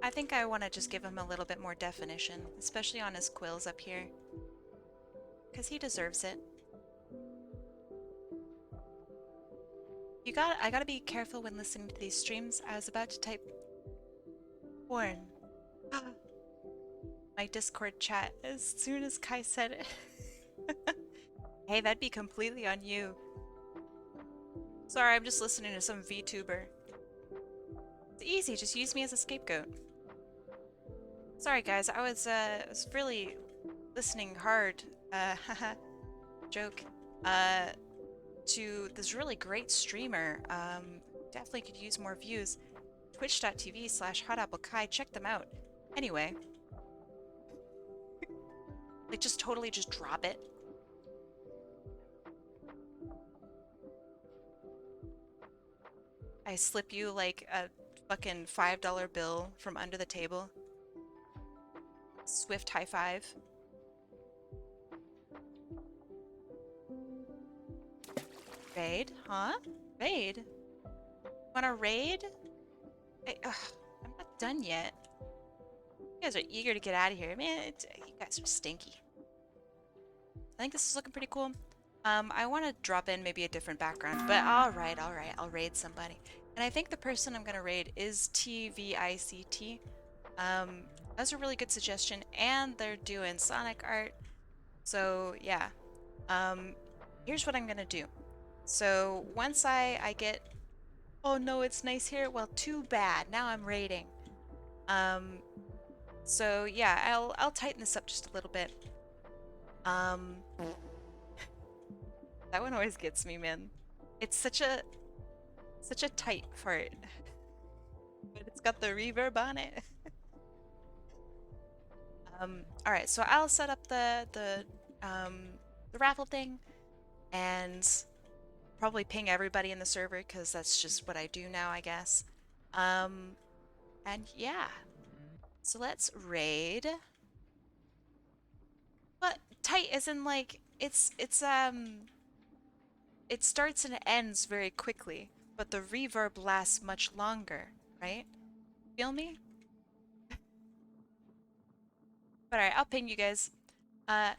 I think I want to just give him a little bit more definition, especially on his quills up here. Because he deserves it. I gotta be careful when listening to these streams. I was about to type porn. My Discord chat as soon as Kai said it. Hey, that'd be completely on you. Sorry, I'm just listening to some VTuber. It's easy, just use me as a scapegoat. Sorry guys, I was really listening hard, joke, to this really great streamer. Definitely could use more views. Twitch.tv/HotAppleKai, check them out. Anyway. Like, just totally just drop it. I slip you, like, a fucking $5 bill from under the table. Swift high five. Raid? Huh? Raid? Wanna raid? Hey, I'm not done yet. You guys are eager to get out of here. Man, you guys are stinky. I think this is looking pretty cool. I want to drop in maybe a different background, but alright, I'll raid somebody. And I think the person I'm gonna raid is TVICT. That's a really good suggestion, and they're doing Sonic art. So yeah. Here's what I'm gonna do. So once I get, oh no, it's nice here. Well, too bad. Now I'm raiding. So yeah, I'll tighten this up just a little bit. That one always gets me, man. It's such a tight fart. But it's got the reverb on it. Alright, so I'll set up the raffle thing and probably ping everybody in the server because that's just what I do now, I guess. And yeah. So let's raid. But tight as in like it starts and ends very quickly, but the reverb lasts much longer, right? Feel me? But alright, I'll ping you guys. Uh,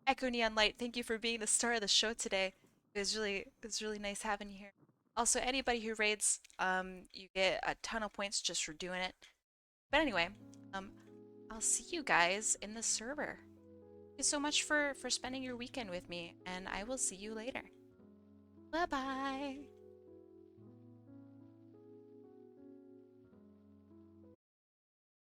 Echo Neon Light, thank you for being the star of the show today. It was really nice having you here. Also, anybody who raids, you get a ton of points just for doing it. But anyway, um, I'll see you guys in the server. Thank you so much for spending your weekend with me, and I will see you later. Bye bye.